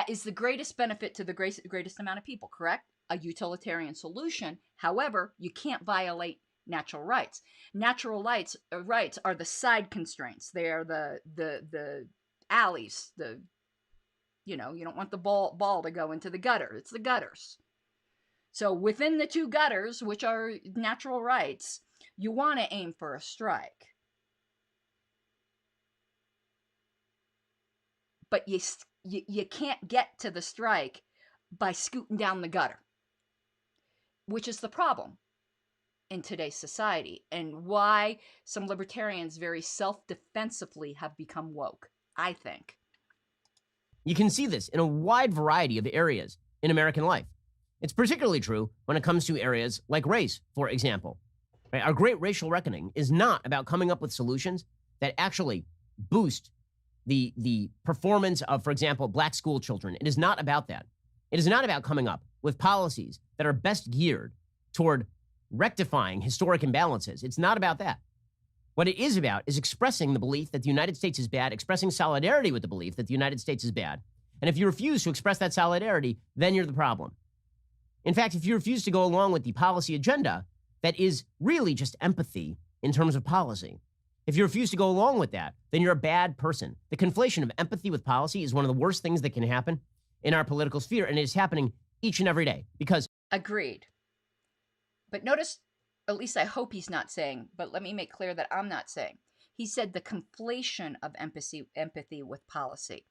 is the greatest benefit to the greatest amount of people, correct? A utilitarian solution. However, you can't violate natural rights. Natural rights are the side constraints. They are the alleys. You don't want the ball to go into the gutter. It's the gutters. So within the two gutters, which are natural rights, you want to aim for a strike. But you can't get to the strike by scooting down the gutter, which is the problem in today's society, and why some libertarians very self-defensively have become woke, I think. You can see this in a wide variety of areas in American life. It's particularly true when it comes to areas like race, for example. Right? Our great racial reckoning is not about coming up with solutions that actually boost the performance of, for example, black school children. It is not about that. It is not about coming up with policies that are best geared toward rectifying historic imbalances. It's not about that. What it is about is expressing the belief that the United States is bad, expressing solidarity with the belief that the United States is bad. And if you refuse to express that solidarity, then you're the problem. In fact, if you refuse to go along with the policy agenda, that is really just empathy in terms of policy. If you refuse to go along with that, then you're a bad person. The conflation of empathy with policy is one of the worst things that can happen in our political sphere, and it is happening each and every day because... Agreed. But notice, at least I hope he's not saying, but let me make clear that I'm not saying. He said the conflation of empathy with policy.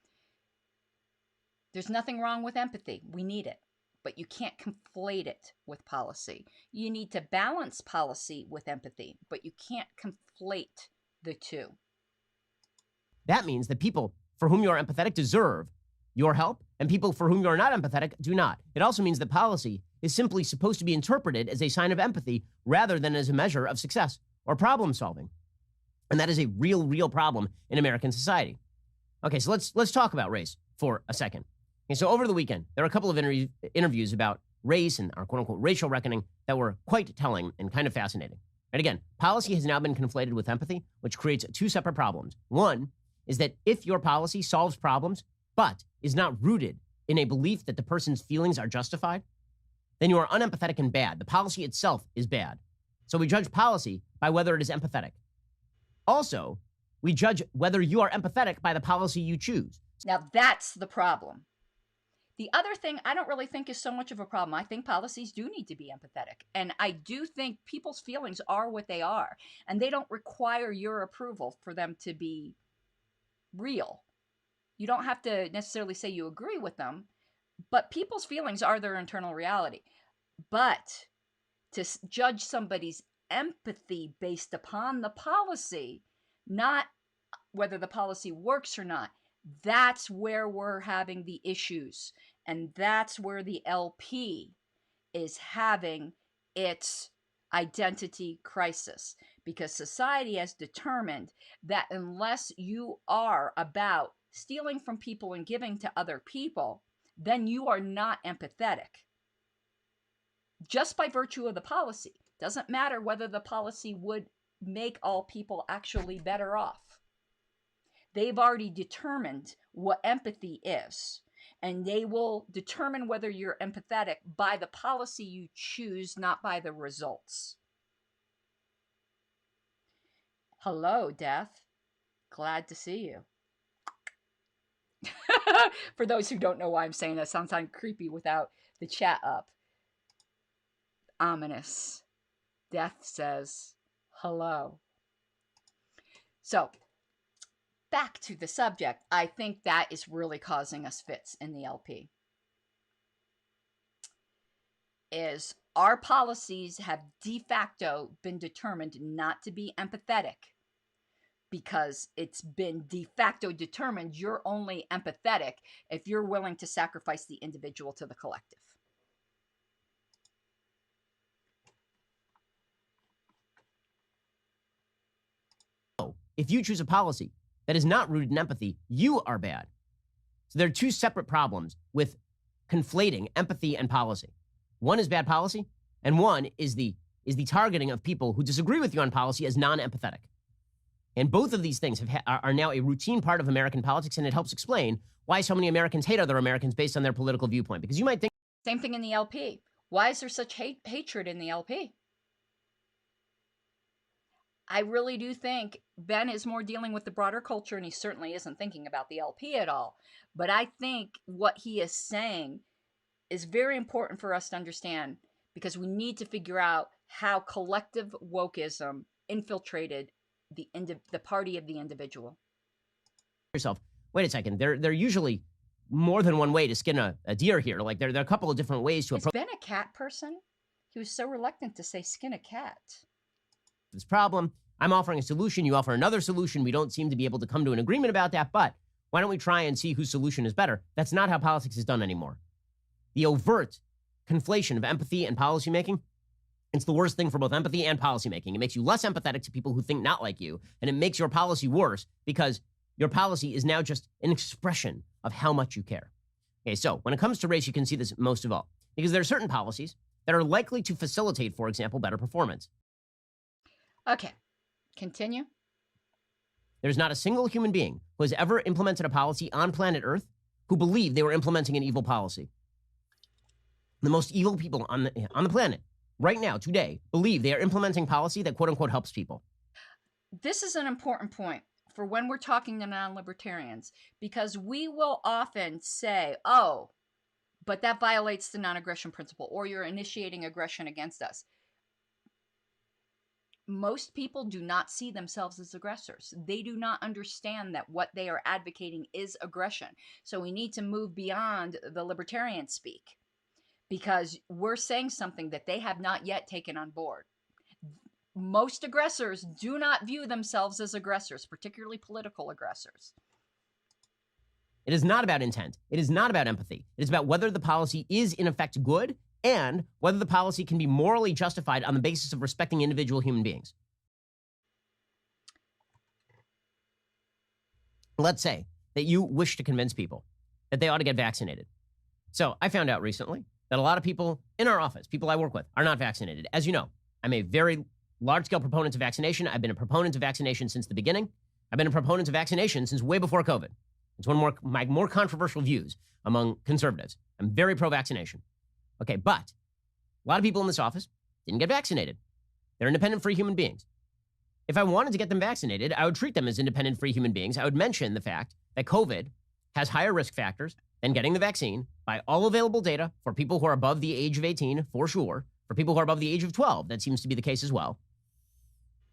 There's nothing wrong with empathy. We need it. But you can't conflate it with policy. You need to balance policy with empathy, but you can't conflate the two. That means that people for whom you are empathetic deserve your help, and people for whom you are not empathetic do not. It also means that policy is simply supposed to be interpreted as a sign of empathy rather than as a measure of success or problem solving. And that is a real problem in American society. Okay, so let's talk about race for a second. Okay, so over the weekend, there were a couple of interviews about race and our quote-unquote racial reckoning that were quite telling and kind of fascinating. And again, policy has now been conflated with empathy, which creates two separate problems. One is that if your policy solves problems, but is not rooted in a belief that the person's feelings are justified, then you are unempathetic and bad. The policy itself is bad. So we judge policy by whether it is empathetic. Also, we judge whether you are empathetic by the policy you choose. Now that's the problem. The other thing I don't really think is so much of a problem. I think policies do need to be empathetic. And I do think people's feelings are what they are. And they don't require your approval for them to be real. You don't have to necessarily say you agree with them, but people's feelings are their internal reality. But to judge somebody's empathy based upon the policy, not whether the policy works or not, that's where we're having the issues. And that's where the LP is having its identity crisis. Because society has determined that unless you are about stealing from people and giving to other people, then you are not empathetic. Just by virtue of the policy. Doesn't matter whether the policy would make all people actually better off. They've already determined what empathy is, and they will determine whether you're empathetic by the policy you choose, not by the results. Hello, Death. Glad to see you. For those who don't know why I'm saying that, sounds kind of creepy without the chat up. Ominous. Death says hello. So, back to the subject. I think that is really causing us fits in the LP. Is our policies have de facto been determined not to be empathetic, because it's been de facto determined you're only empathetic if you're willing to sacrifice the individual to the collective. If you choose a policy that is not rooted in empathy, you are bad. So there are two separate problems with conflating empathy and policy. One is bad policy, and one is the targeting of people who disagree with you on policy as non-empathetic. And both of these things are now a routine part of American politics, and it helps explain why so many Americans hate other Americans based on their political viewpoint. Because you might think... Same thing in the LP. Why is there such hatred in the LP? I really do think Ben is more dealing with the broader culture, and he certainly isn't thinking about the LP at all. But I think what he is saying is very important for us to understand, because we need to figure out how collective wokeism infiltrated the party of the individual. Yourself, wait a second, there are usually more than one way to skin a deer here. Like there are a couple of different ways to approach... Is Ben a cat person? He was so reluctant to say skin a cat. This problem. I'm offering a solution. You offer another solution. We don't seem to be able to come to an agreement about that, but why don't we try and see whose solution is better? That's not how politics is done anymore. The overt conflation of empathy and policymaking, it's the worst thing for both empathy and policymaking. It makes you less empathetic to people who think not like you, and it makes your policy worse because your policy is now just an expression of how much you care. Okay, so when it comes to race, you can see this most of all, because there are certain policies that are likely to facilitate, for example, better performance. Okay, continue. There's not a single human being who has ever implemented a policy on planet Earth who believed they were implementing an evil policy. The most evil people on the planet right now, today, believe they are implementing policy that quote-unquote helps people. This is an important point for when we're talking to non-libertarians, because we will often say, oh, but that violates the non-aggression principle, or you're initiating aggression against us. Most people do not see themselves as aggressors. They do not understand that what they are advocating is aggression. So we need to move beyond the libertarian speak, because we're saying something that they have not yet taken on board. Most aggressors do not view themselves as aggressors, particularly political aggressors. It is not about intent. It is not about empathy. It is about whether the policy is in effect good and whether the policy can be morally justified on the basis of respecting individual human beings. Let's say that you wish to convince people that they ought to get vaccinated. So I found out recently that a lot of people in our office, people I work with, are not vaccinated. As you know, I'm a very large-scale proponent of vaccination. I've been a proponent of vaccination since the beginning. I've been a proponent of vaccination since way before COVID. It's one of my more controversial views among conservatives. I'm very pro-vaccination. Okay, but a lot of people in this office didn't get vaccinated. They're independent, free human beings. If I wanted to get them vaccinated, I would treat them as independent, free human beings. I would mention the fact that COVID has higher risk factors than getting the vaccine by all available data for people who are above the age of 18, for sure. For people who are above the age of 12, that seems to be the case as well.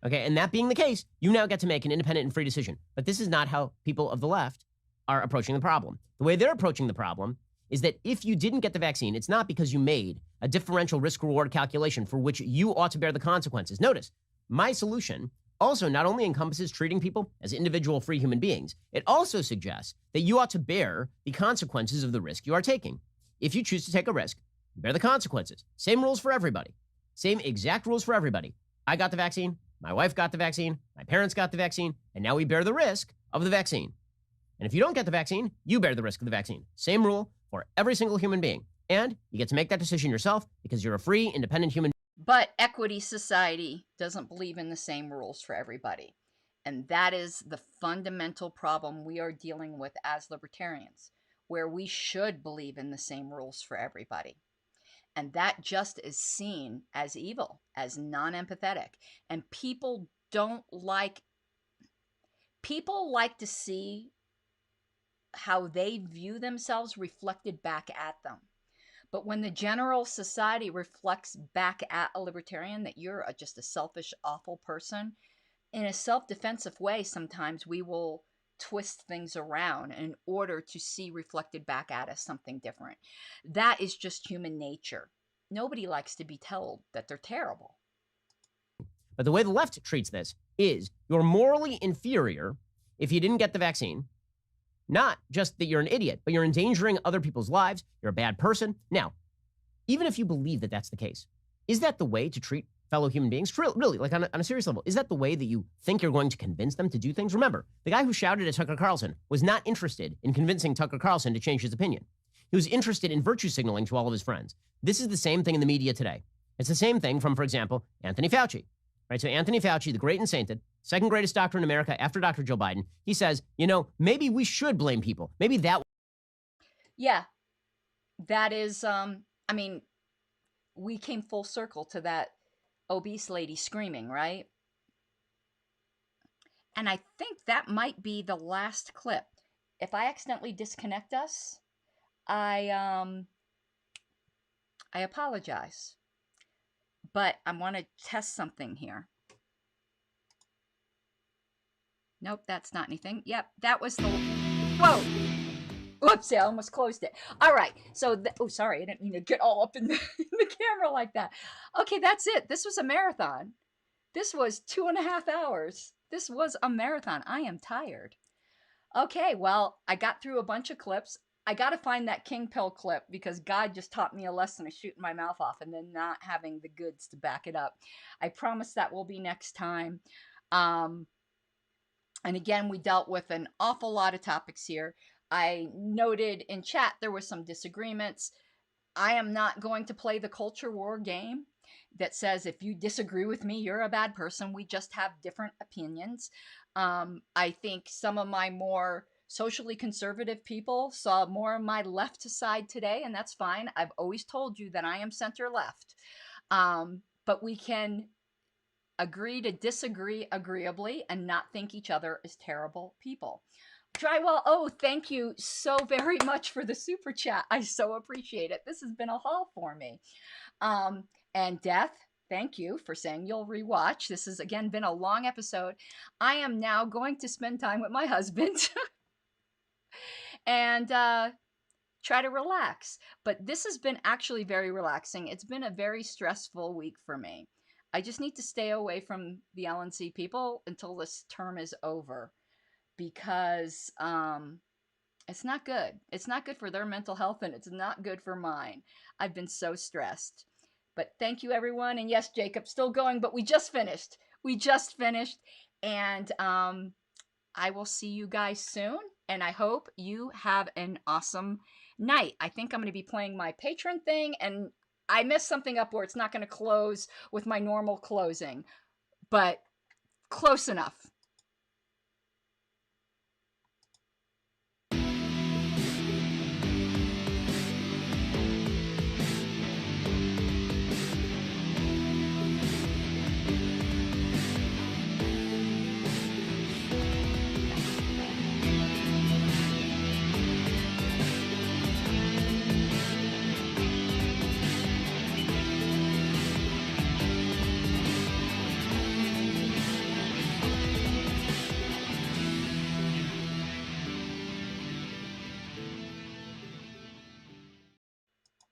Okay, and that being the case, you now get to make an independent and free decision. But this is not how people of the left are approaching the problem. The way they're approaching the problem is that if you didn't get the vaccine, it's not because you made a differential risk-reward calculation for which you ought to bear the consequences. Notice, my solution also not only encompasses treating people as individual free human beings, it also suggests that you ought to bear the consequences of the risk you are taking. If you choose to take a risk, bear the consequences. Same rules for everybody. Same exact rules for everybody. I got the vaccine, my wife got the vaccine, my parents got the vaccine, and now we bear the risk of the vaccine. And if you don't get the vaccine, you bear the risk of the vaccine. Same rule for every single human being. And you get to make that decision yourself because you're a free, independent human. But equity society doesn't believe in the same rules for everybody. And that is the fundamental problem we are dealing with as libertarians, where we should believe in the same rules for everybody. And that just is seen as evil, as non-empathetic. And people like to see how they view themselves reflected back at them. But when the general society reflects back at a libertarian that you're just a selfish, awful person, in a self-defensive way, sometimes we will twist things around in order to see reflected back at us something different. That is just human nature. Nobody likes to be told that they're terrible. But the way the left treats this is you're morally inferior if you didn't get the vaccine. Not just that you're an idiot, but you're endangering other people's lives. You're a bad person. Now, even if you believe that that's the case, is that the way to treat fellow human beings? Really, like on a serious level, is that the way that you think you're going to convince them to do things? Remember, the guy who shouted at Tucker Carlson was not interested in convincing Tucker Carlson to change his opinion. He was interested in virtue signaling to all of his friends. This is the same thing in the media today. It's the same thing from, for example, Anthony Fauci. Right? So Anthony Fauci, the great and sainted, second greatest doctor in America after Dr. Joe Biden, he says, maybe we should blame people. Maybe that. Yeah, that is, we came full circle to that obese lady screaming, right? And I think that might be the last clip. If I accidentally disconnect us, I apologize. But I want to test something here. Nope, that's not anything. Yep, that was the... Whoa! Whoopsie, I almost closed it. All right, so... Oh, sorry, I didn't mean to get all up in the camera like that. Okay, that's it. This was a marathon. This was 2.5 hours. This was a marathon. I am tired. Okay, well, I got through a bunch of clips. I got to find that King Pill clip because God just taught me a lesson of shooting my mouth off and then not having the goods to back it up. I promise that will be next time. And again, we dealt with an awful lot of topics here. I noted in chat there were some disagreements. I am not going to play the culture war game that says if you disagree with me, you're a bad person. We just have different opinions. I think some of my more socially conservative people saw more of my left side today, and that's fine. I've always told you that I am center left. But we can agree to disagree agreeably and not think each other is terrible people. Drywall, oh, thank you so very much for the super chat. I so appreciate it. This has been a haul for me. And Death, thank you for saying you'll rewatch. This has, again, been a long episode. I am now going to spend time with my husband and try to relax. But this has been actually very relaxing. It's been a very stressful week for me. I just need to stay away from the LNC people until this term is over because it's not good. It's not good for their mental health and it's not good for mine. I've been so stressed. But thank you, everyone. And yes, Jacob, still going, but we just finished. We just finished. And I will see you guys soon. And I hope you have an awesome night. I think I'm going to be playing my patron thing. And I messed something up where it's not going to close with my normal closing. But close enough.